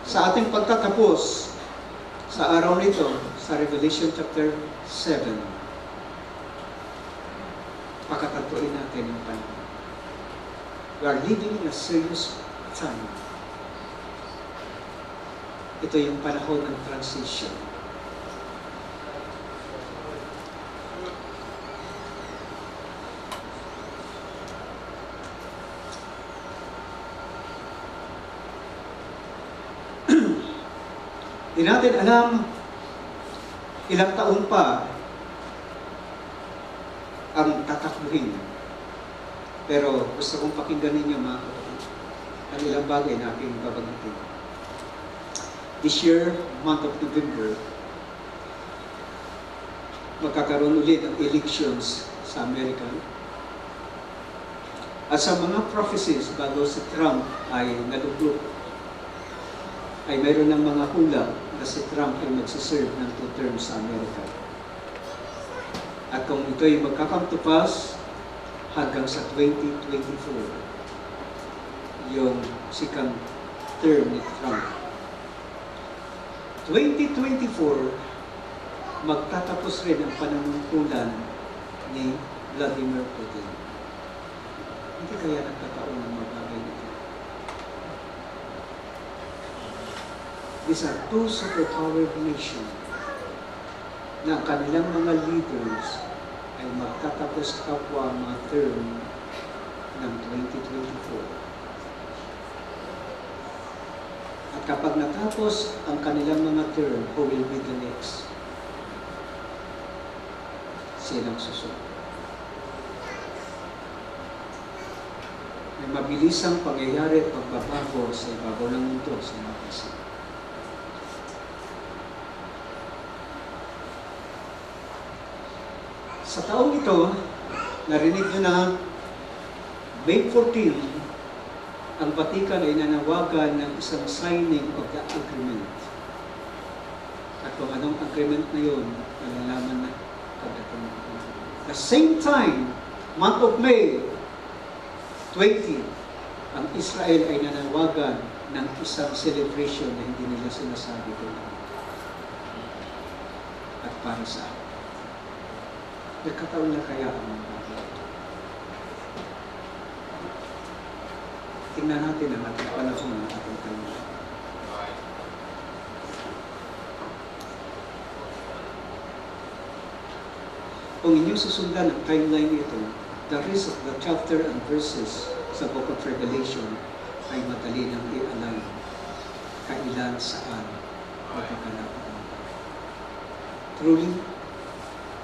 sa ating pagtatapos sa araw nito, sa Revelation chapter 7, pagkatantuin natin yung panahon. We are living in a serious time. Ito yung panahon ng transition. Hindi natin alam ilang taon pa ang tatakbuhin. Pero gusto kong pakinggan ninyo mga kapatid ang ilang bagay na aking babanggitin. This year, month of November, magkakaroon ulit ang elections sa Amerika. At sa mga prophecies bago si Trump ay naluglok, ay mayroon ng mga hula na si Trump ay magsiserve ng 2 terms sa Amerika. At kung ito ay magkakam to pass, hanggang sa 2024, yung second term ni Trump. 2024, magtatapos rin ang pananungkulan ni Vladimir Putin. Hindi kaya nagkataon ng mga bagay nito. These are two superpowered nations na kanilang mga leaders ay magtatapos kapwa ang mga term ng 2024. At kapag natapos ang kanilang mga term, who will be the next? Silang susunod. May mabilisang pangyayari at pagbabago sa ibabaw ng mundo sa mga kasi. Sa taong ito, narinig nyo na May 14, ang Vatican ay nanawagan ng isang signing of the agreement. At kung anong agreement na yun, malalaman na pagdating. The same time, month of May 20, ang Israel ay nanawagan ng isang celebration na hindi nila sinasabi ko. At para sa akin. Nagkataon na kaya ang mga bagay. Tingnan natin ang ating panahon ng ating timeline. Kung inyong susundan ang timeline ito, the rest of the chapter and verses sa Book of Revelation ay madali nang i-align kailan saan magkakalap. Truly,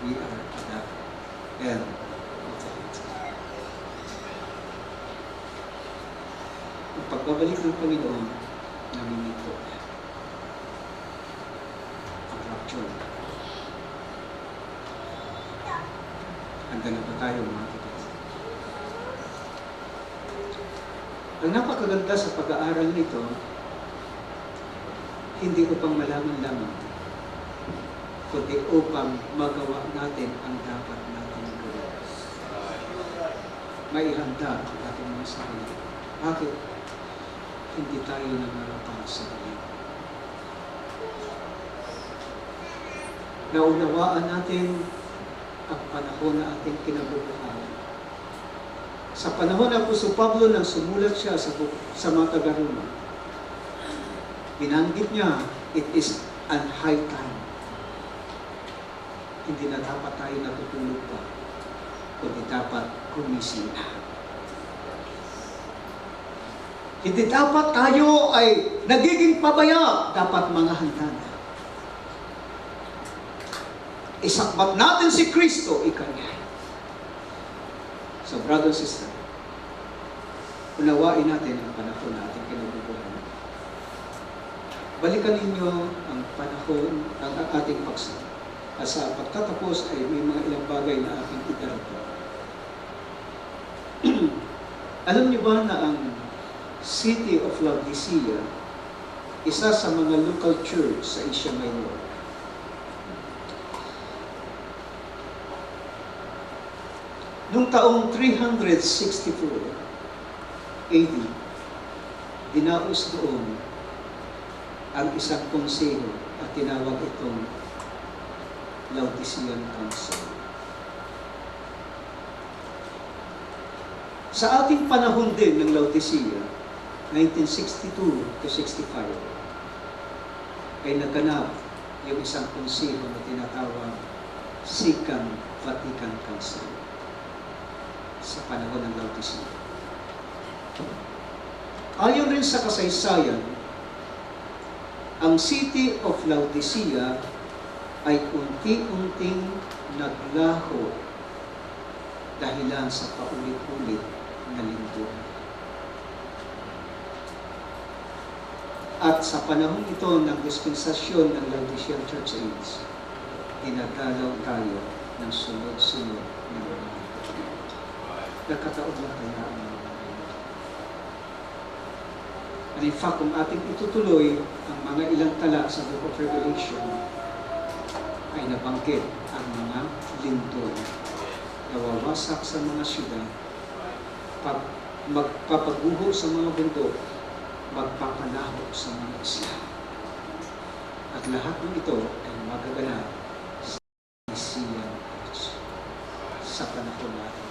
we are at the end of the age. Ang pagbabalik ng Panginoon, namimito ang rapture. Handa na ba tayo mga kapatid? Ang napakaganda sa pag-aaral nito, hindi upang malaman lamang, kundi upang magawa natin ang dapat natin gawin. Maihanda ang ating mga sarili. Bakit? Hindi tayo nangarapang sa Diyos. naunawaan natin ang panahon na ating kinabubuhayan. Sa panahon ng Apostol Pablo nang sumulat siya sa mga taga-Roma, binanggit niya, it is an high time. Hindi na dapat tayo natutulog pa, kundi dapat gumising na. Hindi dapat tayo ay nagiging pabaya, dapat mga handa na. Isakbat natin si Kristo, ikanya. So, brother and sister, unawain natin ang panahon na ating kinabubuhayan. Balikan ninyo ang panahon ng ating paksa. At sa pagtatapos ay may mga ilang bagay na ating idaragdag. Alam niyo ba na ang City of Laodicea, isa sa mga local church sa Asia Minor? Noong taong 364 AD, dinaos doon ang isang konseho at tinawag itong Laodicean Council. Sa ating panahon din ng Laodicea, 1962 to 65, ay naganap yung isang konseho na tinatawag Second Vatican Council sa panahon ng Laodicea. Ayon rin sa kasaysayan, ang City of Laodicea ay unti-unting naglaho dahilan sa paulit-ulit na lindol. At sa panahon ito ng dispensasyon ng Laodicean Church Age, dinadalaw tayo ng sunod-sunod na mga nagkataon lang kaya ang mga bagay. And in fact, kung ating itutuloy ang mga ilang tala sa Book of Revelation, ay nabanggit ang mga lindol na wawasak sa mga syudad, magpapaguho sa mga bundok, magpapalaho sa mga isla. At lahat ng ito ay magaganap sa Laodicean Church sa panahon natin.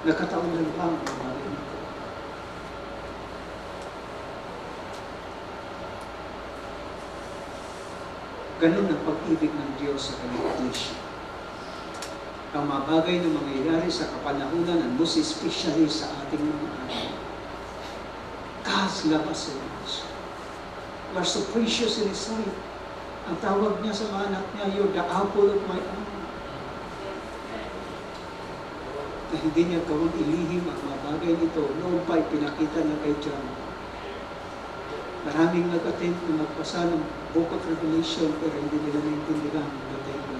Nakataon lang ba ang mga bagay nito? Ganun ang pag-ibig ng Diyos sa kanyang iglesia. Ang mga bagay na mangyayari sa kapanahunan and most especially sa ating mga anak. God's love us so much. We are so precious in His sight. Ang tawag niya sa mga anak niya, you're the apple of my eye. Na hindi niya gawang ilihim ang mga bagay nito. Noon pa pinakita na kay John. Maraming nag-attend na magbasa ng Book of Revelation pero hindi nila naintindihan ang batay ko.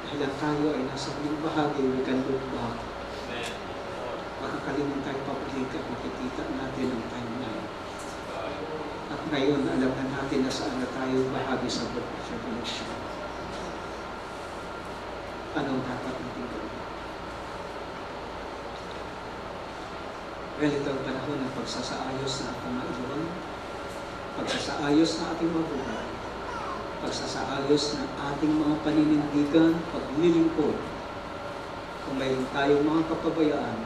Dahil ang tayo ay nasa huling bahagi, we can look back. Makakalimutan tayo pabalik at makikita natin ang timeline. At ngayon, alam na natin na saan na tayo bahagi sa Book of Revelation. Anong dapat natin gawin? Well, ito ang panahon ng pagsasaayos na ating mga iluwan, pagsasaayos na ating mga buhay, pagsasaayos na ating mga paninindigan, paglilingkod. Kung mayroon tayong mga kapabayaan,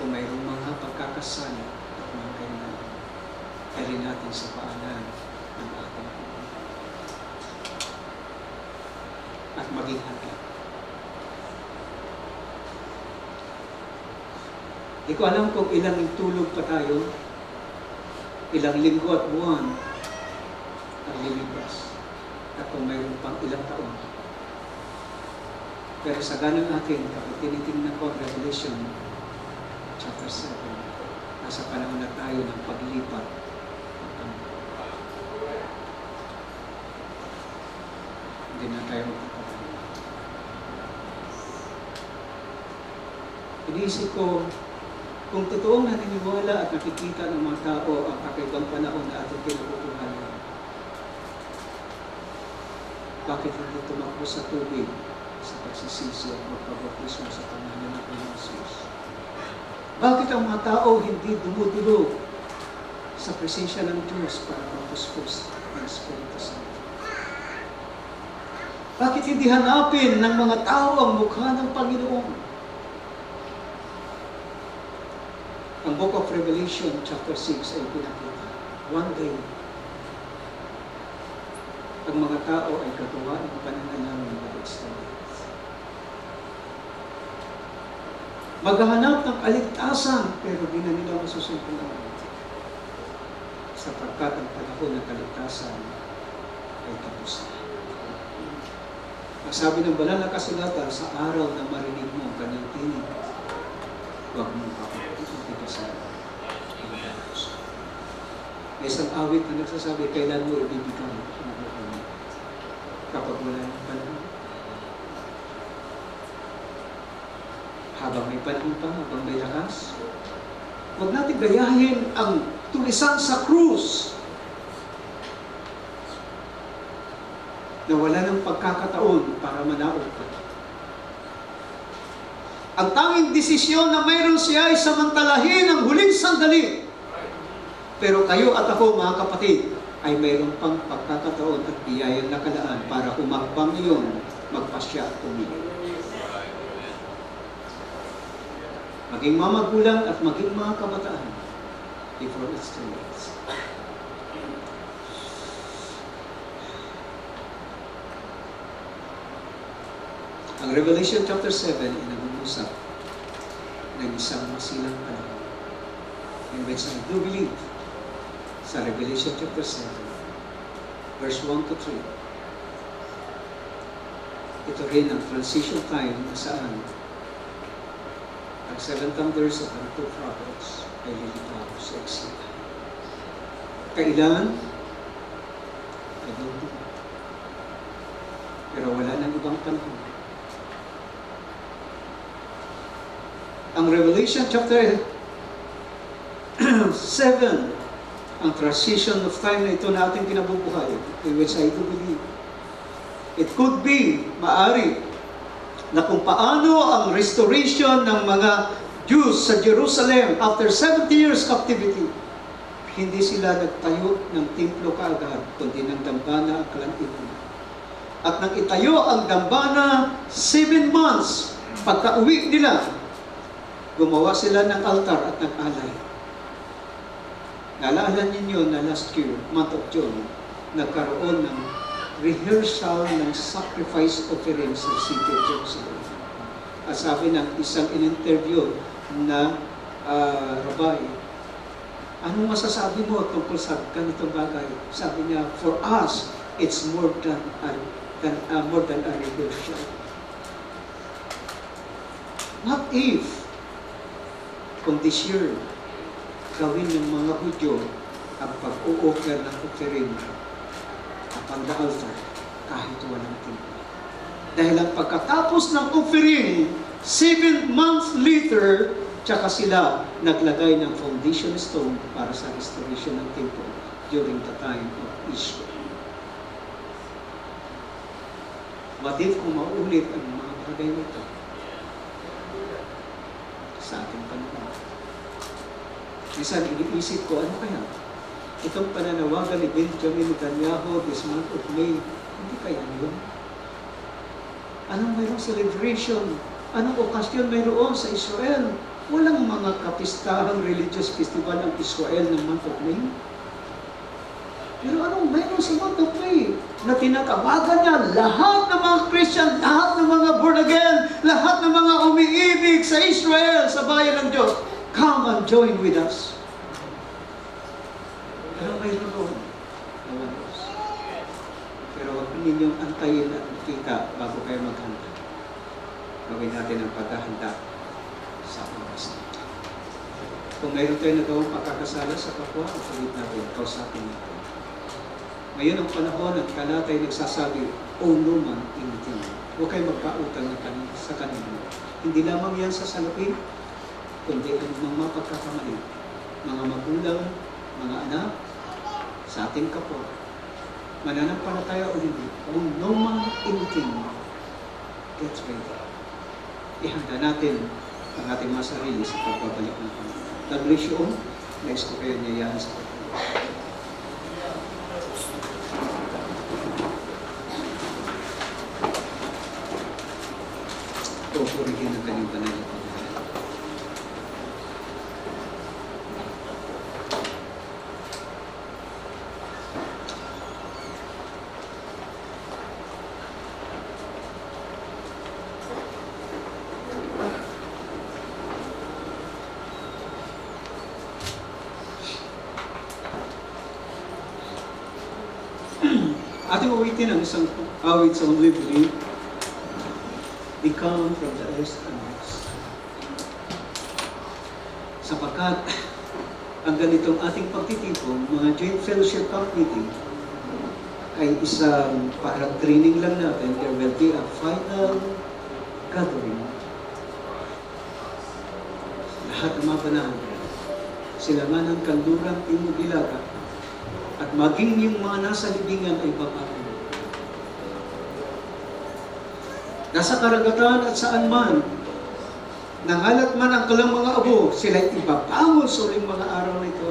kung mayroong mga pagkakasala at mga kailangan, dalhin natin sa paanan ng ating buhay. At maging handa. Hindi ko alam kung ilang tulog pa tayo, ilang linggo at buwan ang lilipas, at kung mayroon pang ilang taon. Pero sa ganun natin, kapag tinitingnan ko Revelation chapter 7, nasa panahon na tayo ng paglipat. Hindi na tayo magpapagawa. Iniisip ko, kung totoong naniniwala at nakikita ng mga tao ang kakaibang panahon na ating kinabubuhayan, bakit hindi tumakbo sa tubig sa pagsisisi at magpabautismo sa pangalan ng Jesus? Bakit ang mga tao hindi dumudulog sa presensya ng Diyos para mapuspos ng Espiritu Santo? Bakit hindi hanapin ng mga tao ang mukha ng Panginoon? Ang Book of Revelation, chapter 6 ay pinakita. One day, ang mga tao ay gagawa ng pananalangin na extravagant. Maghahanap ng kaligtasan, pero di na nila masusuntunan. Sapagkat ang panahon ng kaligtasan ay tapos na. Ang sabi ng banal na kasulatan, sa araw na marinig mo ang kanyang tinig, huwag mong kapitigasan. May isang awit na nagsasabi, kailan mo ibibigay ang buhay mo? Kapag wala ng panahon. Habang may panahon pa, habang may lakas. Huwag natin gayahin ang tulisan sa krus na wala ng pagkakataon para manaog ka. Ang tanging desisyon na mayroon siya ay samantalahin ang huling sandali. Pero kayo at ako, mga kapatid, ay mayroon pang pagkakataon at biyayang nakalaan para humakbang iyon, magpasya at tumigil. Maging mga magulang at maging mga kabataan before it's too late. Ang Revelation chapter 7 ay nag-uusap ng isang masilang panahon. In which I do believe sa Revelation chapter 7, verse 1 to 3. Ito rin ang transition time na saan ang 7 thunders of the two prophets ay lilitaw sa eksena. Kailan? I don't know. Pero wala nang ibang panahon. Ang Revelation chapter 7, ang transition of time na ito na ating kinabubuhay, in which I do believe. It could be, maari, na kung paano ang restoration ng mga Jews sa Jerusalem after 70 years captivity, hindi sila nagtayo ng templo kaagad, kundi ng dambana ang kalantinan. At nang itayo ang dambana, 7 months, pagka-uwi nila, gumawa sila ng altar at nag-alay. Naalala ninyo na last year, month of June, nagkaroon ng rehearsal ng sacrifice offering sa city of Jerusalem. At sabi ng isang in-interview na rabbi, anong masasabi mo tungkol sa ganitong bagay? Sabi niya, for us, it's more than a rehearsal. What if kung this year, gawin ng mga Hudyo ang pag-o-offer ng offering upon the altar kahit walang templo. Dahil ang pagkatapos ng offering, 7 months later, tsaka sila naglagay ng foundation stone para sa restoration ng temple during the time of Israel. What if kung maulit ang mga bagay nito sa ating panahon? Minsan, iniisip ko, ano kaya? Itong pananawagan ni Benjamin Netanyahu this month of May, hindi kaya yun? Anong mayroong celebration? Anong okasyon mayroon sa Israel? Walang mga kapistahang religious festival ng Israel ng month of May. Pero anong mayroon sa month of May? Na tinatawagan niya lahat ng mga Christian, lahat ng mga born again, lahat ng mga umiibig sa Israel, sa bayan ng Diyos. Come and join with us. Pero mayroon doon. Pero huwag ninyong antayin at makita bago kayo maghanda. Gawin natin ang paghahanda sa oras na. Kung mayroon tayo nagawang pagkakasala sa kapwa, ulit natin, kausapin natin. Ngayon ang panahon at kalatay nagsasabi, owe no man anything. Huwag kayo magpautang sa kanila. Hindi lamang yan sa salapin, kundi ang mga pagkakamali, mga magulang, mga anak, sa ating kapwa, mananampalataya o hindi, kung no man anything, get ready. Ihanda natin ang ating mga sarili sa pagbabalik ng Panginoon. God bless you all. Next ko kayo niyayahan sa Panginoon. aming banal na Panginoon. Ating awitin ang isang awit sa Only Believe. They come from the east and west. Sapagkat ang ganitong ating pagtitipon, mga Joint Fellowship Camp Meeting, ay isang parang training lang natin. There will be a final gathering. Lahat ng mga banahan, sila nga ng kanluran, timog, ilaga, at maging yung mga nasa libingan ay babae. Nasa karagatan at saan man, nangalat man ang kalang mga abo, sila'y ibabangon sa uling mga araw na ito.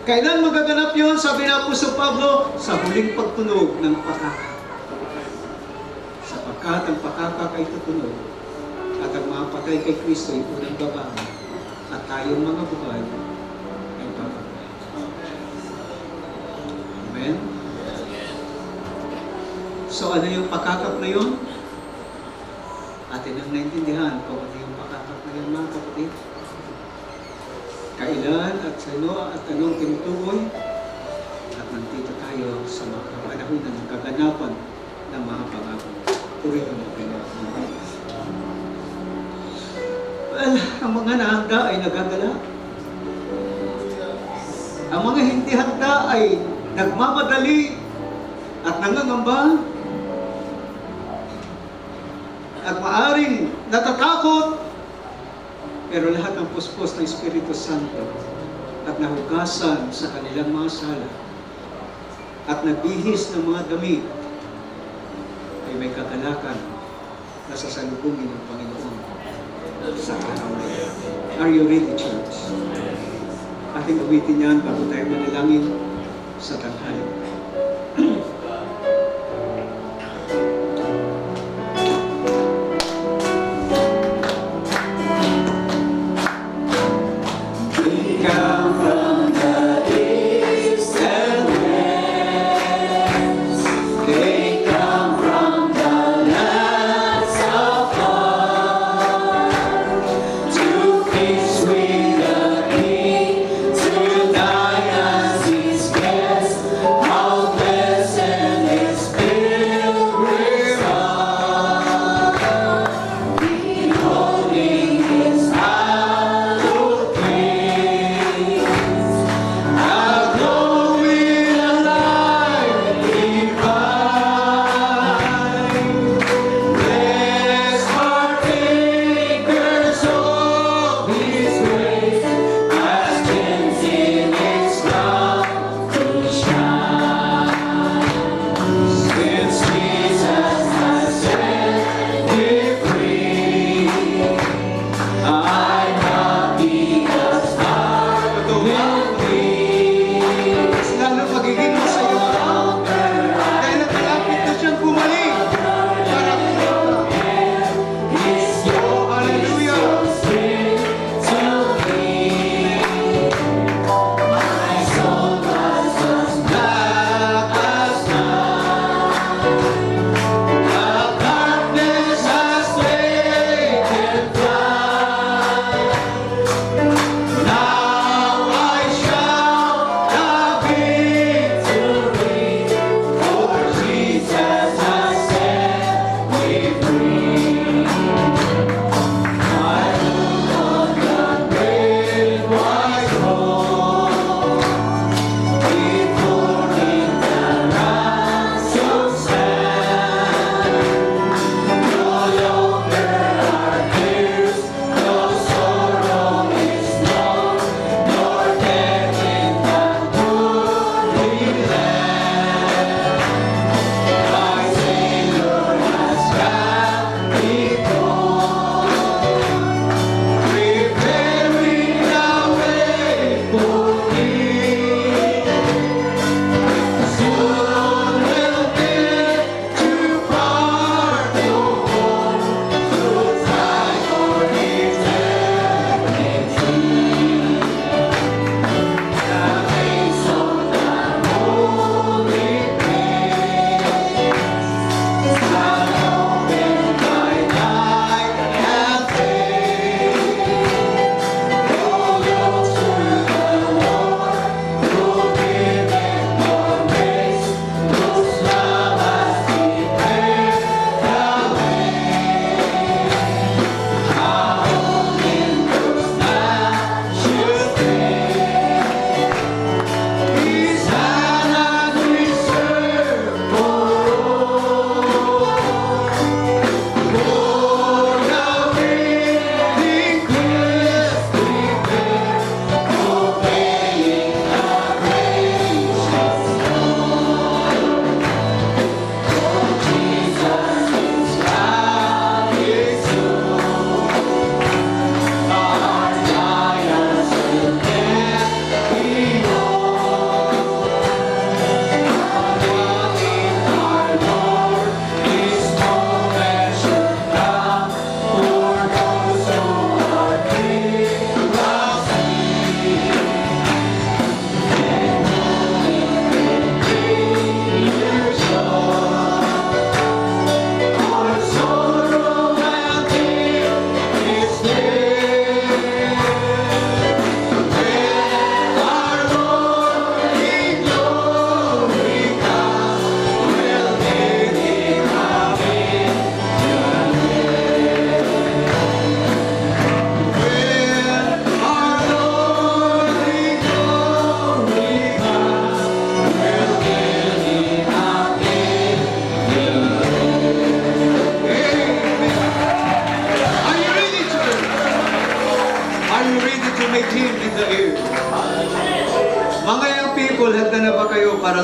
Kailan magaganap yun? Sabi na po sa Pablo, sa huling pagtunog ng pakaka. Sapagkat ang pakaka ay tutunog, at ang mga patay kay Kristo ay unang babangon, at tayong mga buhay ay babangon. Amen? So ano yung pakakap na yun? Atin ang naintindihan kung ano yung pakakap na yun, mga kapatid. Kailan at sino at anong tinutukoy, at nandito tayo sa mga panahon ng kaganapan ng mga pangako. Purihin mo kayo. Well, ang mga nahanda ay nagagala. Ang mga hindi handa ay nagmamadali at nangangamba at maaring natatakot, pero lahat ng puspos ng Espiritu Santo at nahugasan sa kanilang mga sala at nagbihis ng mga damit ay may kagalakan na sasalubungin ng Panginoon sa araw na yan. Are you ready, church? Ating awitin yan bago tayo manalangin sa tanghali. With the King to die as his guest.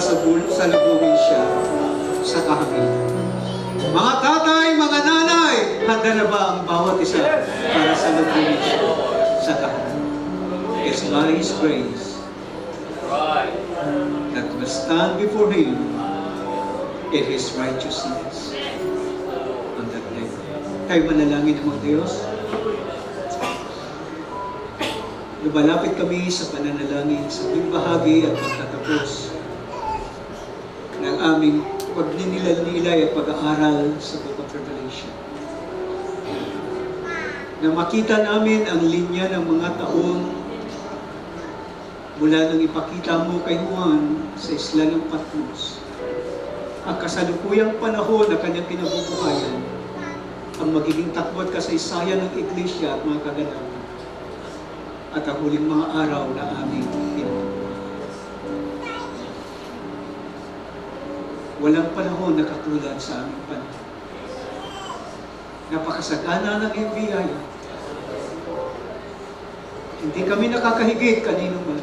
sasalubungin siya sa kahanginan. Mga tatay, mga nanay, handa na ba ang bawat isa para salubungin siya sa kahanginan? It's by His grace that we stand before Him in His righteousness on that day. Tayo manalangin ng mga Diyos. Lumalapit kami sa pananalangin sa aming bahagi at pagtatapos ng aming pagninilay at pag-aaral sa Book of Revelation. Na makita namin ang linya ng mga taon mula nang ipakita mo kay Juan sa isla ng Patmos. Ang kasalukuyang panahon na kanyang kinabubuhayan, ang magiging takbo at kasaysayan ng Iglesia at mga kaganapan, at ang huling mga araw na aming pinabubuhay. Walang panahon na katulad sa aming panahon. Napakasagana ng iyong biyaya. Hindi kami nakakahigit kanino man.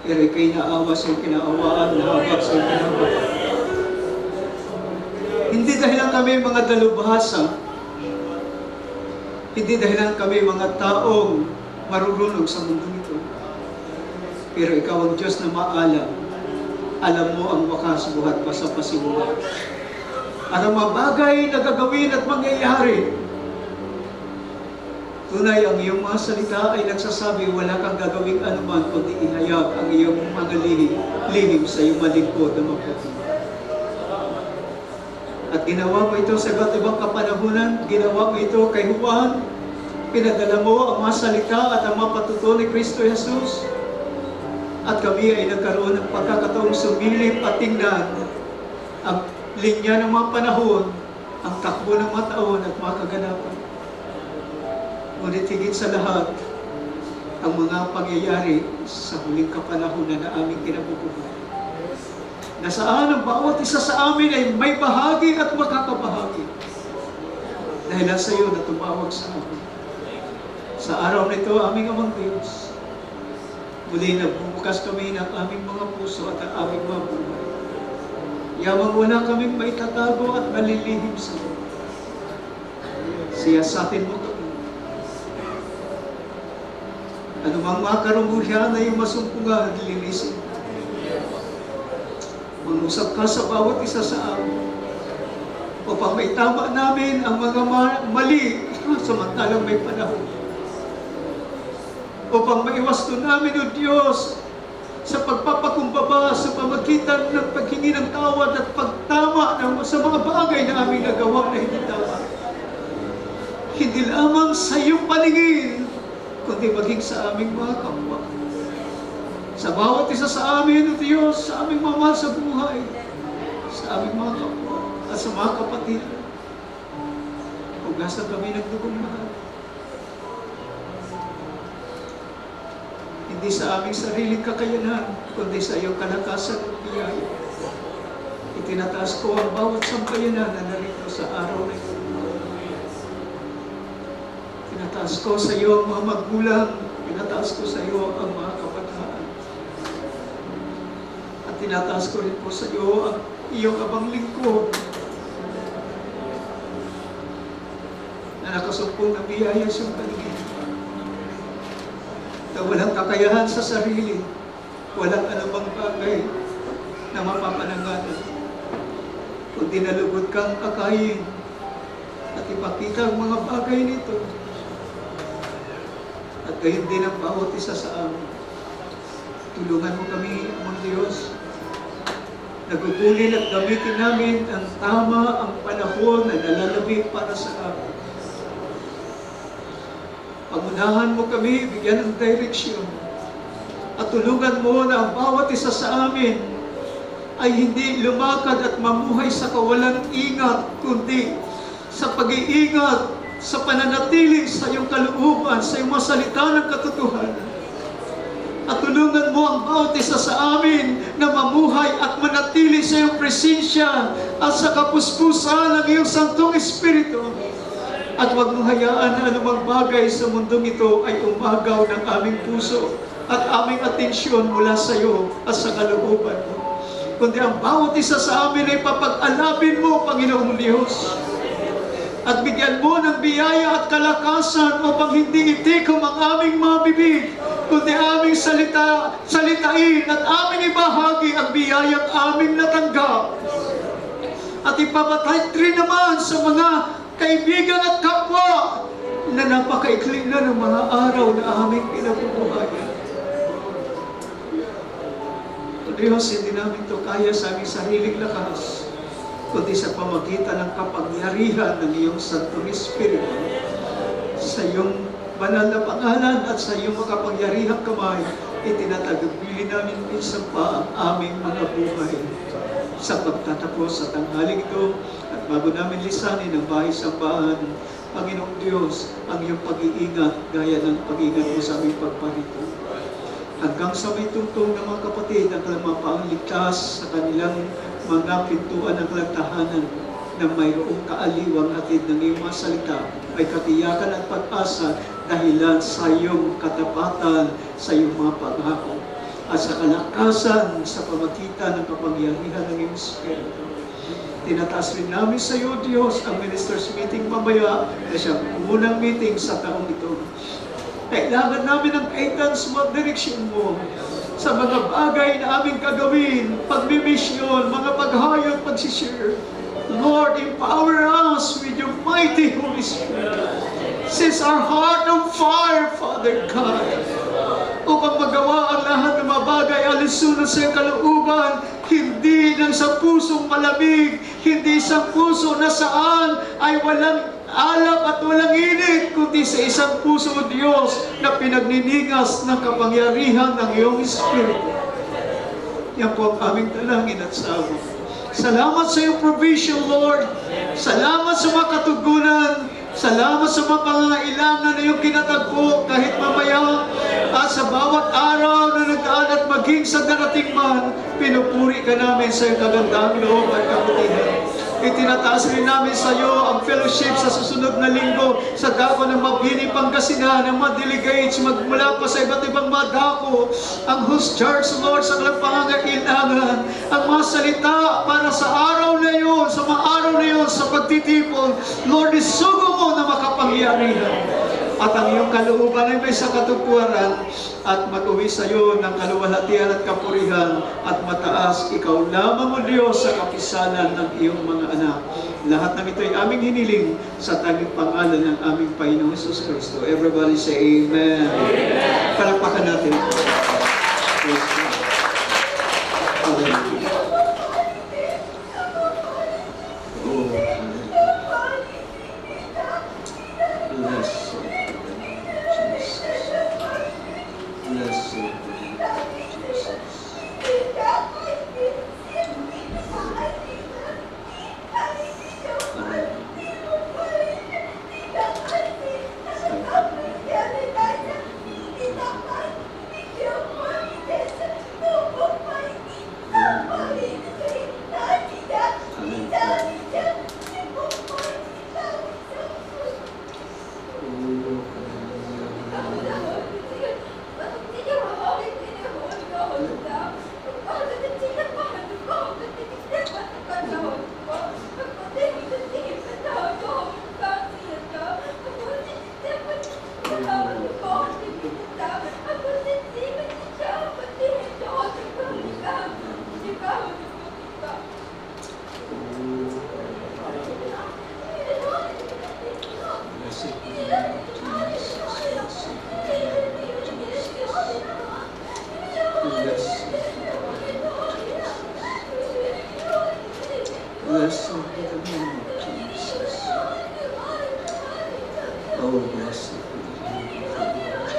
Pero ikay naawa sa iyong kinaawaan, nahabag sa iyong kinahabag. Hindi dahilan kami mga dalubhasa, hindi dahilan kami mga taong marurunong sa mundo ito. Pero ikaw ang Diyos na maalam. Alam mo ang wakas buhat pa sa pasimulan. At ang mga bagay na gagawin at mangyayari. Tunay ang iyong mga salita ay nagsasabi, wala kang gagawing anuman kundi ihayag ang iyong mga lihim sa iyong malingkod na maputi. At ginawa mo ito sa iba't ibang kapanahunan, ginawa mo ito kay Juan, pinadala mo ang mga salita at ang mga patuto ni Kristo Jesus, at kami ay nagkaroon ng pagkakataong sumilip at tingnan ang linya ng mga panahon, ang takbo ng mga taon at mga kaganapan. Ngunit higit sa lahat, ang mga pangyayari sa huling kapanahunan na aming kinabubuhay, na saan ang bawat isa sa amin ay may bahagi at makakabahagi. Dahil sa iyo na tumawag sa amin. Sa araw na ito, aming Amang Diyos, muli nagbubukas kami ng aming mga puso at ang aming mga buhay. Yamang wala kaming maitatago at malilihim sa iyo. Siyasatin mo kami. Anumang mga karungguhan na iyong masumpungan, linisin. Mangusap ka sa bawat isa sa amin upang maitama namin ang mga mali samantalang may panahon. Upang maiwasto namin, O Diyos, sa pagpapakumbaba sa pamagitan ng paghingi ng tawad at pagtama sa mga bagay na aming nagawa na hindi tama. Hindi lamang sa iyong paningin, kundi maging sa aming mga kapwa. Sa bawat isa sa amin, O Diyos, sa aming mga mahal sa buhay, sa aming mga kapwa, at sa mga kapatid, hugasan kami ng dugong mahal. Hindi sa aming sariling kakayanan, kundi sa iyong kalakasan at biyaya. Itinataas ko ang bawat sampayanan na narito sa araw na ito. Tinataas ko sa iyo ang mga magulang, tinataas ko sa iyo ang mga kabataan. At tinataas ko rin po sa iyo ang iyong abang lingkod na nakasumpong na biyaya sa iyong paligid. Na walang kakayahan sa sarili, walang anumang bagay na mapapanangatan, kundi nalugod kang akayin at ipakita ang mga bagay nito. At gayon din ang bawat isa sa amin. Tulungan mo kami, Amang Diyos. Nagugulin at gamitin namin ang tama, ang panahon na nalalabi para sa amin. Pangunahan mo kami, bigyan ng direksyon. At tulungan mo na ang bawat isa sa amin ay hindi lumakad at mamuhay sa kawalang ingat, kundi sa pag-iingat, sa pananatili sa iyong kalooban, sa iyong masalita ng katotohanan. At tulungan mo ang bawat isa sa amin na mamuhay at manatili sa iyong presensya at sa kapuspusan ng iyong Santong Espiritu. At huwag mong hayaan na anumang bagay sa mundong ito ay umagaw ng aming puso at aming atensyon mula sa iyo at sa kalooban mo. Kundi ang bawat isa sa amin ay papag-alabin mo, Panginoong Diyos. At bigyan mo ng biyaya at kalakasan upang hindi itikom ang aming mga bibig, kundi aming salitain at aming ibahagi ang biyayang aming natanggap. At ipabatay rin naman sa mga kaibigan at kapwa na napakaikli na ng mga araw na aming pinabubuhayan. O Diyos, hindi namin ito kaya sa aming sariling lakas, kundi sa pamagitan ng kapangyarihan ng iyong Santong Espiritu, sa iyong banal na pangalan at sa iyong makapangyarihang kamay, itinatagubilin namin minsan pa ang aming mga buhay. Sa pagtatapos sa tanghaling ito, at bago namin lisanin ang bahay-sambahan, Panginoong Diyos, ang iyong pag-iingat, gaya ng pag-iingat mo sa aming pagparito. Hanggang sa may tungtong ng mga kapatid ang kalamapaang ligtas sa kanilang mga pintuan ng kalagtahanan na mayroong kaaliwang hatid ng iyong mga salita, may katiyakan at pag-asa dahilan sa iyong katapatan, sa iyong mga paghako, at sa kalakasan sa pamagitan ng kapangyarihan ng iyong Espiritu. Tinataas rin namin sa iyo, Diyos, ang ministers meeting mamaya na siyang unang meeting sa taong ito. Kailangan namin ng guidance mo at direksyon mo sa mga bagay na aming gagawin, pagmimisyon, mga paghayag, pagsishare. Lord, empower us with your mighty Holy Spirit. Set our heart on fire, Father God, upang magawa ang lahat ng mga bagay alinsunod sa iyong kalooban, hindi nang sa pusong malamig, hindi sa puso na saan ay walang alab at walang init, kundi sa isang puso, o Diyos, na pinagniningas ng kapangyarihan ng iyong Espiritu. Yan po ang aming dalangin at sabo. Salamat sa iyong provision, Lord. Salamat sa mga katugunan. Salamat sa mga pangangailangan na iyong kinatagpo kahit mamaya at sa bawat araw na nagdaan at maging sa darating man, pinupuri ka namin sa iyong kagandang loob at kabutihan. Itinataas rin namin sa iyo ang fellowship sa susunod na linggo sa dako ng Mabini, Pangasinan, ang mga delegates magmula pa sa iba't ibang mga dako, ang host church, Lord, sa kanilang pangangailangan, ang mga salita para sa araw na iyon, sa mga araw na iyon, sa pagtitipon. Lord, isugo mo na makapangyarihan. At ang iyong kalooban ay may sa katugpuaran at mag-uwi sa iyo ng kaluwalhatian at kapurihan at mataas. Ikaw lamang, O Diyos, sa kapisanan ng iyong mga anak. Lahat ng ito ay aming hiniling sa tanging pangalan ng aming Panginoong Hesus Kristo. Everybody say Amen. Amen. Palakpakan natin. Praise God. Hallelujah. Blessed be the name of Jesus. Oh, blessed be the name of the Lord.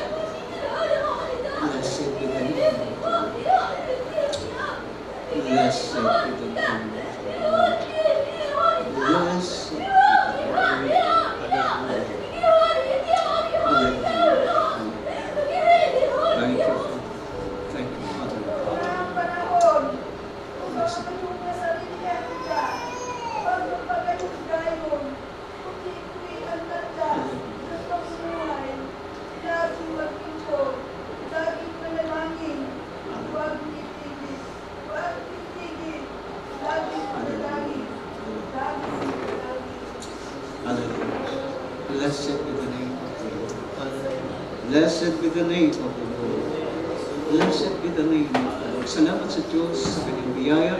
Blessed be the name of the Lord. Blessed be the name of the Lord. Blessed be the name of the Lord. Thank you, Father. Thank you, Father. Blessed be Blessed be the name of the Lord. Blessed be the name of the Lord. Blessed be the name of the Lord. Salamat sa Diyos sa kanyang biyaya.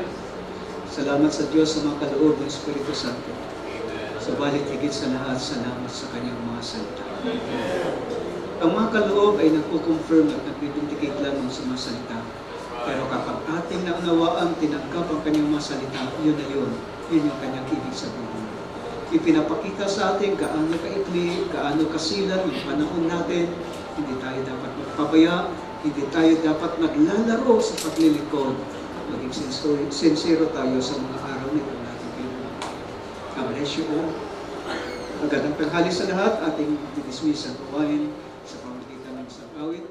Salamat sa Diyos sa mga kaloob ng Espiritu Santo. Subalit higit sa lahat, salamat sa kanyang mga salita. Ang mga kaloob ay nagko-confirm at nag-vindicate lamang sa mga salita. Pero kapag ating naunawaan, tinanggap ang kanyang mga salita, yun na yun. Yun yung kanyang ibig sabihin. Ipinapakita sa atin gaano kaikli, gaano kasilan yung panahon natin. Hindi tayo dapat magpabaya, hindi tayo dapat maglalaro sa paglilingkod. Maging sincero tayo sa mga araw nito natin kayo. God bless you all. Magandang tanghali sa lahat. Ating dismiss ang kawain sa pamagitan ng isang awit.